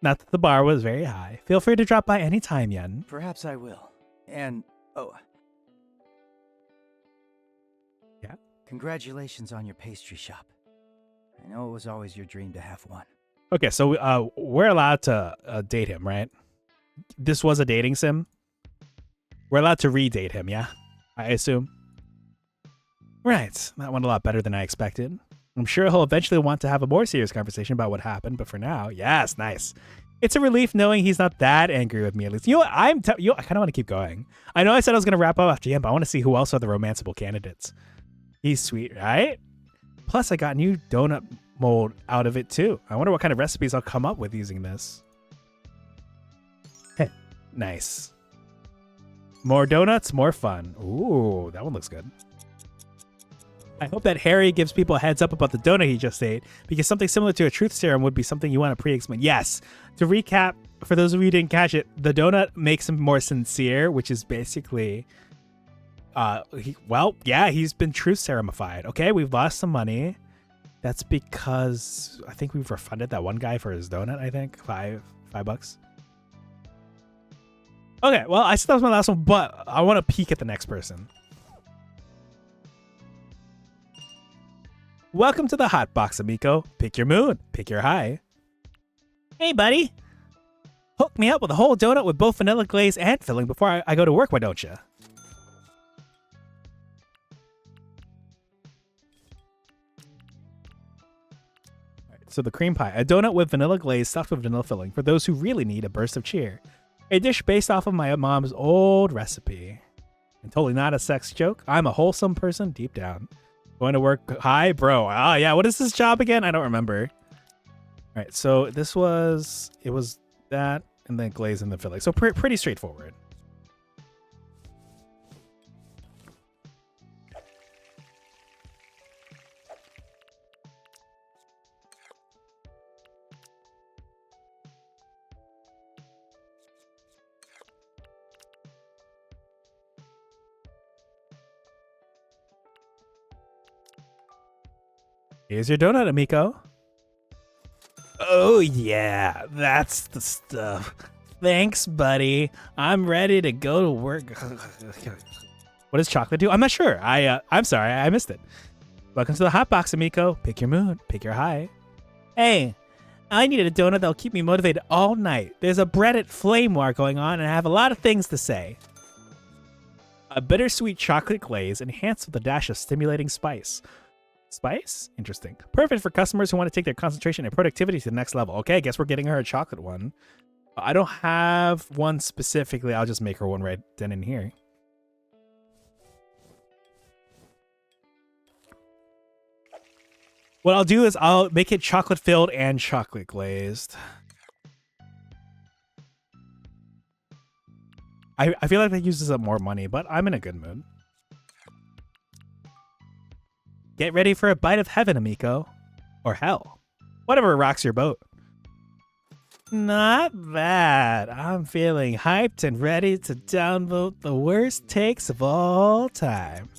Not that the bar was very high. Feel free to drop by anytime, Yen. Perhaps I will. And, yeah? Congratulations on your pastry shop. I know it was always your dream to have one. Okay, so we're allowed to date him, right? This was a dating sim. We're allowed to redate him, yeah? I assume. Right, that went a lot better than I expected. I'm sure he'll eventually want to have a more serious conversation about what happened, but for now, yes, nice. It's a relief knowing he's not that angry with me at least. You know what? I kind of want to keep going. I know I said I was going to wrap up after him, but I want to see who else are the romanceable candidates. He's sweet, right? Plus, I got new donut mold out of it too. I wonder what kind of recipes I'll come up with using this. Heh, nice. More donuts, more fun. Ooh, that one looks good. I hope that Harry gives people a heads up about the donut he just ate, because something similar to a truth serum would be something you want to pre-explain. Yes. To recap, for those of you who didn't catch it, the donut makes him more sincere, which is basically... he's been truth serumified. Okay, we've lost some money. That's because I think we've refunded that one guy for his donut, I think. $5. Okay, well, I said that was my last one, but I want to peek at the next person. Welcome to the hot box, amigo. Pick your moon. Pick your high. Hey, buddy. Hook me up with a whole donut with both vanilla glaze and filling before I go to work, why don't you? So the cream pie, a donut with vanilla glaze stuffed with vanilla filling for those who really need a burst of cheer. A dish based off of my mom's old recipe. And totally not a sex joke. I'm a wholesome person deep down. Going to work. Hi, bro. Ah, yeah. What is this job again? I don't remember. All right. So it was that and then glaze and the filling. So pretty straightforward. Here's your donut, amico. Oh, yeah. That's the stuff. Thanks, buddy. I'm ready to go to work. What does chocolate do? I'm not sure. I'm sorry. I missed it. Welcome to the hot box, amico. Pick your mood. Pick your high. Hey, I needed a donut that'll keep me motivated all night. There's a breaded flame war going on, and I have a lot of things to say. A bittersweet chocolate glaze enhanced with a dash of stimulating spice. Spice? Interesting. Perfect for customers who want to take their concentration and productivity to the next level. Okay, I guess we're getting her a chocolate one. I don't have one specifically. I'll just make her one right then and here. What I'll do is I'll make it chocolate filled and chocolate glazed. I feel like that uses up more money, but I'm in a good mood. Get ready for a bite of heaven, amico. Or hell. Whatever rocks your boat. Not bad. I'm feeling hyped and ready to downvote the worst takes of all time.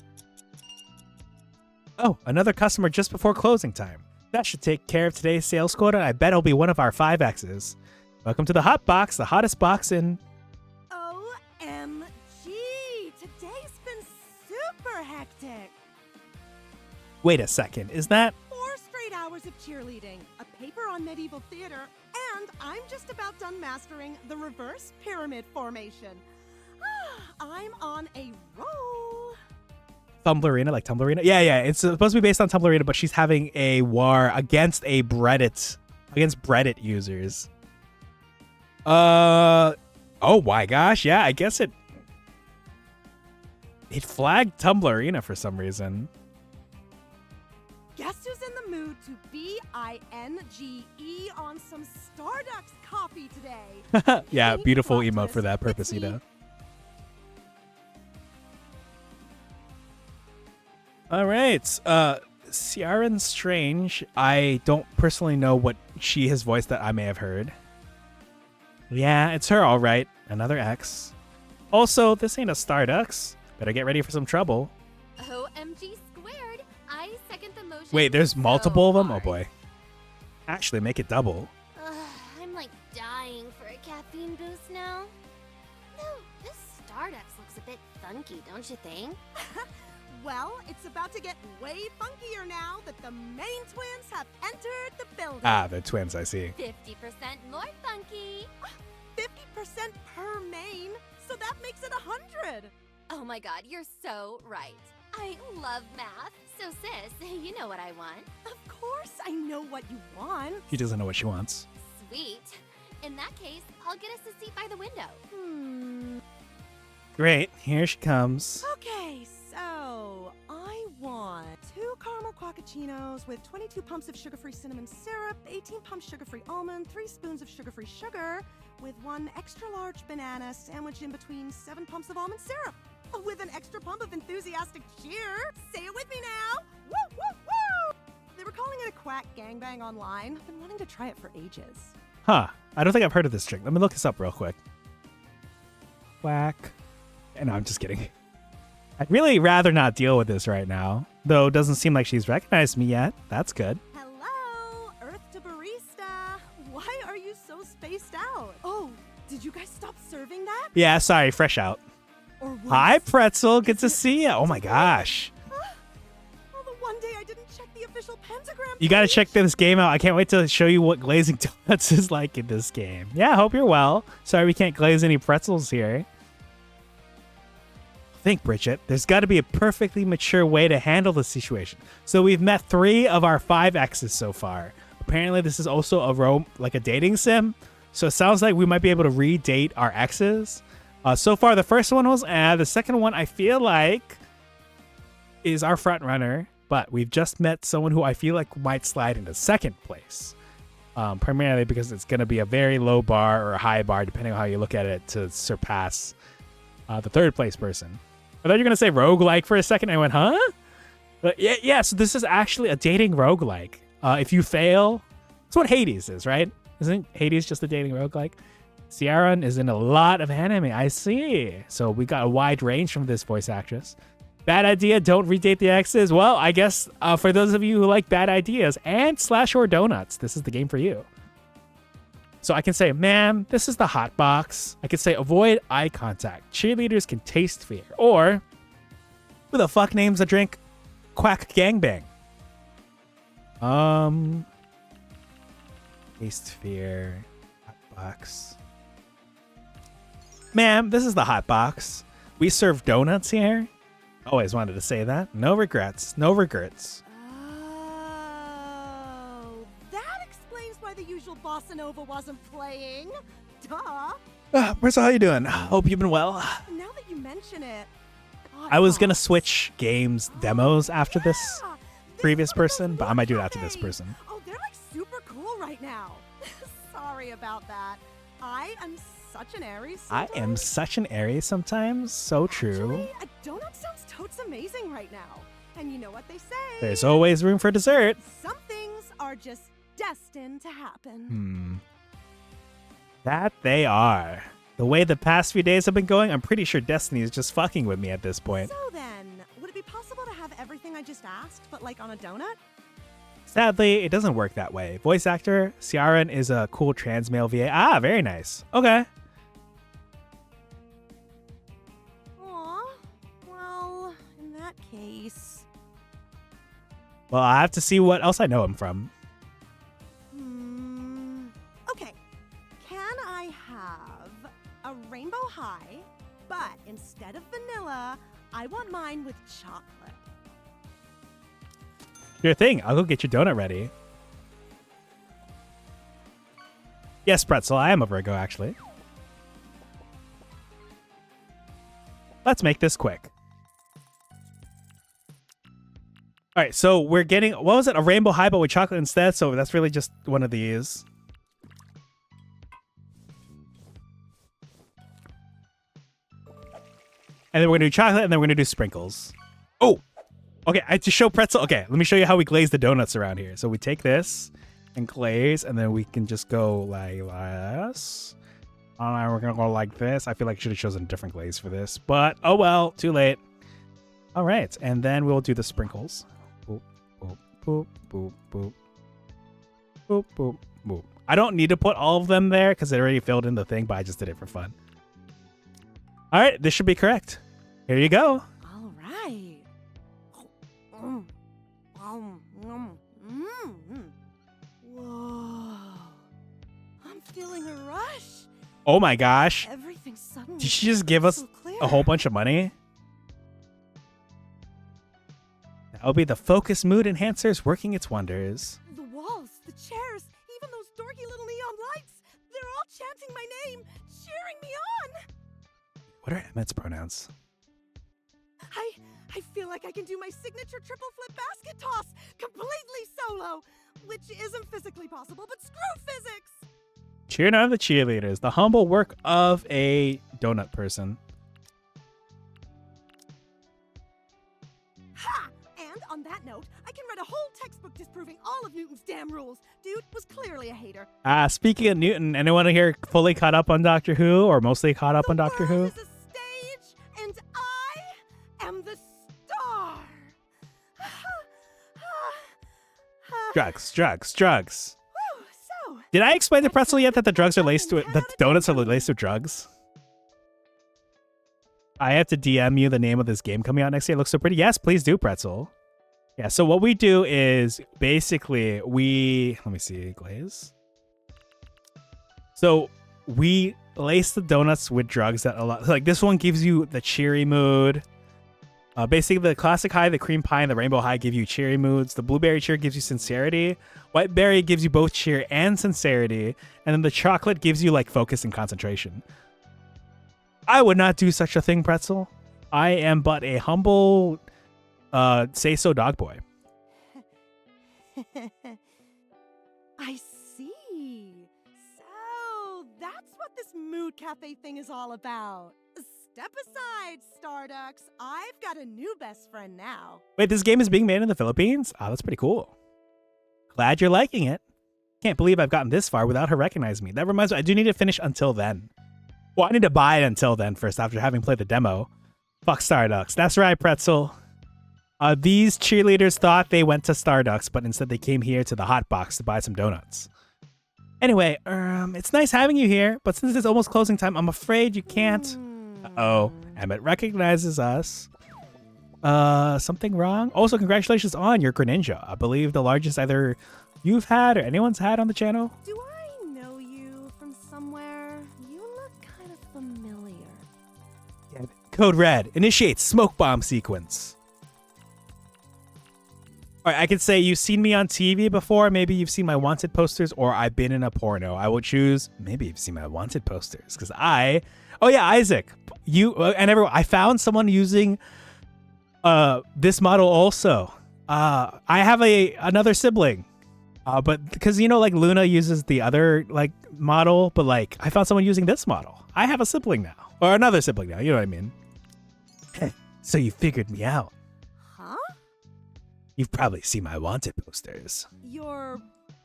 Oh, another customer just before closing time. That should take care of today's sales quota. I bet it'll be one of our 5Xs. Welcome to the hot box, the hottest box in... OMG! Today's been super hectic. Wait a second, is that... 4 straight hours of cheerleading, a paper on medieval theater, and I'm just about done mastering the reverse pyramid formation. I'm on a roll. Tumblerina, like Tumblerina. Yeah. It's supposed to be based on Tumblerina, but she's having a war against Reddit users. Oh my gosh, yeah, I guess it flagged Tumblerina for some reason. Guess who's in the mood to binge on some Starducks coffee today? Yeah, beautiful Plot emote twist, for that it's purpose, me. All right, Ciaran Strange. I don't personally know what she has voiced that I may have heard. Yeah, it's her, all right. Another X. Also, this ain't a Starducks. Better get ready for some trouble. OMG squared. I second the motion. Wait, there's so multiple of them? Oh hard. boy. Actually, make it double. I'm like dying for a caffeine boost now. No, this Stardust looks a bit funky, don't you think? Well, it's about to get way funkier now that the main twins have entered the building. Ah, they're twins, I see. 50% more funky. 50% per main, so that makes it 100. Oh my god, you're so right. I love math. So sis, you know what I want. Of course I know what you want. She doesn't know what she wants. Sweet. In that case, I'll get us a seat by the window. Great, here she comes. Okay, so I want 2 caramel crocaccinos with 22 pumps of sugar-free cinnamon syrup, 18 pumps sugar-free almond, 3 spoons of sugar-free sugar, with 1 extra-large banana sandwiched in between 7 pumps of almond syrup, with an extra pump of enthusiastic cheer. Say it with me now. Woo, woo, woo! They were calling it a quack gangbang online. I've been wanting to try it for ages. Huh, I don't think I've heard of this trick. Let me look this up real quick. Whack. No, I'm just kidding. I'd really rather not deal with this right now. Though it doesn't seem like she's recognized me yet. That's good. Hello, Earth to Barista. Why are you so spaced out? Oh, did you guys stop serving that? Yeah, sorry, fresh out. Or was Hi, Pretzel. Good to see you. Oh my gosh. Oh, the one day I didn't check the official pentagram. You gotta page. check this game out. I can't wait to show you what glazing donuts is like in this game. Yeah, hope you're well. Sorry we can't glaze any pretzels here. Think, Bridget. There's got to be a perfectly mature way to handle the situation. So we've met 3 of our 5 exes so far. Apparently, this is also a dating sim. So it sounds like we might be able to redate our exes. So far, the first one was the second one I feel like is our front runner. But we've just met someone who I feel like might slide into second place. Primarily because it's going to be a very low bar or a high bar, depending on how you look at it, to surpass the third place person. I thought you were going to say roguelike for a second. I went, huh? But yeah, so this is actually a dating roguelike. If you fail, that's what Hades is, right? Isn't Hades just a dating roguelike? Ciaran is in a lot of anime. I see. So we got a wide range from this voice actress. Bad idea, don't redate the exes. Well, I guess for those of you who like bad ideas and slash or donuts, this is the game for you. So I can say, ma'am, this is the hot box. I could say, avoid eye contact. Cheerleaders can taste fear. Or, who the fuck names a drink quack gangbang? Taste fear. Hot box. Ma'am, this is the hot box. We serve donuts here. Always wanted to say that. No regrets. No regrets. Oh, that explains why the usual bossa nova wasn't playing. Duh. Marcel, how you doing? Hope you've been well. Now that you mention it, God, I was gonna boss. switch games demos after this Yeah, previous is what person, those but I might do look that to this like. person. Oh, they're like super cool right now. Sorry about that. I am such an Aries. I am sometimes. such an Aries sometimes. So true. Actually, a donut sounds totes amazing right now. And you know what they say? There's always room for dessert. Some things are just destined to happen. That they are. The way the past few days have been going, I'm pretty sure Destiny is just fucking with me at this point. So then, would it be possible to have everything I just asked, but like on a donut? Sadly, it doesn't work that way. Voice actor, Ciaran is a cool trans male VA. Ah, very nice. Okay. Aw, well, in that case... Well, I have to see what else I know him from. Okay, can I have a rainbow high, but instead of vanilla, I want mine with chocolate. Sure thing. I'll go get your donut ready. Yes, Pretzel, I am a Virgo, actually. Let's make this quick. All right, so we're getting, what was it? A rainbow high, but with chocolate instead. So that's really just one of these. And then we're going to do chocolate, and then we're going to do sprinkles. Oh, okay. To show Pretzel. Okay, let me show you how we glaze the donuts around here. So we take this and glaze, and then we can just go like this. We're going to go like this. I feel like I should have chosen a different glaze for this, but oh well, too late. All right, and then we'll do the sprinkles. Boop, boop, boop, boop, boop. Boop, boop, boop. I don't need to put all of them there because it already filled in the thing, but I just did it for fun. All right, this should be correct. Here you go. All right. Whoa. I'm feeling a rush. Oh my gosh. Everything's suddenly Did she just give us so clear. a whole bunch of money? That'll be the focus mood enhancers working its wonders. The walls, the chairs, even those dorky little neon lights. They're all chanting my name, cheering me on. What are Emmett's pronouns? I feel like I can do my signature triple flip basket toss completely solo, which isn't physically possible, but screw physics. Cheering on the cheerleaders, the humble work of a donut person. Ha! And on that note, I can write a whole textbook disproving all of Newton's damn rules. Dude was clearly a hater. Speaking of Newton, anyone here fully caught up on Doctor Who or mostly caught up on Doctor The Who? world is a stage, and I am the star. Drugs, drugs, drugs. Whew, so, Did I explain to Pretzel yet that the drugs are laced with the donuts are laced with drugs? I have to DM you the name of this game coming out next year. It looks so pretty. Yes, please do, Pretzel. Yeah, so what we do is basically let me see, glaze. So we lace the donuts with drugs that like this one gives you the cheery mood. Basically, the classic high, the cream pie, and the rainbow high give you cheery moods. The blueberry cheer gives you sincerity. White berry gives you both cheer and sincerity. And then the chocolate gives you like focus and concentration. I would not do such a thing, Pretzel. I am but a humble, say-so dog boy. I see. So that's what this mood cafe thing is all about. Step aside, Starducks. I've got a new best friend now. Wait, this game is being made in the Philippines? Oh, that's pretty cool. Glad you're liking it. Can't believe I've gotten this far without her recognizing me. That reminds me, I do need to finish Until Then. Well, I need to buy it Until Then first after having played the demo. Fuck Starducks. That's right, Pretzel. These cheerleaders thought they went to Starducks, but instead they came here to the Hot Box to buy some donuts. Anyway, it's nice having you here, but since it's almost closing time, I'm afraid you can't. Uh-oh, Emmett recognizes us. Something wrong? Also, congratulations on your Greninja. I believe the largest either you've had or anyone's had on the channel. Do I know you from somewhere? You look kind of familiar. Yeah. Code Red. Initiate smoke bomb sequence. All right, I could say you've seen me on TV before. Maybe you've seen my wanted posters, or I've been in a porno. I will choose maybe you've seen my wanted posters because oh yeah, Isaac, you and everyone. I found someone using this model also. I have another sibling, but because like Luna uses the other like model, but like I found someone using this model. I have a sibling now, or another sibling now. You know what I mean? So you figured me out. Huh? You've probably seen my wanted posters. You're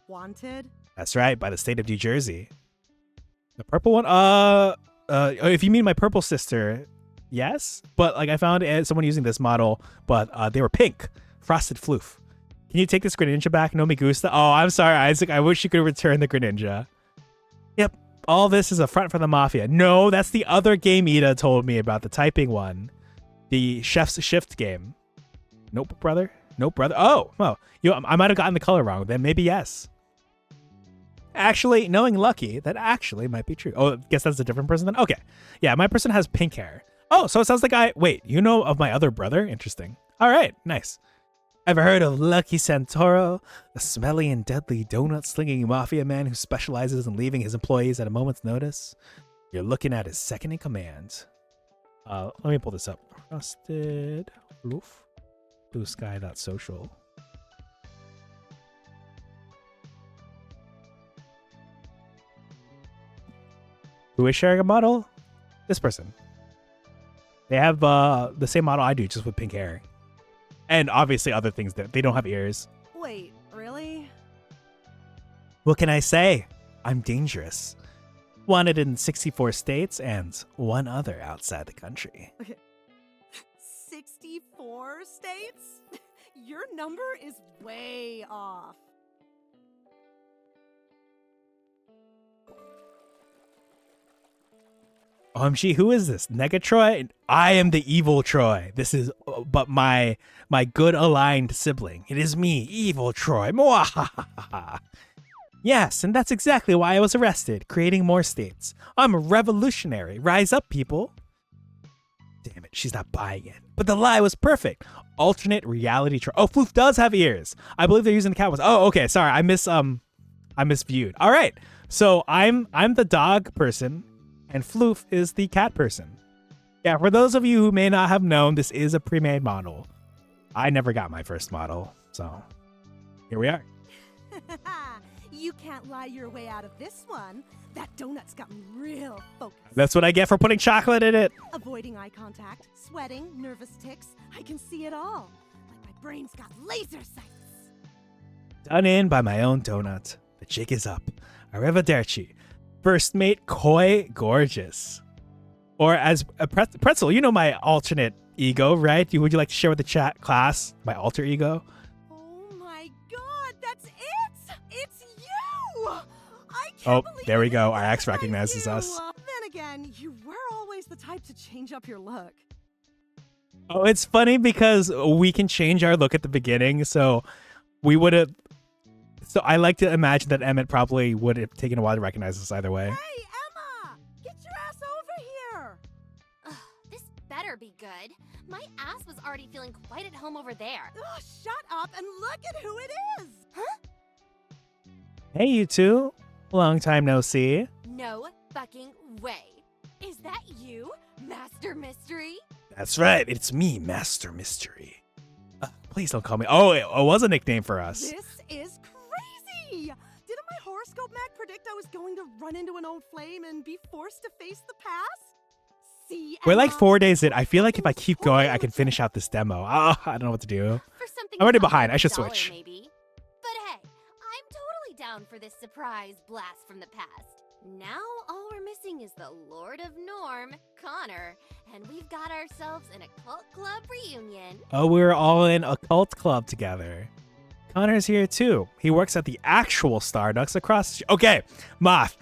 wanted? That's right, by the state of New Jersey. The purple one? If you mean my purple sister, yes. But like I found someone using this model, but they were pink. Frosted Floof. Can you take this Greninja back? No me gusta. Oh, I'm sorry, Isaac. I wish you could return the Greninja. Yep. All this is a front for the Mafia. No, that's the other game Ida told me about, the typing one. The Chef's Shift game. Nope, brother. Nope, brother. Oh, I might have gotten the color wrong. Then maybe yes. Actually, knowing Lucky, that actually might be true. Oh, I guess that's a different person then? Okay. Yeah, my person has pink hair. Oh, so it sounds like wait, you know of my other brother? Interesting. All right, nice. Ever heard of Lucky Santoro, a smelly and deadly donut-slinging mafia man who specializes in leaving his employees at a moment's notice? You're looking at his second in command. Let me pull this up. Trusted Roof. Bluesky.social. Who is sharing a model? This person. They have the same model I do, just with pink hair. And obviously other things that they don't have ears. Wait, really? What can I say? I'm dangerous. Wanted in 64 states and one other outside the country. 64 states? Your number is way off. OMG, who is this? Negatroy? I am the evil Troy. This is but my good aligned sibling. It is me, evil Troy. Mwahaha. Yes, and that's exactly why I was arrested, creating more states. I'm a revolutionary. Rise up, people. Damn it, she's not buying it. But the lie was perfect. Alternate reality Troy. Oh, Floof does have ears. I believe they're using the cat ones. Oh, okay, sorry. I misviewed. All right. So I'm the dog person. And Floof is the cat person. Yeah, for those of you who may not have known, this is a pre-made model. I never got my first model, so here we are. You can't lie your way out of this one. That donut's got me real focused. That's what I get for putting chocolate in it. Avoiding eye contact, sweating, nervous tics. I can see it all. Like my brain's got laser sights. Done in by my own donut. The jig is up. Arrivederci. First mate Koi Gorgeous. Or as a pretzel, you know my alternate ego, right? Would you like to share with the chat class my alter ego? Oh my god, that's it! It's you! I can't Oh, believe there we go. I Our ex recognizes you. us. Then again, you were always the type to change up your look. Oh, it's funny because we can change our look at the beginning, so we would have. So I like to imagine that Emmett probably would have taken a while to recognize us either way. Hey, Emma! Get your ass over here! Ugh, this better be good. My ass was already feeling quite at home over there. Ugh, shut up and look at who it is! Huh? Hey, you two. Long time no see. No fucking way. Is that you, Master Mystery? That's right. It's me, Master Mystery. Please don't call me. Oh, it was a nickname for us. This is crazy! Didn't my horoscope mag predict I was going to run into an old flame and be forced to face the past? See, We're like Emma, 4 days in. I feel like if I keep going, I can finish out this demo. I don't know what to do. For something I'm already top behind. I should $1, switch. Maybe. But hey, I'm totally down for this surprise blast from the past. Now all we're missing is the Lord of Norm, Connor, and we've got ourselves an occult club reunion. Oh, we're all in a cult club together. Connor's here too. He works at the actual Starducks across. Okay, Moth.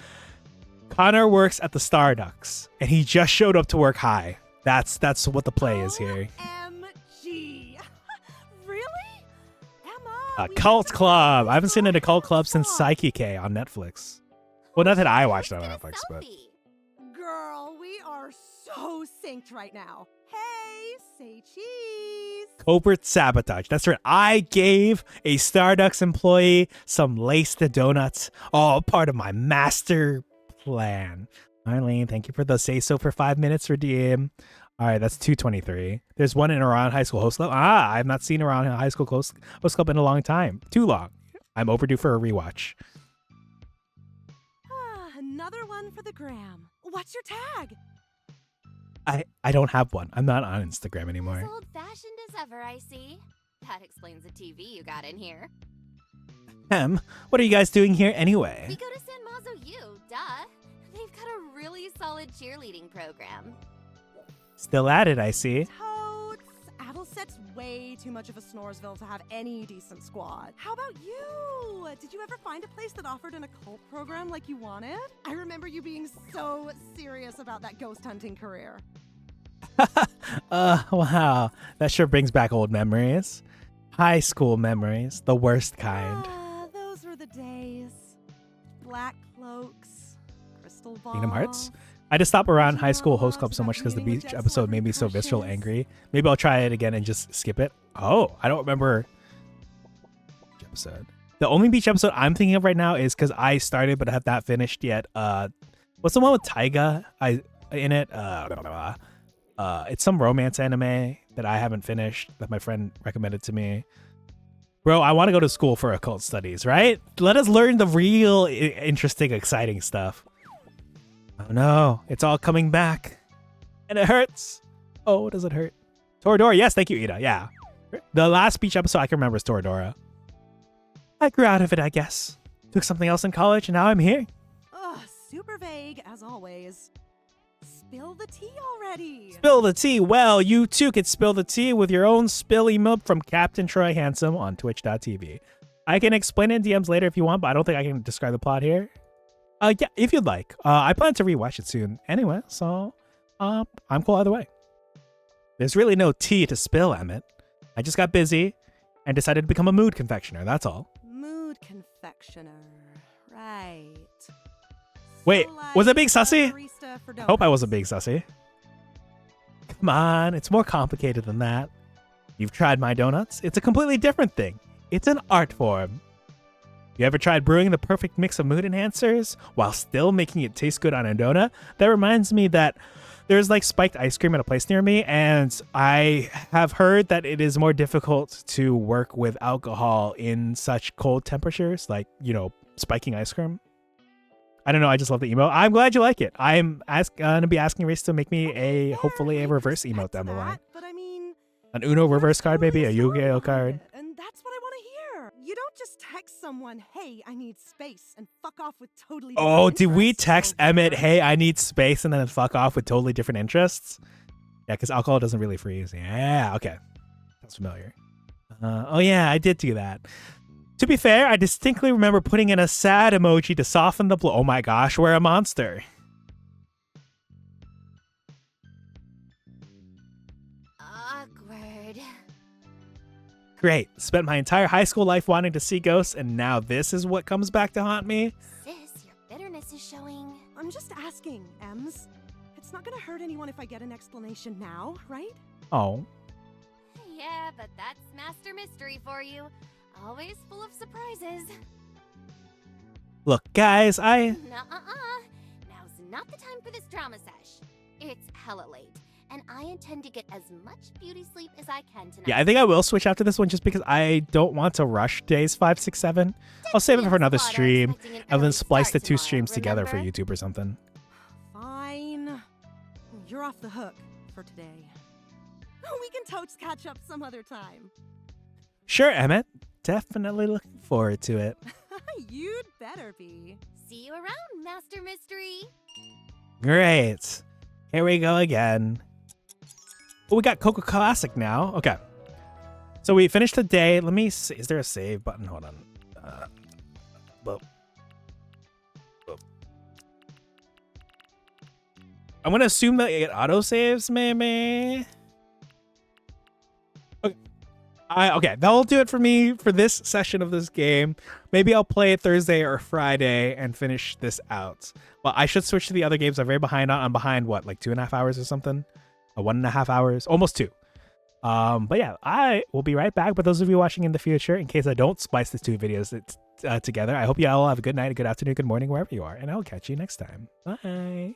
Connor works at the Starducks, and he just showed up to work high. That's what the play is here. OMG! Really? Emma! A we cult never club. saw I haven't seen it a cult club since before. Psyche K on Netflix. Well, not that I watched it on Let's get a Netflix, but selfie. Girl, we are so synced right now. Hey, say cheese. covert sabotage. That's right. I gave a Starducks employee some laced donuts. All part of my master plan. Arlene, thank you for the say so for 5 minutes redeem. All right, that's 223. There's one in Around High School Host Club. I've not seen Around High School Host Club in a long time. Too long. I'm overdue for a rewatch. Another one for the gram. What's your tag? I don't have one. I'm not on Instagram As anymore. old-fashioned as ever, I see. That explains the TV you got in here. What are you guys doing here We anyway? go to San Mazo U, duh. They've got a really solid cheerleading program. Still at it, I see. Totes. Adelset's way too much of a Snoresville to have any decent squad. How about you? Did you ever find a place that offered an occult program like you wanted? I remember you being so serious about that ghost hunting career. Wow. That sure brings back old memories. High school memories. The worst kind. Those were the days. Black cloaks, crystal balls. Kingdom Hearts? I just stopped around High School Host Club so much because the beach episode made me so visceral angry. Maybe I'll try it again and just skip it. Oh, I don't remember episode. The only beach episode I'm thinking of right now is because I started but have not finished yet. What's the one with Taiga in it? It's some romance anime that I haven't finished that my friend recommended to me. Bro, I want to go to school for occult studies, right? Let us learn the real interesting, exciting stuff. Oh no, it's all coming back. And it hurts. Oh, does it hurt? Toradora, yes, thank you, Ida. Yeah. The last beach episode I can remember is Toradora. I grew out of it, I guess. Took something else in college, and now I'm here. Ugh, super vague, as always. Spill the tea already. Spill the tea. Well, you too could spill the tea with your own spill emote from Captain Troy Handsome on twitch.tv. I can explain it in DMs later if you want, but I don't think I can describe the plot here. Yeah, if you'd like. I plan to rewatch it soon anyway, so I'm cool either way. There's really no tea to spill, Emmett. I just got busy and decided to become a mood confectioner, that's all. Mood confectioner. Right. Wait, was I being sussy? barista for Hope I donuts. wasn't being sussy. Come on, it's more complicated than that. You've tried my donuts. It's a completely different thing. It's an art form. You ever tried brewing the perfect mix of mood enhancers while still making it taste good on a donut? That reminds me that there's like spiked ice cream at a place near me, and I have heard that it is more difficult to work with alcohol in such cold temperatures, like, you know, spiking ice cream. I don't know, I just love the emote. I'm glad you like it. I'm gonna be asking Reese to make me hopefully a reverse emote down the line. But I mean, An Uno reverse card, maybe? A totally Yu-Gi-Oh behind card? it, and that's what I want to hear. You don't just text someone, "Hey, I need space," and fuck off with totally. Oh, different did we interests text over Emmett, there. hey, I need space, and then fuck off with totally different interests? Yeah, because alcohol doesn't really freeze. Yeah, okay. That's familiar. Oh yeah, I did do that. To be fair, I distinctly remember putting in a sad emoji to soften the blow. Oh my gosh, we're a monster. Awkward. Great. Spent my entire high school life wanting to see ghosts, and now this is what comes back to haunt me? Sis, your bitterness is showing. I'm just asking, Ems. It's not gonna hurt anyone if I get an explanation now, right? Oh. Yeah, but that's Master Mystery for you. Always full of surprises. Look, guys, Nuh-uh-uh. Now's not the time for this drama sesh. It's hella late, and I intend to get as much beauty sleep as I can tonight. Yeah, I think I will switch after this one just because I don't want to rush days 5, 6, 7. I'll save it for another stream and then splice the two streams together for YouTube or something. Fine. You're off the hook for today. We can totes catch up some other time. Sure, Emmett. Definitely looking forward to it. You'd better be. See you around, Master Mystery. Great. Here we go again. Oh, we got Coco Classic now. Okay. So we finished the day. Let me see. Is there a save button? Hold on. Well. I'm going to assume that it auto-saves, maybe. Okay, that'll do it for me for this session of this game. Maybe I'll play it Thursday or Friday and finish this out. Well, I should switch to the other games I'm very behind on. I'm behind, what, like 2.5 hours or something? 1.5 hours? Almost 2. But yeah, I will be right back. But those of you watching in the future, in case I don't splice the two videos together, I hope you all have a good night, a good afternoon, good morning, wherever you are. And I'll catch you next time. Bye.